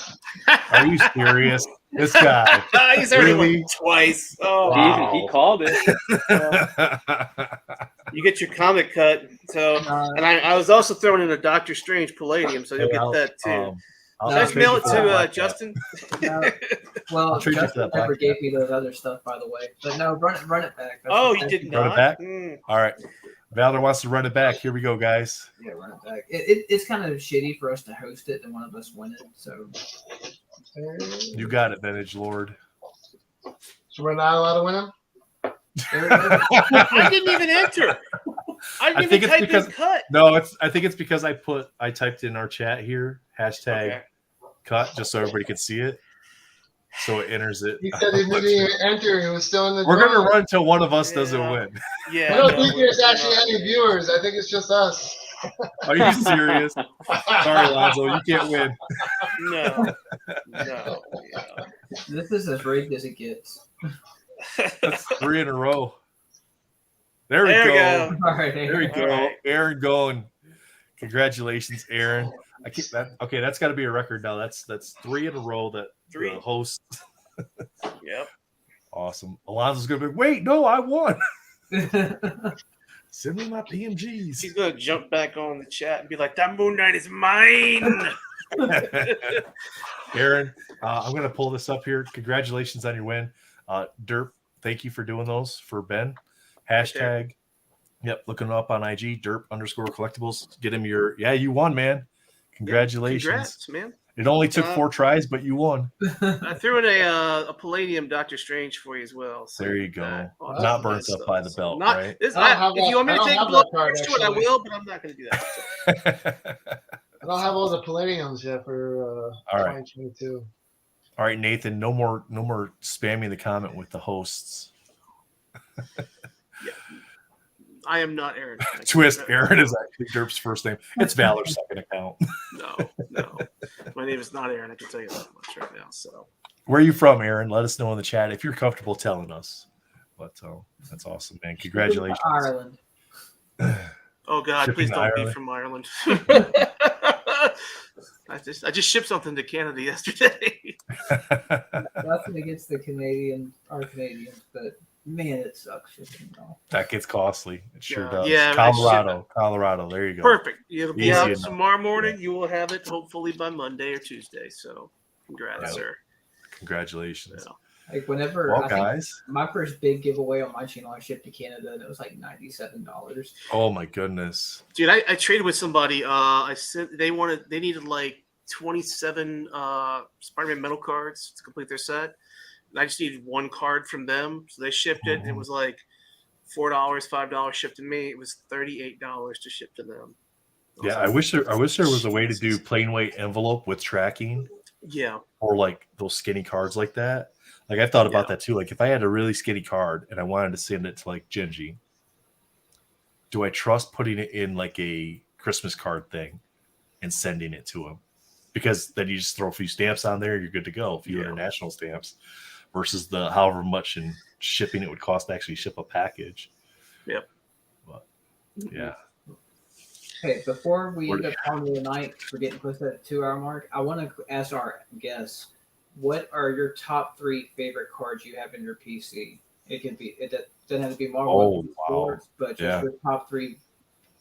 Are you serious? This guy.
He's already
Really?
won twice. Oh,
Wow.
He called it.
You get your comic cut. So, and I was also throwing in a Doctor Strange Palladium, so you'll get that too. Should I just mail it to Justin?
Well,
I'll treat you to
Justin
that black
never gave me those other stuff, by the way. But no, run it back. That's
Oh,
what
you did
Run it
not?
back?
Mm.
All right. Valor wants to run it back. Here we go, guys.
Yeah, run it back. It's kind of shitty for us to host it and one of us win it. So
You got it, Vintage Lord.
So we're not allowed to win them?
I didn't even enter. I didn't even type in cut.
No, I think it's because I typed in our chat here hashtag cut just so everybody could see it. So it enters it.
He said he didn't even enter. He was still in the
We're going to
drawing.
run until one of us doesn't win.
Yeah.
I don't think there's actually any viewers. I think it's just us.
Are you serious? Sorry, Lonzo, you can't win.
No.
this is as rigged as it gets.
That's 3 in a row. There we go.
All right,
There we go.
right.
Aaron going. Congratulations, Aaron. I keep that. Okay, that's got to be a record now. That's 3 in a row that the host.
Yep.
Awesome. Alonzo's gonna be. Wait, no, I won. Send me my PMGs.
He's gonna jump back on the chat and be like, "That Moon Knight is mine."
Aaron, I'm gonna pull this up here. Congratulations on your win, Derp. Thank you for doing those for Ben. Hashtag. Yep, looking up on IG, Derp_collectibles. Get him your. Yeah, you won, man. Congratulations.
Congrats, man.
It only took 4 tries, but you won.
I threw in a Palladium Doctor Strange for you as well. So
There you go.
awesome.
Not burnt up by the belt,
Not,
right?
this,
I don't have
if you want me
that-
to
I
take a
don't
blow
have that card,
to it, I
actually.
will, but I'm not going to do that.
I don't have all the Palladiums yet for
All right.
2022.
All right, Nathan. No more spamming the comment with the hosts.
I am not Aaron.
Twist. Aaron is actually Derp's first name. It's Valor's second account.
No. My name is not Aaron. I can tell you that much right now. So,
Where are you from, Aaron? Let us know in the chat if you're comfortable telling us. But that's awesome, man. Congratulations.
Ireland.
oh God,
Shipping
please
to
don't be
Ireland.
from Ireland. I just shipped something to Canada yesterday.
Nothing against our Canadians, but Man, it sucks shipping though.
That gets costly. It sure does.
Yeah,
Colorado. There you go.
Perfect. It'll be
Easy
out
enough.
tomorrow morning. You will have it hopefully by Monday or Tuesday. So, congrats,
Yeah.
sir.
Congratulations.
Yeah.
Like whenever
Well,
I think
guys.
my first big giveaway on my channel, I shipped to Canada and it was like $97.
Oh my goodness.
Dude, I traded with somebody. I said they needed like 27 Spider-Man metal cards to complete their set. And I just needed one card from them. So they shipped it. It was like $4, $5 shipped to me. It was $38 to ship to them.
Yeah, I wish there was a way to do plain white envelope with tracking.
Yeah.
Or like those skinny cards like that. Like I've thought about that too. Like if I had a really skinny card and I wanted to send it to like Genji, do I trust putting it in like a Christmas card thing and sending it to him? Because then you just throw a few stamps on there, you're good to go. A few international stamps versus the however much in shipping it would cost to actually ship a package.
Yep.
But yeah.
Okay, before we end up calling it a night, we're getting close to that 2-hour mark. I want to ask our guests, what are your top 3 favorite cards you have in your PC? It doesn't have to be Marvel cards, but just your top 3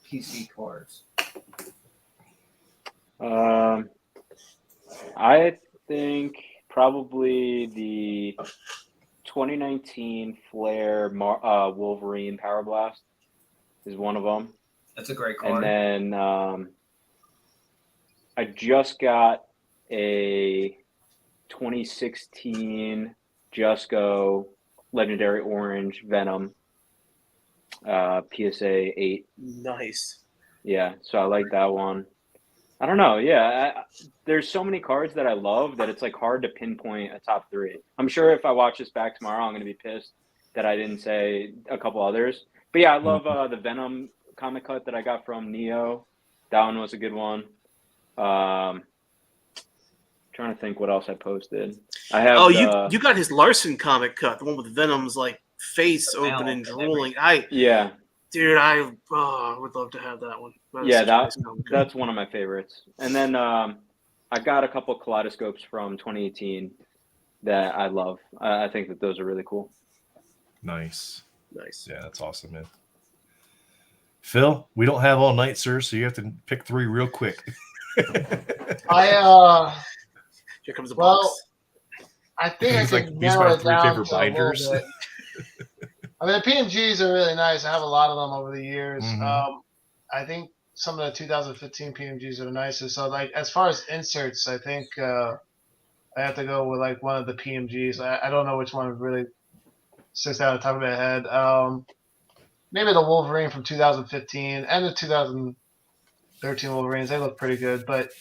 PC cards.
I think probably the 2019 Flare Wolverine Power Blast is one of them.
That's a great card.
And then I just got a 2016 Just Go Legendary Orange Venom PSA 8.
Nice.
Yeah, so I like that one. I don't know. Yeah, there's so many cards that I love that it's like hard to pinpoint a top 3. I'm sure if I watch this back tomorrow, I'm going to be pissed that I didn't say a couple others. But yeah, I love the Venom comic cut that I got from Neo. That one was a good one. Trying to think what else I posted. I have.
You got his Larson comic cut, the one with Venom's like face open and drooling. Dude, I would love to have that one.
That's one of my favorites. And then I got a couple kaleidoscopes from 2018 that I love. I think that those are really cool.
Nice.
Yeah,
that's awesome, man. Phil, we don't have all night, sir, so you have to pick 3 real quick.
Here comes a box.
Well, I think
He's
I
like,
can
these are
narrow
my
it
3
down
favorite
to a little
binders.
bit. I mean, the PMGs are really nice. I have a lot of them over the years. I think some of the 2015 PMGs are the nicest. So, like, as far as inserts, I think I have to go with, like, one of the PMGs. I don't know which one really sticks out on the top of my head. Maybe the Wolverine from 2015 and the 2013 Wolverines. They look pretty good. But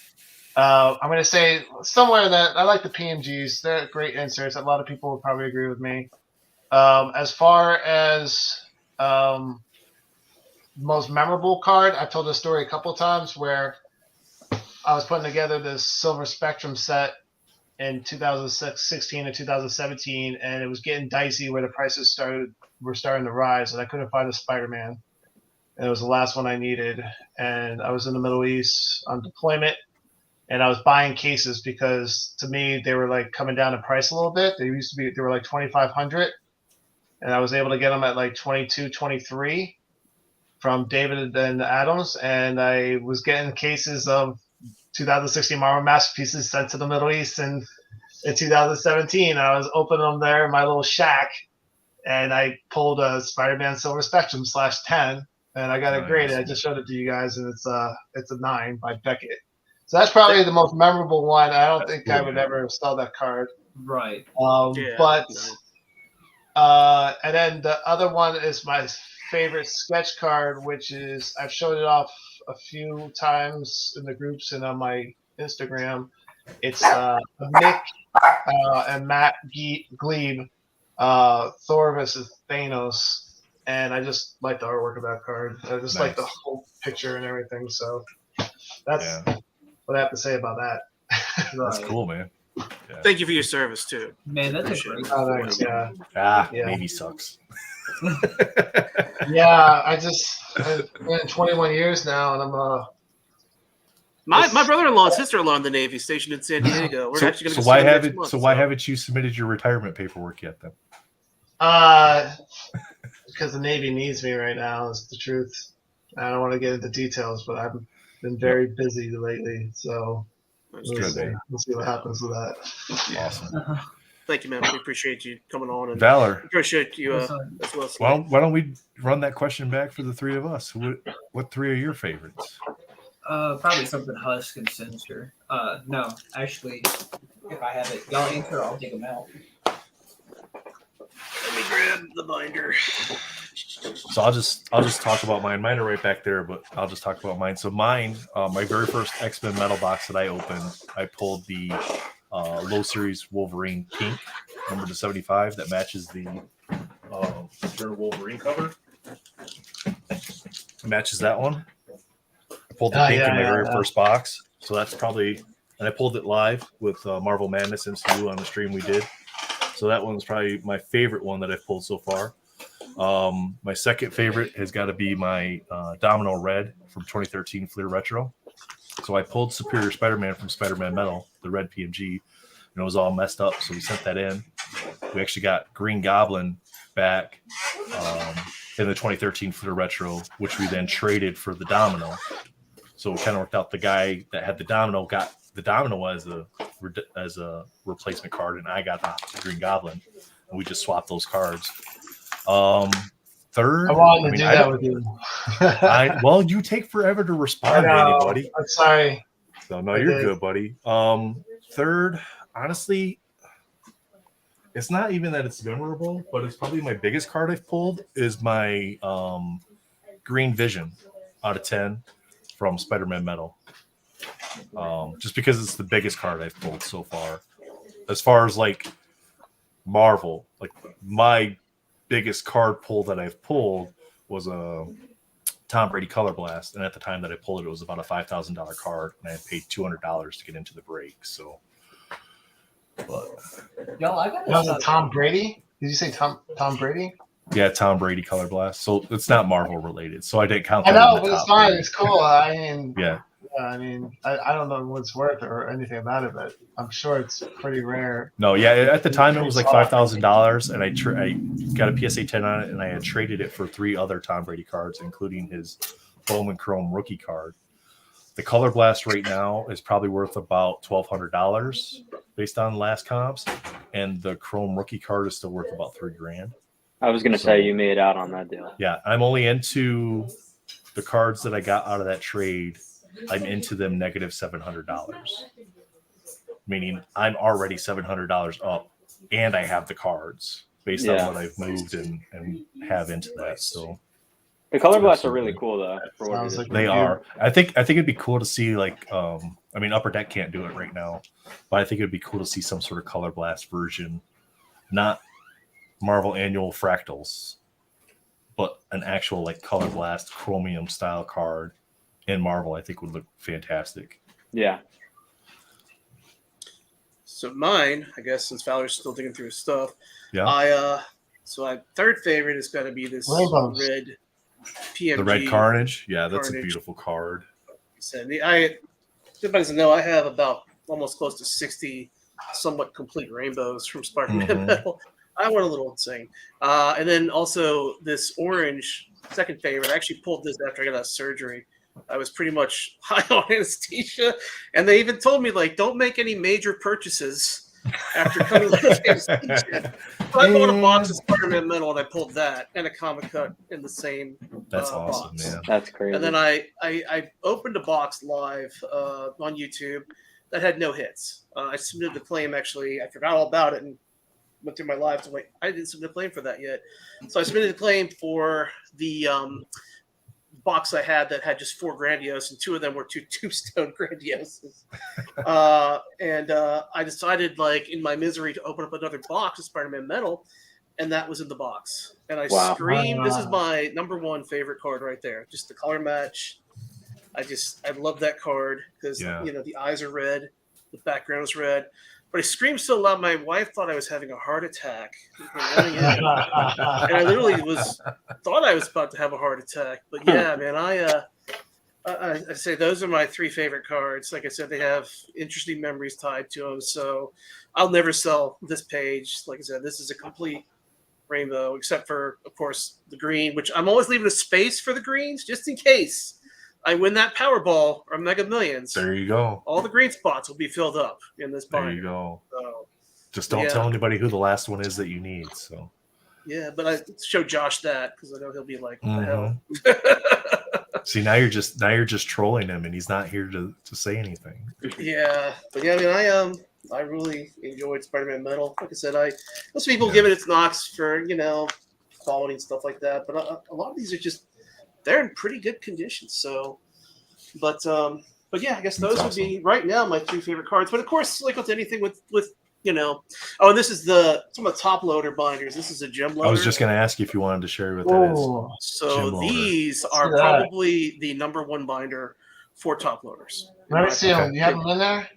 I'm going to say somewhere that I like the PMGs. They're great inserts. A lot of people would probably agree with me. As far as most memorable card, I've told this story a couple times where I was putting together this Silver Spectrum set in 2016 and 2017, and it was getting dicey where the prices were starting to rise, and I couldn't find a Spider-Man. And it was the last one I needed, and I was in the Middle East on deployment, and I was buying cases because to me they were like coming down in price a little bit. They were like $2,500. And I was able to get them at like 22, 23 from David and Adams. And I was getting cases of 2016 Marvel Masterpieces sent to the Middle East in 2017. I was opening them there in my little shack. And I pulled a Spider-Man Silver Spectrum /10. And I got it graded. I just showed it to you guys. And it's a 9 by Beckett. So that's probably the most memorable one. I don't think I would ever sell that card.
Right.
And then the other one is my favorite sketch card, which is I've showed it off a few times in the groups and on my Instagram. It's Mick and Matt Glebe, Thor versus Thanos, and I just like the artwork of that card. I just like the whole picture and everything. So that's what I have to say about that.
That's cool, man.
Thank you for your service too.
Man, that's a great
Navy sucks.
I've been 21 years now, and I'm
my brother-in-law and sister-in-law in the Navy stationed in San Diego. We're actually going to
why haven't you submitted your retirement paperwork yet then?
Because the Navy needs me right now is the truth. I don't want to get into details, but I've been very busy lately, so we'll see what happens with that.
Awesome.
Thank you, man. We appreciate you coming on, and
Valor.
appreciate you as well.
Why don't we run that question back for the three of us? What three are your favorites?
Probably something Husk and Sinister. No, actually, if I have it, y'all answer, I'll take them out.
Let me grab the binder.
So I'll just talk about mine. Mine are right back there, but I'll just talk about mine. So mine, my very first X-Men metal box that I opened, I pulled the Low Series Wolverine Pink, number to 75, that matches the Eternal Wolverine cover. It matches that one. I pulled the pink in my very first box, so that's probably, and I pulled it live with Marvel Madness MCU on the stream we did. So that one's probably my favorite one that I've pulled so far. My second favorite has got to be my Domino Red from 2013 Fleer Retro. So I pulled Superior Spider-Man from Spider-Man Metal, the red PMG, and it was all messed up, so we sent that in. We actually got Green Goblin back in the 2013 Fleer Retro, which we then traded for the Domino. So it kind of worked out. The guy that had the Domino got the Domino as a replacement card, and I got the Green Goblin, and we just swapped those cards. Third,
I wanted to do that with you.
Well, you take forever to respond to anybody.
I'm sorry.
So no, you're good, buddy. Third, honestly, it's not even that it's memorable, but it's probably my biggest card I've pulled is my Green Vision out of 10 from Spider-Man Metal. Just because it's the biggest card I've pulled so far. As far as like Marvel, like my biggest card pull that I've pulled was a Tom Brady Color Blast, and at the time that I pulled it, it was about a $5,000 card, and I had paid $200 to get into the break. So, but
y'all, I got
that was a Tom Brady. Did you say Tom Brady?
Yeah, Tom Brady Color Blast. So it's not Marvel related. So I didn't count.
I know, but it's fine.
Brady.
It's cool. I mean,
yeah.
I mean, I don't know what it's worth or anything about it, but I'm sure it's pretty rare.
No, yeah, at the time it was like $5,000, and I got a PSA 10 on it, and I had traded it for 3 other Tom Brady cards, including his Bowman Chrome rookie card. The Color Blast right now is probably worth about $1,200 based on last comps, and the Chrome rookie card is still worth about $3,000.
I was going to say you made out on that deal.
Yeah, I'm only into the cards that I got out of that trade. I'm into them negative $700, meaning I'm already $700 up, and I have the cards based on what I've moved and have into that. So
the Color Blasts are really cool, though. For what
like they are. I think it'd be cool to see like I mean, Upper Deck can't do it right now, but I think it'd be cool to see some sort of Color Blast version, not Marvel Annual Fractals, but an actual like Color Blast Chromium style card in Marvel. I think would look fantastic.
Yeah.
So mine, I guess, since Valor's still digging through his stuff,
yeah.
So my third favorite is got to be this red PMG.
The Red Carnage. Yeah, that's a beautiful card.
So everybody doesn't know I have about almost close to 60 somewhat complete rainbows from Spider-Man Metal. I went a little insane. And then also this orange, second favorite. I actually pulled this after I got out of surgery. I was pretty much high on anesthesia, and they even told me, like, don't make any major purchases after coming out of anesthesia. So I bought a box of Spider-Man Metal, and I pulled that and a comic cut in the same
That's awesome,
box.
Man.
That's crazy.
And then I opened a box live on YouTube that had no hits. I submitted the claim, actually. I forgot all about it and went through my live to wait. I didn't submit a claim for that yet. So I submitted a claim for the box I had that had just 4 Grandiose, and 2 of them were 2 Tombstone Grandioses. And I decided, like, in my misery, to open up another box of Spider-Man Metal, and that was in the box. And I screamed, this is my number 1 favorite card right there. Just the color match. I love that card because, you know, the eyes are red, the background is red. But I screamed so loud, my wife thought I was having a heart attack. And I literally thought I was about to have a heart attack. But yeah, man, I say those are my 3 favorite cards. Like I said, they have interesting memories tied to them. So I'll never sell this page. Like I said, this is a complete rainbow, except for, of course, the green, which I'm always leaving a space for the greens just in case I win that Powerball or Mega Millions.
There you go.
All the green spots will be filled up in this binder.
There you go.
So,
Just don't tell anybody who the last one is that you need. So
yeah, but I show Josh that because I know he'll be like, what the hell?
See, now you're just trolling him, and he's not here to say anything.
Yeah, but yeah, I mean, I really enjoyed Spider-Man Metal. Like I said, most people give it its knocks for quality and stuff like that, but a lot of these are they're in pretty good condition. So, but yeah, I guess those would be right now my 2 favorite cards. But of course, like with anything with oh, and this is some of the top loader binders. This is a gem loader.
I was just going to ask you if you wanted to share what that is.
So these are probably the number 1 binder for top loaders.
Let me see them. You have them in there?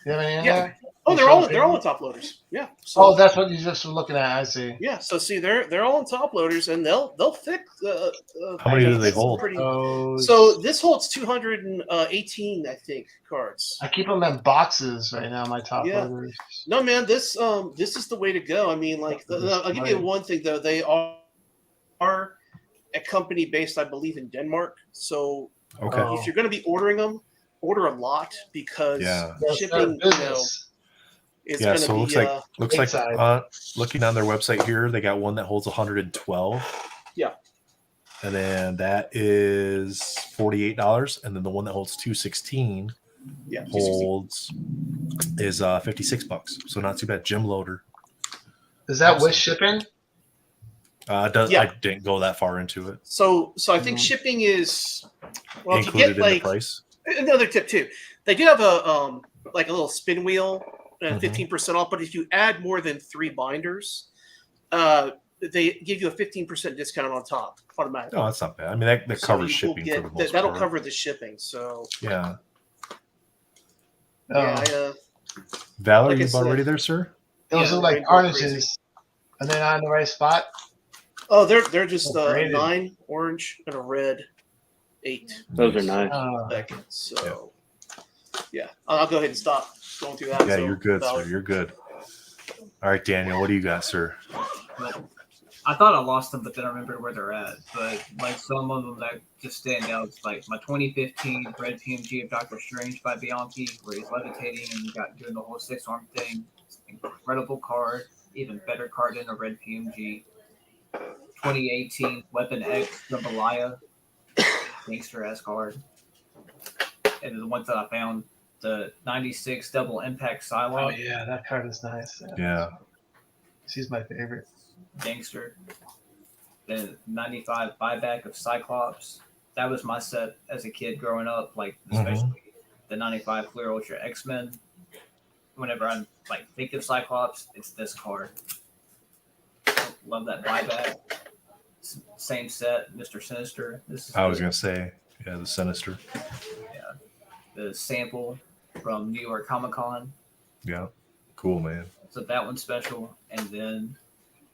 You have any in there?
Oh, they're all in top loaders. Yeah.
So, that's what you just were looking at. I see.
Yeah. So see, they're all in top loaders, and they'll fit.
How many do they hold?
So this holds 218, I think, cards.
I keep them in boxes right now. My top loaders.
No, man, this is the way to go. I mean, like, I'll give you one thing though. They are a company based, I believe, in Denmark. So if you're going to be ordering them, order a lot because shipping, is going to be.
Looks like looking on their website here, they got one that holds 112.
Yeah.
And then that is $48, and then the one that holds 216 holds is $56. So not too bad. Gym loader.
Is that with shipping?
I didn't go that far into it.
So I think shipping is
included in the price.
Another tip too. They do have a like a little spin wheel and 15% off, but if you add more than 3 binders, they give you a 15% discount on top automatically.
Oh, that's not bad. I mean, that covers shipping for the most part.
That'll cover the shipping. So
yeah.
like
Valerie, you about ready there, sir?
Those look like oranges. Are they not in the right spot?
Oh, they're just 9 orange and a red 8.
Those are nice.
So yeah, I'll go ahead and stop going through that.
Yeah, you're good, sir. You're good. All right, Daniel, what do you got, sir?
I thought I lost them, but then I remembered where they're at. But like some of them that just stand out, it's like my 2015 Red PMG of Doctor Strange by Bianchi, where he's levitating and doing the whole 6-arm thing. It's an incredible card, even better card than a Red PMG. 2018 Weapon X Jambalaya, gangster ass card. And the ones that I found, the 96 Double Impact Psylocke.
Oh yeah, that card is nice.
Yeah.
She's my favorite.
Gangster. The 95 Buyback of Cyclops. That was my set as a kid growing up, like especially the 95 Clear Ultra X-Men. Whenever I'm like think of Cyclops, it's this card. Love that buyback. Same set, Mr. Sinister.
I was gonna say, yeah, the Sinister.
Yeah, the sample from New York Comic Con.
Yeah, cool, man.
So that one's special, and then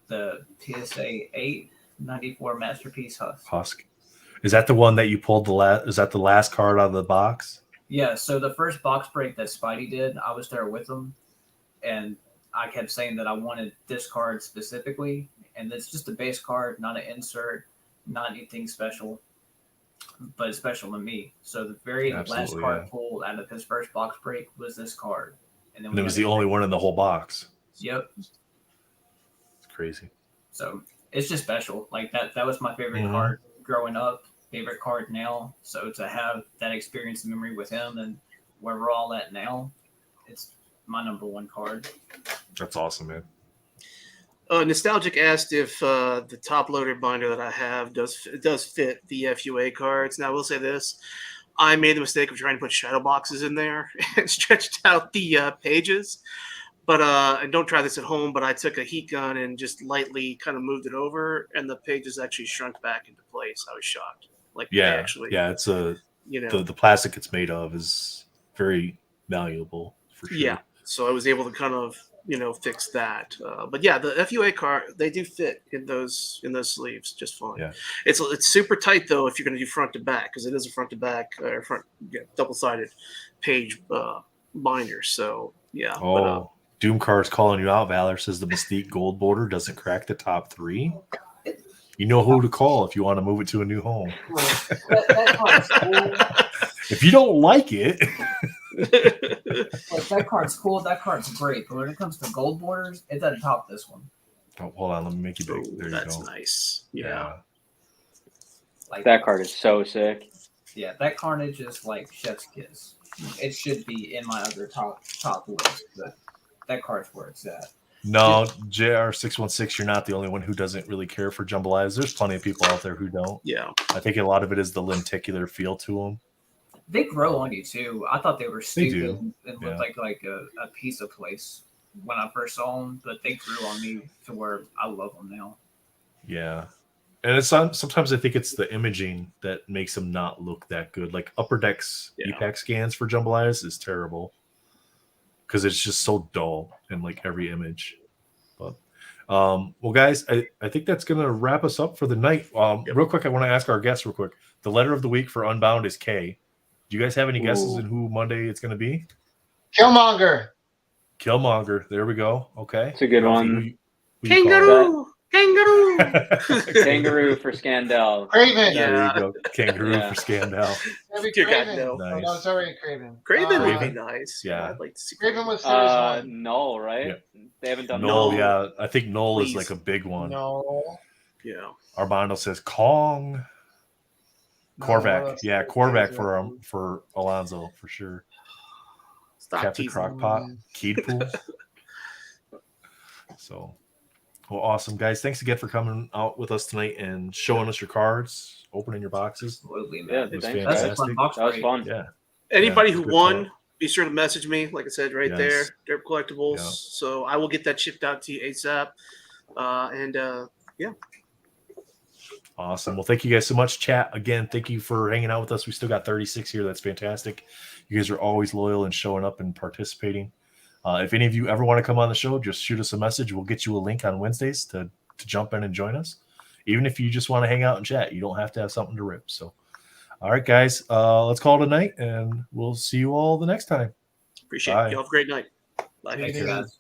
the PSA 894 Masterpiece Husk.
Is that the one that you pulled the last? Is that the last card out of the box?
Yeah. So the first box break that Spidey did, I was there with him, and I kept saying that I wanted this card specifically, and it's just a base card, not an insert, not anything special, but it's special to me. So the very last card pulled out of his first box break was this card.
And it was the only one in the whole box.
Yep.
It's crazy.
So it's just special. Like that was my favorite card growing up, favorite card now. So to have that experience and memory with him and where we're all at now, it's my number 1 card.
That's awesome, man.
Nostalgic asked if the top loader binder that I have does fit the FUA cards. Now I will say this: I made the mistake of trying to put shadow boxes in there and stretched out the pages. But and don't try this at home. But I took a heat gun and just lightly kind of moved it over, and the pages actually shrunk back into place. I was shocked. Like
it's the plastic it's made of is very malleable for sure.
Yeah, so I was able to kind of fix that. But yeah, the FUA card, they do fit in those sleeves just fine.
Yeah.
It's super tight though if you're going to do front to back, because it is a front to back or double-sided page binder. So yeah.
Doom Car's calling you out. Valor says the Mystique Gold Border doesn't crack the top 3. You know who to call if you want to move it to a new home.
That card's cool.
If you don't like it,
Like, that card's cool. That card's great. But when it comes to gold borders, it doesn't top this one.
oh, hold on, let me make you big. There you
That's
go.
nice. Yeah.
Like
That card is so sick.
Yeah, that Carnage is like chef's kiss. It should be in my other top list, but that card's where it's at.
No, JR616, you're not the only one who doesn't really care for jambalayas. There's plenty of people out there who don't.
Yeah.
I think a lot of it is the lenticular feel to them.
They grow on you too. I thought they were
They
stupid
do.
and looked like a piece of place when I first saw them, but they grew on me to where I love them now.
Yeah. And it's sometimes I think it's the imaging that makes them not look that good. Like Upper Deck's EPAC scans for jambalayas is terrible because it's just so dull in like every image. But well, guys, I think that's gonna wrap us up for the night. Real quick, I want to ask our guests real quick. The letter of the week for Unbound is K. Do you guys have any guesses on who Monday it's gonna be?
Killmonger.
Killmonger. There we go. Okay,
It's a good
Ralphie,
one.
who you call
Kangaroo!
Kangaroo for Scandal.
Craven.
There
Yeah.
you go. Kangaroo
Yeah.
for Scandal.
Maybe
Dear God,
Craven.
no.
Oh,
Nice.
no, it's already Craven.
Craven would
Craven?
be nice.
Yeah.
I'd like to see
Craven was series one.
Null, right? They haven't done
Null,
Null.
yeah. I think Null is
Please.
like a big one.
No.
Yeah.
Armando says Kong. Korvac. Yeah, Korvac for Alonzo for sure.
Stop
Captain
teasing.
Crockpot. Keedpool. So, well, awesome, guys. Thanks again for coming out with us tonight and showing us your cards, opening your boxes.
Absolutely, man.
Yeah,
It was
thanks,
That's a
fantastic.
fun box
That was
break.
fun.
Yeah.
Anybody
Yeah,
who
good
won,
talk.
be sure to message me, like I said, right there.
Yes.
Derp Collectibles.
Yeah.
So I will get that shipped out to you ASAP. Yeah.
Awesome. Well, thank you guys so much, chat. Again, thank you for hanging out with us. We still got 36 here. That's fantastic. You guys are always loyal and showing up and participating. If any of you ever want to come on the show, just shoot us a message. We'll get you a link on Wednesdays to jump in and join us. Even if you just want to hang out and chat, you don't have to have something to rip. So, all right, guys, let's call it a night, and we'll see you all the next time.
Appreciate
Bye.
it. Y'all have a great night. Bye.
Take it
Thanks,
easy.
guys.